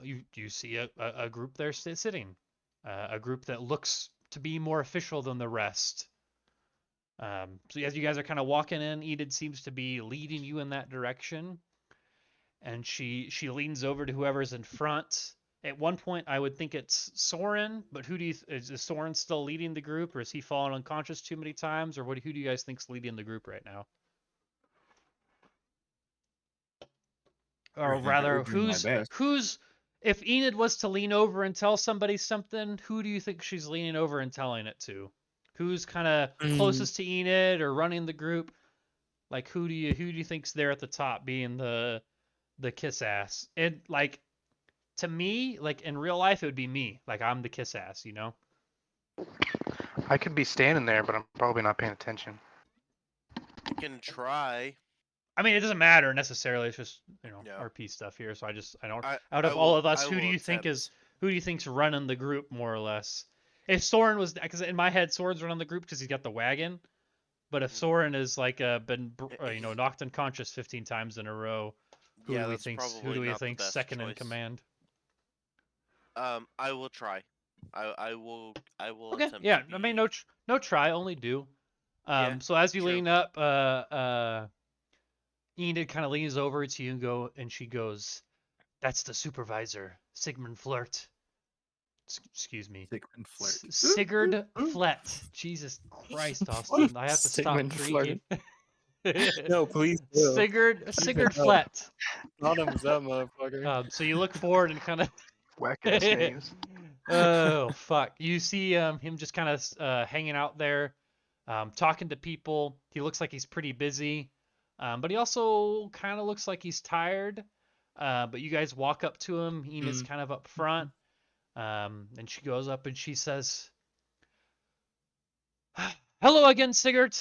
You see a group there sitting, a group that looks to be more official than the rest. So as you guys are kind of walking in, Enid seems to be leading you in that direction, and she leans over to whoever's in front. At one point, I would think it's Soren, but is Soren still leading the group, or is he fallen unconscious too many times, or who do you guys think's leading the group right now? Or rather, who's if Enid was to lean over and tell somebody something, who do you think she's leaning over and telling it to? Who's kind of closest to Enid or running the group? Like who do you think's there at the top being the kiss ass? And like to me, like in real life it would be me. Like I'm the kiss ass, you know? I could be standing there, but I'm probably not paying attention. can try. I mean, it doesn't matter necessarily. It's just Yeah. RP stuff here. So I don't. I Out of I all will of us, I who do will you think attempt. who do you think's running the group more or less? If Soren was, because in my head Soren's running the group because he's got the wagon. But if Mhm. Soren is like been knocked unconscious 15 times in a row, Yeah, that's probably who do we not the think's best second in choice. command? I will try. I will Okay, attempt yeah. to be. I mean, no try, only do. Yeah, So as you true. lean up, Enid kind of leans over to you and she goes, "That's the supervisor, Sigmund Flirt." Excuse me. Sigmund Flirt. Sigurd Flett. Jesus Christ, Austin. I have to stop Sigmund drinking. No, please do. Sigurd up. Flett. Bottoms up, motherfucker. So you look forward and kind of Whack ass names. oh fuck! You see him just kind of hanging out there, talking to people. He looks like he's pretty busy, but he also kind of looks like he's tired. But you guys walk up to him. Enid's kind of up front, and she goes up and she says, "Hello again, Sigurd.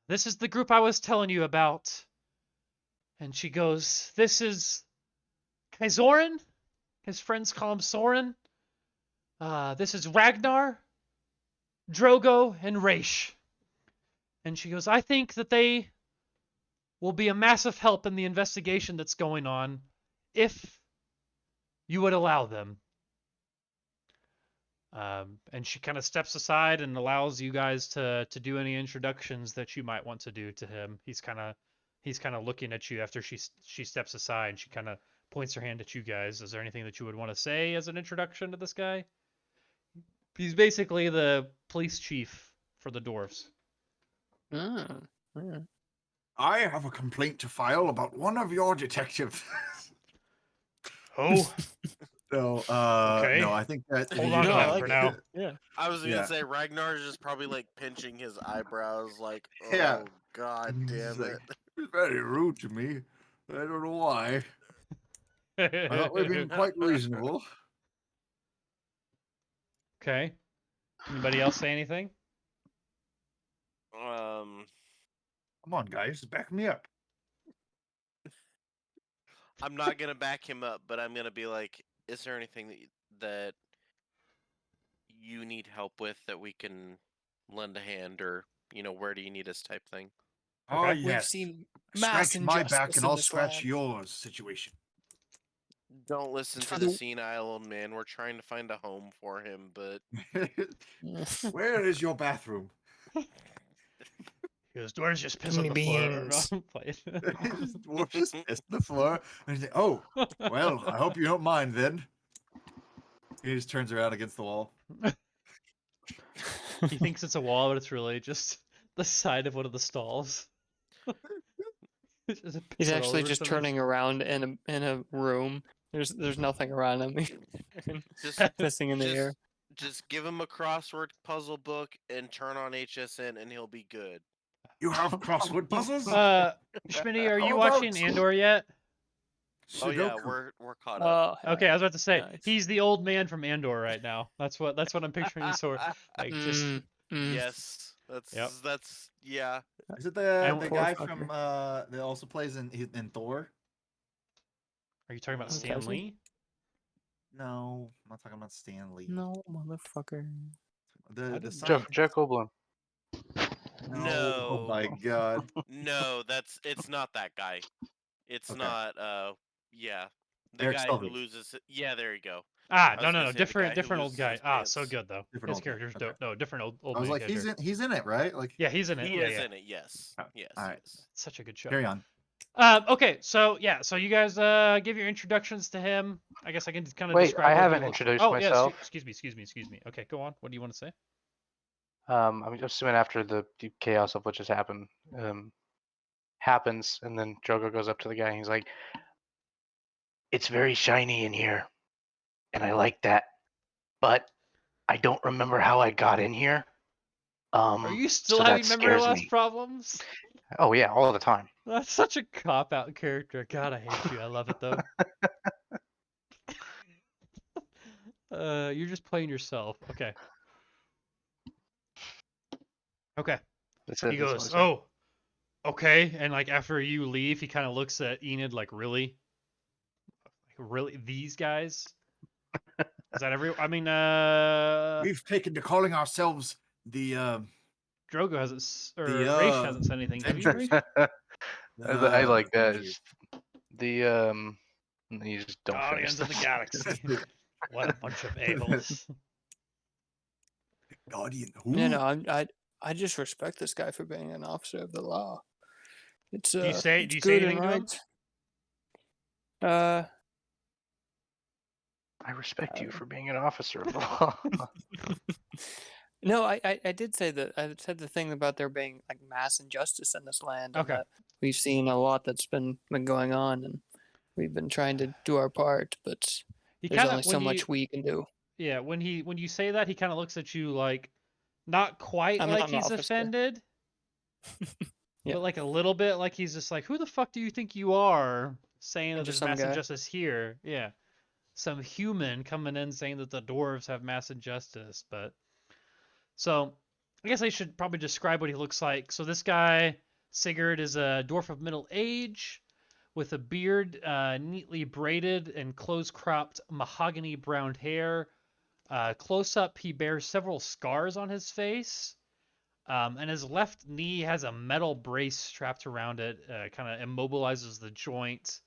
This is the group I was telling you about." And she goes, "This is Kaizorin." His friends call him Soren. This is Ragnar, Drogo, and Raish. And she goes, "I think that they will be a massive help in the investigation that's going on if you would allow them." And she kind of steps aside and allows you guys to do any introductions that you might want to do to him. He's kind of looking at you after she steps aside, and she kind of points her hand at you guys. Is there anything that you would want to say as an introduction to this guy? He's basically the police chief for the dwarves. I have a complaint to file about one of your detectives. Oh, No, Okay. no, I think that hold on to that for now. Yeah. I was gonna Yeah. say Ragnar's just probably like pinching his eyebrows, like, oh Yeah. god He's damn like, it. "He's very rude to me. I don't know why. I thought we're being quite reasonable." Okay. Anybody else say anything? Come on, guys, back me up. I'm not gonna back him up, but I'm gonna be like, is there anything that you need help with that we can lend a hand, or where do you need us type thing? Oh Okay. We've yes, seen mass scratch my back injustice and in I'll this scratch land. yours. Situation. Don't listen For to the the- senile old man. We're trying to find a home for him, but Where is your bathroom? He goes, "Dwarves just piss Too on many the floor." beans. Dwarf just pissed on the floor. And he's like, "Oh, well, I hope you don't mind then." He just turns around against the wall. He thinks it's a wall, but it's really just the side of one of the stalls. Just He's piss it all actually over just something. turning around in a room. There's nothing around him. just Pissing in the just air. just give him a crossword puzzle book and turn on HSN, and he'll be good. You have crossword puzzles? Schmitty, are How you about watching Andor yet? Oh yeah, Sudoku? we're caught up. Okay, I was about to say Nice. he's the old man from Andor right now. That's what I'm picturing. So like just Yes, Yep. that's yeah. Is it the And- the Poor guy fucker. from that also plays in Thor? Are you talking about Mm. Stan Does he? Lee? No, I'm not talking about Stan Lee. No, motherfucker. The didn't- son. Jeff Goldblum. No. Oh my god. No, it's not that guy. It's Okay. not yeah. The Eric guy Selvig. who loses yeah, there you go. Ah, I no, was no, gonna no, say the guy different who old loses guy. his Ah, so pants. good though. Different His old guy, character's okay. dope. No, different old I was man like, character. he's in it, right? Like, Yeah, he's in it. He Yeah, is yeah. in it, yes. Yes, Alright. yes. Such a good show. carry on. Okay, so yeah, so you guys give your introductions to him. I guess I can kind of Wait, describe. I what he haven't looks- introduced Oh, yeah, myself. excuse me. Okay, go on. What do you want to say? I'm assuming after the chaos of what just happened happens, and then Drogo goes up to the guy and he's like, "It's very shiny in here, and I like that, but I don't remember how I got in here. Are you still So having that memory scares loss me." problems? Oh yeah, all the time. That's such a cop out character. God, I hate you. I love it though. You're just playing yourself. Okay. Okay. That's it. He That's all I goes, said. "Oh, okay." And like after you leave, he kind of looks at Enid like, "Really? Like, really? These guys? Is that every? I mean, We've taken to calling ourselves the Drogo hasn't, the or Raish hasn't said anything. Have you, Avengers. Raish? I like that. Avengers. The you just don't finish Guardians of the this. Galaxy. What a bunch of a-holes. Guardian. I just respect this guy for being an officer of the law. It's Do you say it's anything good to and him? right. I respect you for being an officer of the law. No, I did say that. I said the thing about there being like mass injustice in this land, and Okay. that we've seen a lot that's been going on, and we've been trying to do our part, but He there's kind of only so much we can do. Yeah, when you say that, he kind of looks at you like, not quite I'm like not an he's officer. offended, Yeah. but like a little bit like he's just like, who the fuck do you think you are saying that Just there's some mass guy. injustice here? Yeah, some human coming in saying that the dwarves have mass injustice. But so I guess I should probably describe what he looks like. So this guy Sigurd is a dwarf of middle age with a beard, neatly braided and close-cropped mahogany brown hair. Close up, he bears several scars on his face, and his left knee has a metal brace strapped around it, kind of immobilizes the joint.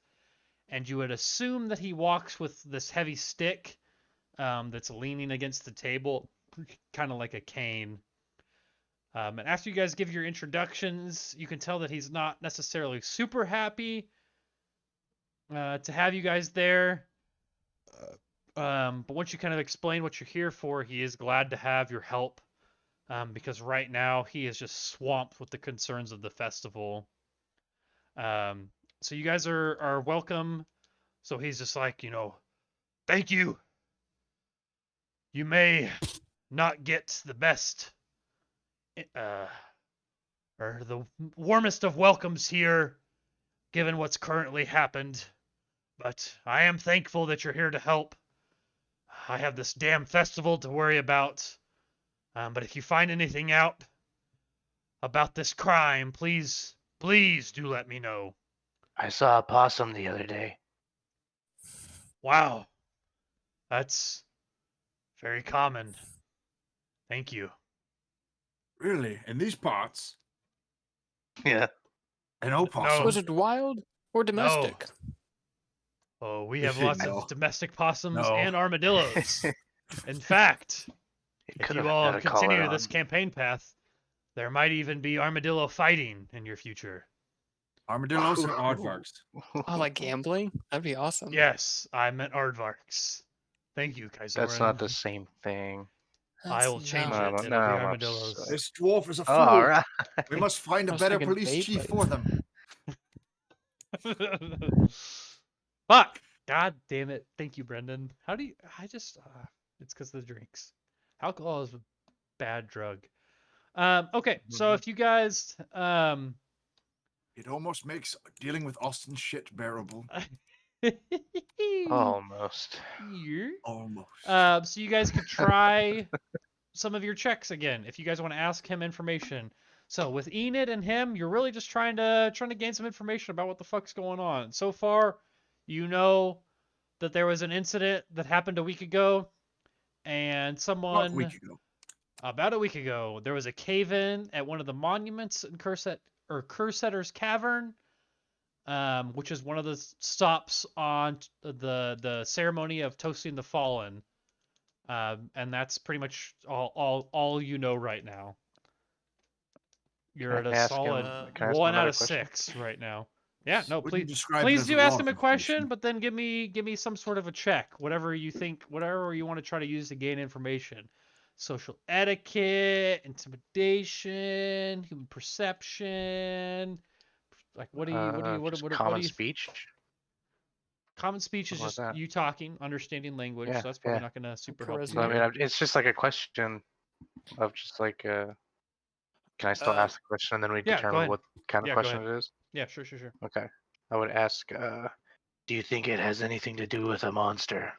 And you would assume that he walks with this heavy stick that's leaning against the table, kind of like a cane. And after you guys give your introductions, you can tell that he's not necessarily super happy to have you guys there. But once you kind of explain what you're here for, he is glad to have your help. Because right now he is just swamped with the concerns of the festival. So you guys are welcome. So he's just like, thank you. You may not get the best, or the warmest of welcomes here, given what's currently happened, but I am thankful that you're here to help. I have this damn festival to worry about. But if you find anything out about this crime, please do let me know. I saw a possum the other day. Wow. That's very common. Thank you. Really? In these parts? Yeah. An opossum? Was it wild or domestic? Oh, we have lots No. of domestic possums No. and armadillos. In fact, if you all continue this campaign path, there might even be armadillo fighting in your future. Armadillos or aardvarks? Oh, like gambling? That'd be awesome. Yes, I meant aardvarks. Thank you, Kaizoran. That's not the same thing. I will change it. It'll be armadillos. This dwarf is a fool. All right. We must find a I was better thinking police chief Beyblades. for them. Fuck! God damn it. Thank you, Brendan. How do you... it's because of the drinks. Alcohol is a bad drug. Okay, so if you guys... It almost makes dealing with Austin shit bearable. Almost. Yeah. Almost. So you guys could try some of your checks again if you guys want to ask him information. So with Enid and him, you're really just trying to gain some information about what the fuck's going on. So far, you know that there was an incident that happened a week ago, and someone about a week ago there was a cave-in at one of the monuments in Cursetter's Cavern, which is one of the stops on the ceremony of toasting the fallen. And that's pretty much all you know right now. You're at a solid 1 out of 6 right now. Yeah, no, please do ask him a question, but then give me some sort of a check, whatever you want to try to use to gain information. Social etiquette, intimidation, human perception. Like what do you speech? Common speech is just you talking, understanding language, so that's probably not going to super help you. So, I mean, it's just like a question of just like, can I still ask the question and then we determine what kind of question it is? Yeah, sure. Okay. I would ask, do you think it has anything to do with a monster?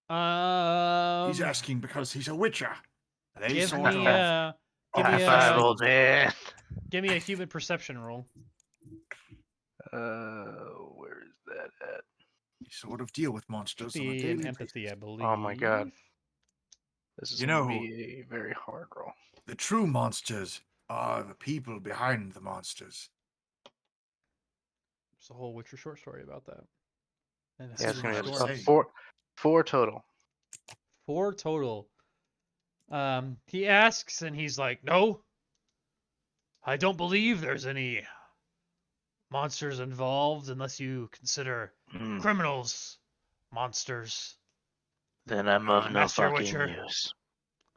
He's asking because he's a witcher. Give me Give me High five, a old man. give me a human perception roll. Where is that at? You sort of deal with monsters on a Be an daily empathy, basis. I believe. Oh my god. This is You gonna know- be a very hard roll. The true monsters are the people behind the monsters. There's a whole Witcher short story about that. And Yeah, it's what gonna I be was about saying. four total. 4 total. He asks, and he's like, "No, I don't believe there's any monsters involved unless you consider Hmm. criminals monsters." Then I'm of no Master fucking Witcher. use.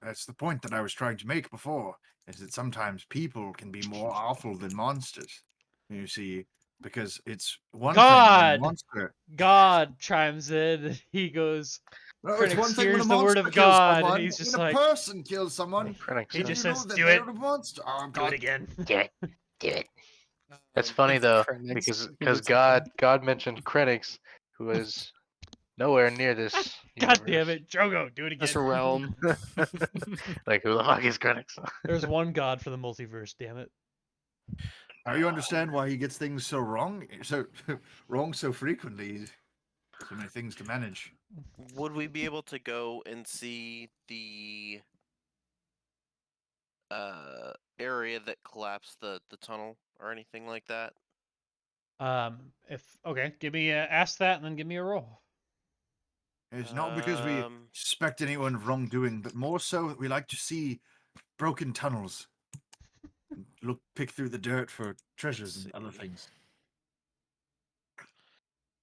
That's the point that I was trying to make before, is that sometimes people can be more awful than monsters. You see, because it's one thing when God! a monster. God chimes in. He goes, No, it's one Krennic thing when a hears the word monster of kills God. someone. He's just When a like, person kills someone, Krennic he then just you know says, that "Do they're it. a monster. Oh Do god. it again." Do it. That's funny It's though, Krennic's. because He did God mentioned Krennics, who is nowhere near this God damn universe. it, Drogo, do it again. This realm. Like, who the fuck is Krennics? There's one God for the multiverse. Damn it. Now you understand why he gets things so wrong, so wrong so frequently. So many things to manage. Would we be able to go and see the area that collapsed the tunnel or anything like that? If okay, give me ask that and then give me a roll. It's not because we suspect anyone of wrongdoing, but more so that we like to see broken tunnels. And pick through the dirt for treasures and other see. things.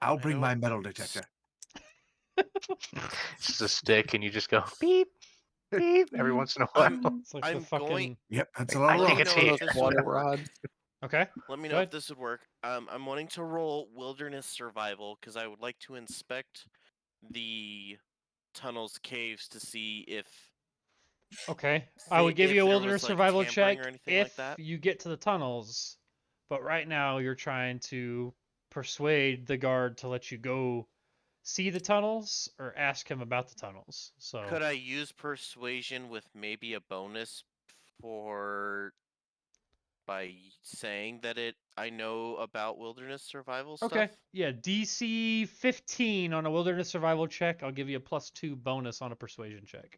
I'll bring my metal detector. It's just a stick, and you just go beep, beep every once in a while. It's like the I'm fucking. going. Yep, that's a I lot Let of think me rocks. it's know here. if this Water would work. rod. Okay. Let me Go know ahead. if this would work. I'm wanting to roll wilderness survival because I would like to inspect the tunnels, caves to see if Okay. I would give if you a there wilderness was, like, survival tampering check or anything if like that. you get to the tunnels. But right now you're trying to persuade the guard to let you go see the tunnels or ask him about the tunnels. So Could I use persuasion with maybe a bonus for by saying that I know about wilderness survival okay. stuff? Yeah, DC 15 on a wilderness survival check. I'll give you a +2 bonus on a persuasion check.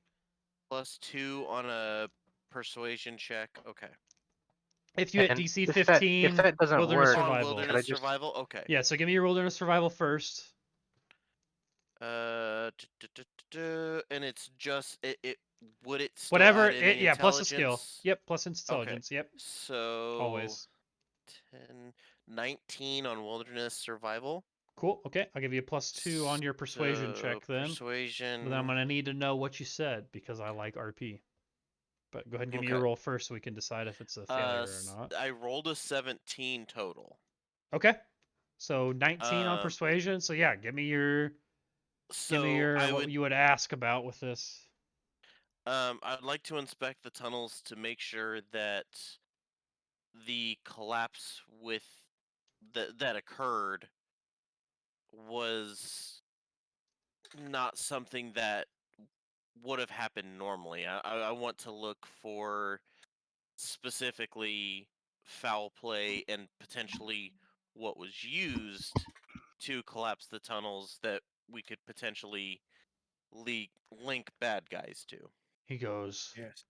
+2 on a persuasion check. Okay. If you hit And DC if 15, that doesn't wilderness work, On survival. Can I wilderness just- survival. Okay. Yeah, so give me your wilderness survival first. And it's just it would it still Whatever add any yeah, plus a skill. intelligence? Yep, plus intelligence. Yep, So always. 10, 19 on wilderness survival. Cool. Okay, I'll give you a +2 on your persuasion So, check then. Persuasion. But then I'm gonna need to know what you said because I like RP. But go ahead and give me your Okay. roll first so we can decide if it's a failure or not. I rolled a 17 total. Okay. So 19 on Um, persuasion. So yeah, give me your So what would you would ask about with this. I'd like to inspect the tunnels to make sure that the collapse that occurred was not something that would have happened normally. I want to look for specifically foul play and potentially what was used to collapse the tunnels that we could potentially link bad guys to. He goes, Yes.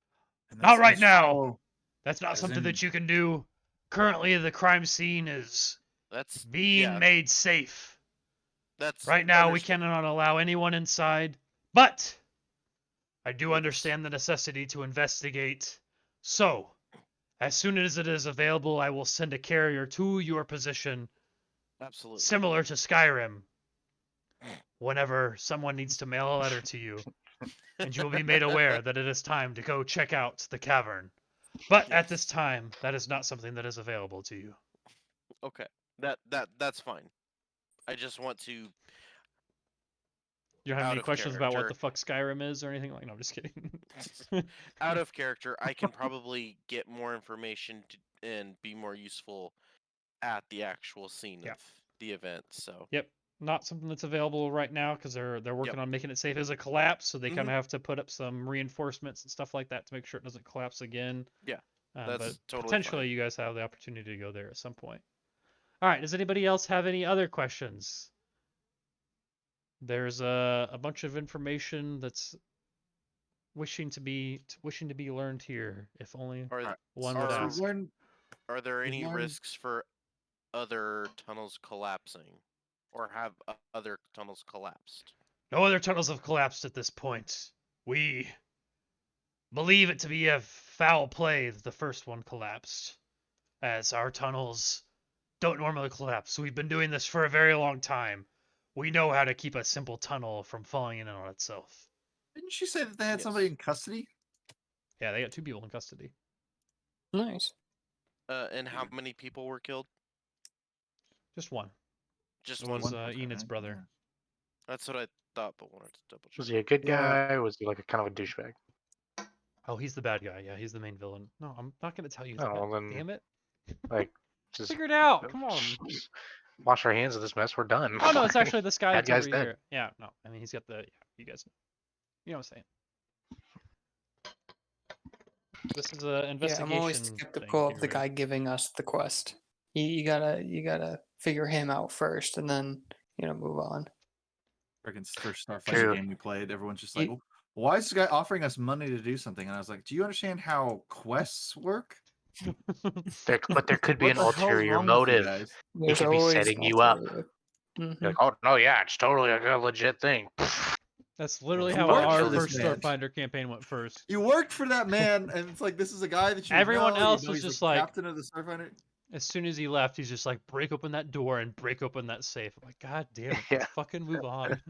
And "Not right that's now. foul, That's not as something in- that you can do. Currently, the crime scene is That's being yeah, made safe. that's Right now, we understood. cannot allow anyone inside, but I do Yes. understand the necessity to investigate. So, as soon as it is available, I will send a carrier to your position, Absolutely. similar to Skyrim, whenever someone needs to mail a letter to you, and you will be made aware that it is time to go check out the cavern. But at this Yes. time, that is not something that is available to you." Okay. That's fine. I just want to You don't have out any of questions about what character. the fuck Skyrim is or anything like? No, I'm just kidding. Out of character, I can probably get more information and be more useful at the actual scene Yeah. of the event. So Yep. not something that's available right now because they're working on making it safe as a collapse, so they kind of have to put up some reinforcements and stuff like that to make sure it doesn't collapse again. Yeah, but that's totally potentially fine. you guys have the opportunity to go there at some point. All right. Does anybody else have any other questions? There's a bunch of information that's wishing to be learned here. If only one would ask. Are there any learned- risks for other tunnels collapsing, or have other tunnels collapsed? No other tunnels have collapsed at this point. We believe it to be a foul play that the first one collapsed, as our tunnels don't normally collapse. We've been doing this for a very long time. We know how to keep a simple tunnel from falling in on itself. Didn't you say that they had somebody in custody? Yeah, they got 2 people in custody. Nice. And how many people were killed? Just one. Just It one. was Enid's brother. That's what I thought, but wanted to double check. Was he a good guy? Or was he like a kind of a douchebag? Oh, he's the bad guy. Yeah, he's the main villain. No, I'm not gonna tell you that. Oh, then, Damn it! like, just Figure it out. Come on. just wash our hands of this mess. We're done. Oh no, it's actually this guy Bad that's over guy's dead. here. Yeah, no, I mean he's got the. Yeah, you guys, you know what I'm saying. This is an investigation. Yeah, I'm always skeptical of the guy giving us the quest. You gotta figure him out first, and then move on. Freaking first Starfighter game we played, everyone's just like, why is this guy offering us money to do something? And I was like, do you understand how quests work? But there could be an ulterior motive. He There's could be always setting you up. Mm-hmm. You're like, oh no, yeah, it's totally a legit thing. That's literally You how worked our for this first man. Starfinder campaign went first. You worked for that man, and it's like this is a guy that you Everyone know, else you know was he's just the like, captain of the Starfighter. As soon as he left, he's just like, break open that door and break open that safe. I'm like, God damn it, Yeah. let's fucking move on.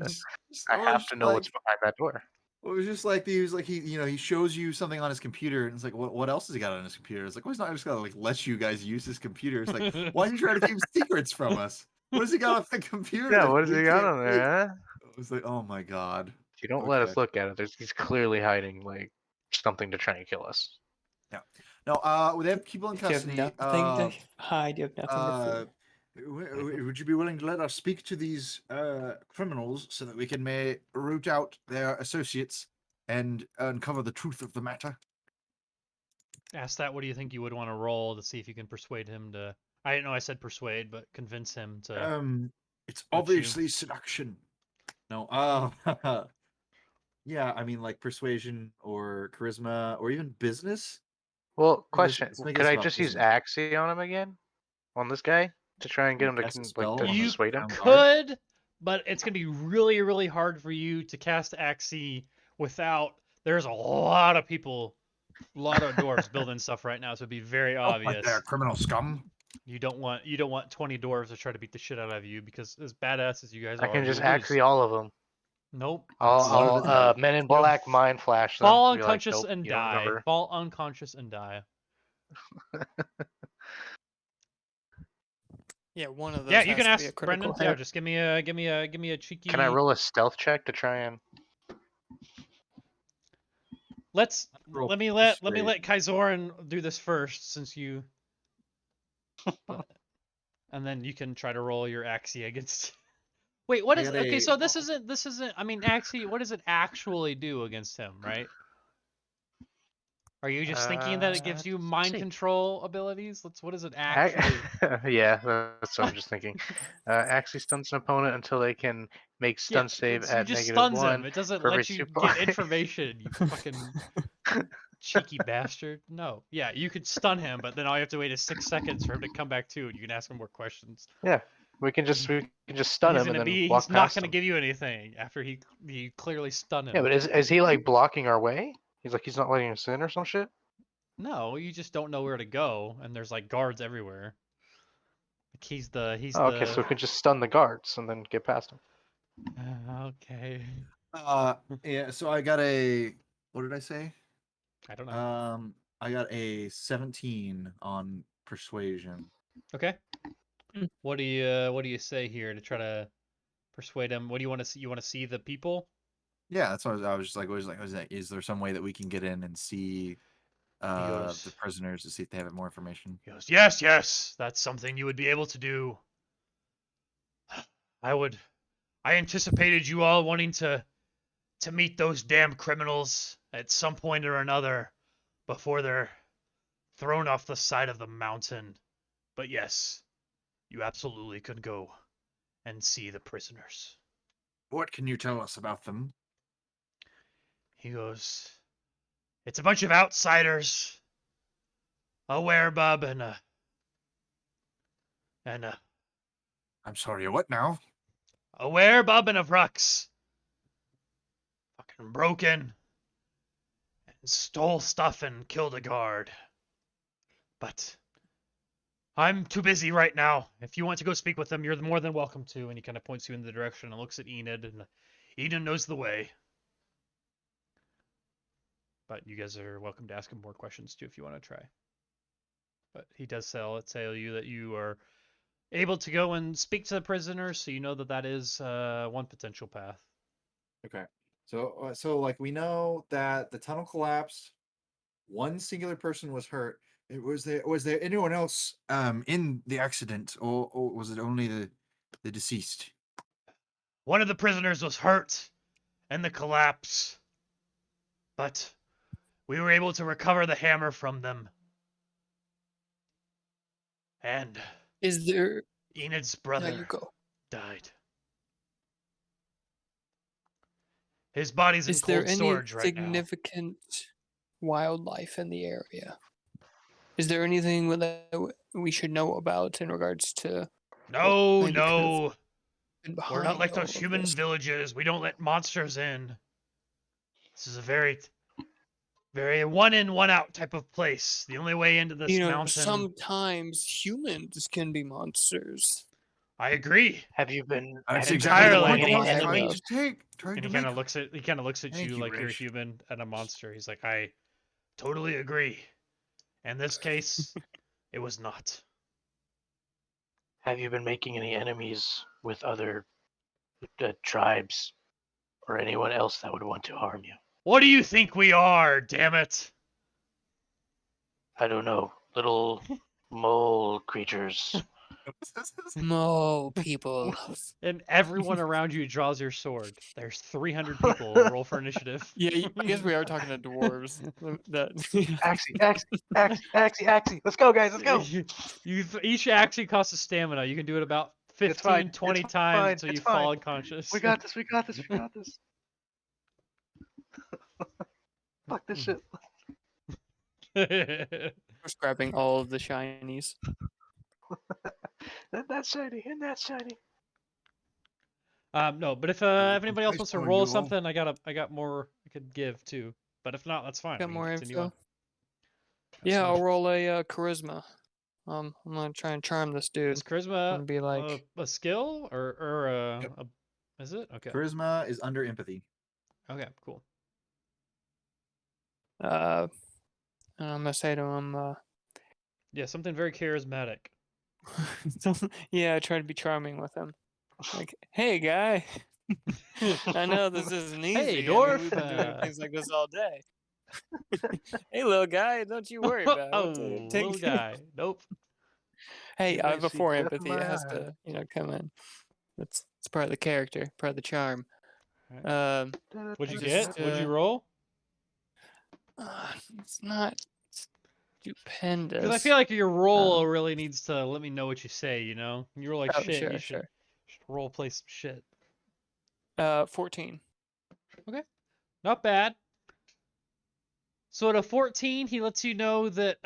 I have to know what's behind that door. It was just like he was like he shows you something on his computer, and it's like what else has he got on his computer? It's like, well, he's not just gonna like let you guys use his computer. It's like, why are you trying to keep secrets from us? What has he got on the computer? Yeah, that what has we he got can't on there? Huh? It was like, oh my god. If you don't let us look at it, he's clearly hiding like something to try and kill us. Yeah. No. They have people in If you have custody. nothing to hide, you have nothing to fear. Would you be willing to let us speak to these criminals so that we can root out their associates and uncover the truth of the matter? Ask that. What do you think you would want to roll to see if you can persuade him to? I didn't know I said persuade, but convince him to. It's obviously seduction. No. Yeah, I mean like persuasion or charisma or even business. Well, question: Let's make could this I about just use business. Axie on him again, on this guy, to try and get him to Cast a spell to on You persuade him? could, but it's gonna be really, really hard for you to cast Axie without. There's a lot of people, a lot of dwarves building stuff right now, so it'd be very obvious. They're criminal scum. You don't want 20 dwarves to try to beat the shit out of you because as badass as you guys I are, can just you'll lose. Axie all of them. Nope. I'll Men in Black mind flash them. Fall Be like, unconscious nope, and you don't die. remember. Fall unconscious and die. Yeah, one of those. Yeah, you has can to ask be a critical Brendan. Yeah, hit. just give me a cheeky. Can I roll a stealth check to try and? Let me let persuade. Kaizorin do this first, since you. And then you can try to roll your Axie against. Wait, what is? Okay, so this isn't. I mean, Axie. What does it actually do against him, right? Are you just thinking that it gives you mind control abilities? What does it actually? Yeah, that's what I'm just thinking. Axie stuns an opponent until they can make stun save you at just -1. stuns him. It doesn't for every let you super- get information. You fucking cheeky bastard. No, yeah, you could stun him, but then all you have to wait is 6 seconds for him to come back to, and you can ask him more questions. Yeah, we can just stun him and then walk He's not past gonna him. give you anything after he clearly stunned him. Yeah, but is he like blocking our way? He's not letting us in or some shit? No, you just don't know where to go, and there's like guards everywhere. Like he's okay, so we could just stun the guards and then get past him. Okay. Yeah. So I got a. What did I say? I don't know. I got a 17 on persuasion. Okay. What do you say here to try to persuade him? What do you want to see? You want to see the people? Yeah, that's what I was just like. Is there some way that we can get in and see the prisoners to see if they have more information? He goes, yes, that's something you would be able to do. I would I anticipated you all wanting to meet those damn criminals at some point or another before they're thrown off the side of the mountain. But yes, you absolutely could go and see the prisoners. What can you tell us about them? He goes, it's a bunch of outsiders, a werebub and a I'm sorry, what now? a werebub and a Vrux. Fucking broken and stole stuff and killed a guard. But I'm too busy right now. If you want to go speak with them, you're more than welcome to. And he kind of points you in the direction and looks at Enid, and Enid knows the way. But you guys are welcome to ask him more questions too if you want to try. But he does tell you that you are able to go and speak to the prisoners, so you know that is one potential path. Okay. So like we know that the tunnel collapsed. One singular person was hurt. Was there anyone else in the accident, or was it only the deceased? One of the prisoners was hurt in the collapse, but we were able to recover the hammer from them. And Is there? Enid's Now brother you go. died. His body's in Is there cold any storage right now. significant wildlife in the area? Is there anything that we should know about in regards to? No, maybe could have no. been We're not behind like all those of human this? villages. We don't let monsters in. This is a very, very one in, one out type of place. The only way into this mountain. Sometimes humans can be monsters. I agree. Have you been? That's have you exactly the been point making I any was trying enemies? to take. And he kind of looks at Thank you you, like you're a Raish. human and a monster. He's like, I totally agree. In this case, it was not. Have you been making any enemies with other tribes or anyone else that would want to harm you? What do you think we are, damn it? I don't know. Little mole creatures. No, people. And everyone around you draws your sword. There's 300 people. Roll for initiative. Yeah, I guess we are talking to dwarves. Axie. Let's go, guys. Let's go. Each action costs a stamina. You can do it about 15, 20 times until you fall unconscious. We got this. Fuck this shit. We're scrapping all of the shinies. That's shiny. No, but if anybody else wants to roll you all. something, I got more I could give too. But if not, that's fine. Got We can more continue info? on. Yeah, So- I'll roll a charisma. I'm gonna try and charm this dude. Is charisma I'm gonna be like, a skill or Yep. is it? Okay. Charisma is under empathy. Okay, cool. I'm gonna say to him, Yeah, something very charismatic. yeah, I try to be charming with him. Like, hey guy, I know this isn't easy. Hey, I mean, dwarf, we've been doing things like this all day. Hey, little guy, don't you worry about it. Oh, Take- little guy. Nope. Hey, You I may have a see 4 death in empathy. my It has eye. to, come in. It's part of the character, part of the charm. Alright. What'd you just, get? What'd you roll? It's not stupendous. Because I feel like your roll really needs to let me know what you say. You know, you roll like Oh, shit. sure, You should role play some shit. 14. Not bad. So at a 14, he lets you know that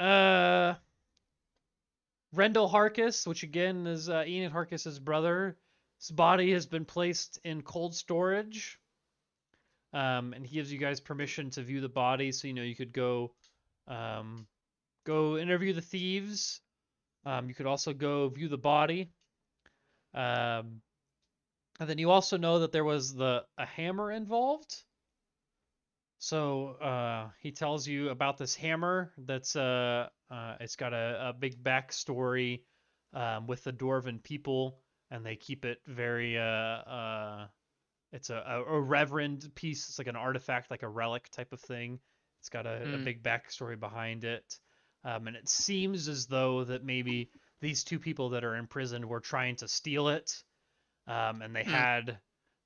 Rendell Harkis, which again is Enid Harkis's brother, his body has been placed in cold storage. And he gives you guys permission to view the body, so you could go interview the thieves. You could also go view the body. And then you also know that there was a hammer involved. So he tells you about this hammer that's it's got a big backstory with the dwarven people, and they keep it very it's a reverend piece. It's like an artifact, like a relic type of thing. It's got a big backstory behind it, and it seems as though that maybe these two people that are imprisoned were trying to steal it, and they had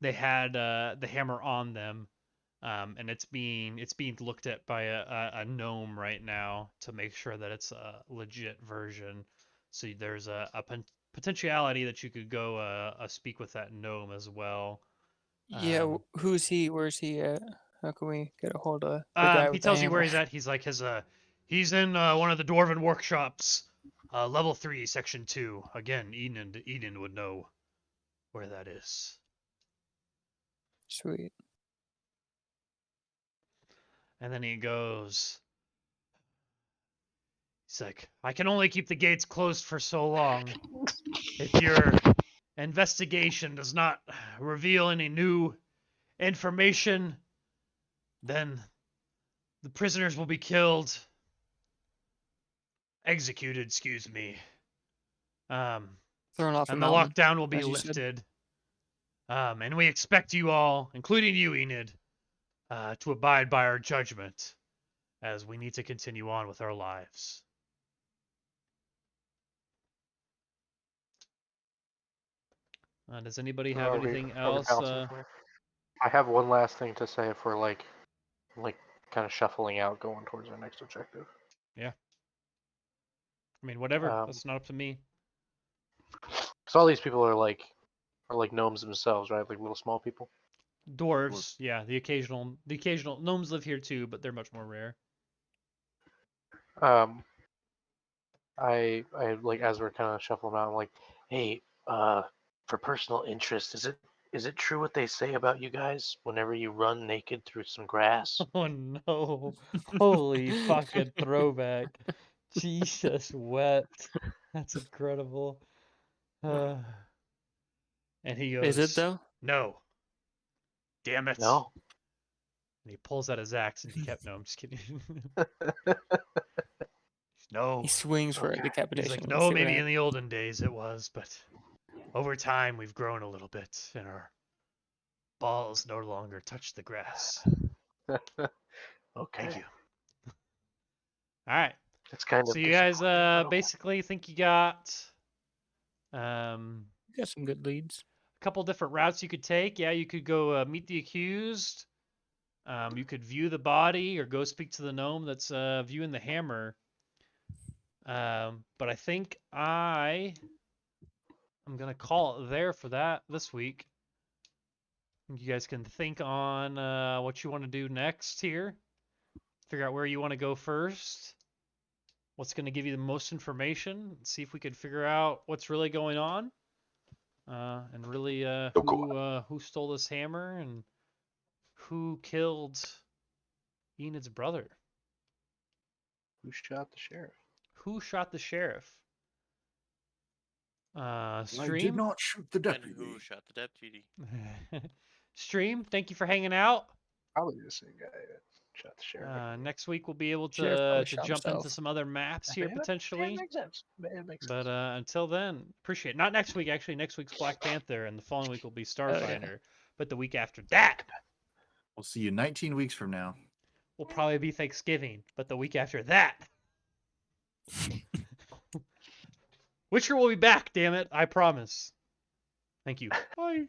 they had the hammer on them, and it's being looked at by a gnome right now to make sure that it's a legit version. So there's a potentiality that you could go speak with that gnome as well. Yeah, who's he? Where's he at? How can we get a hold of the guy He with tells the you where hammer? he's at. He's like he's in one of the dwarven workshops, level 3, section 2. Again, Eden would know where that is. Sweet. And then he goes, he's like, I can only keep the gates closed for so long. If your investigation does not reveal any new information, then the prisoners will be killed. Executed, excuse me. Thrown off a And the mountain, lockdown will be as you said. lifted. And we expect you all, including you, Enid, to abide by our judgment, as we need to continue on with our lives. Does anybody have Are we anything else? bouncing from here? I have one last thing to say if we're like kind of shuffling out, going towards our next objective. Yeah. I mean, whatever. That's not up to me. Because all these people are like gnomes themselves, right? Like little small people. Dwarves, yeah. The occasional gnomes live here too, but they're much more rare. I like, as we're kind of shuffling out, I'm like, hey, for personal interest, is it true what they say about you guys whenever you run naked through some grass? Oh no. Holy fucking throwback. Jesus wept. That's incredible. And he goes, Is it though? No. Damn it. No. And he pulls out his axe and no, I'm just kidding. No. He swings for a Okay. decapitation. He's like, Let's no, see what maybe in happens. the olden days it was, but over time we've grown a little bit and our balls no longer touch the grass. Okay. Thank you. All right. It's kind So of you guys disappointing, but okay. basically think you got a You got some good leads. couple different routes you could take. Yeah, you could go meet the accused. You could view the body or go speak to the gnome that's viewing the hammer. But I think I'm gonna call it there for that this week. You guys can think on what you want to do next here. Figure out where you want to go first. What's going to give you the most information? See if we could figure out what's really going on. And really who stole this hammer and who killed Enid's brother. Who shot the sheriff? Who shot the sheriff? Stream? I did not shoot the And deputy. who shot the deputy? Stream, thank you for hanging out. Probably the same guy that shot the sheriff. Next week we'll be able Sheriff to probably shot jump himself. into some other maps here Yeah, potentially. it makes sense. It makes But sense. until then, appreciate it. Not next week, actually. Next week's Black Panther, and the following week will be Starfinder. But the week after that, We'll see you 19 weeks from now. will probably be Thanksgiving. But the week after that, Witcher will be back. Damn it, I promise. Thank you. Bye.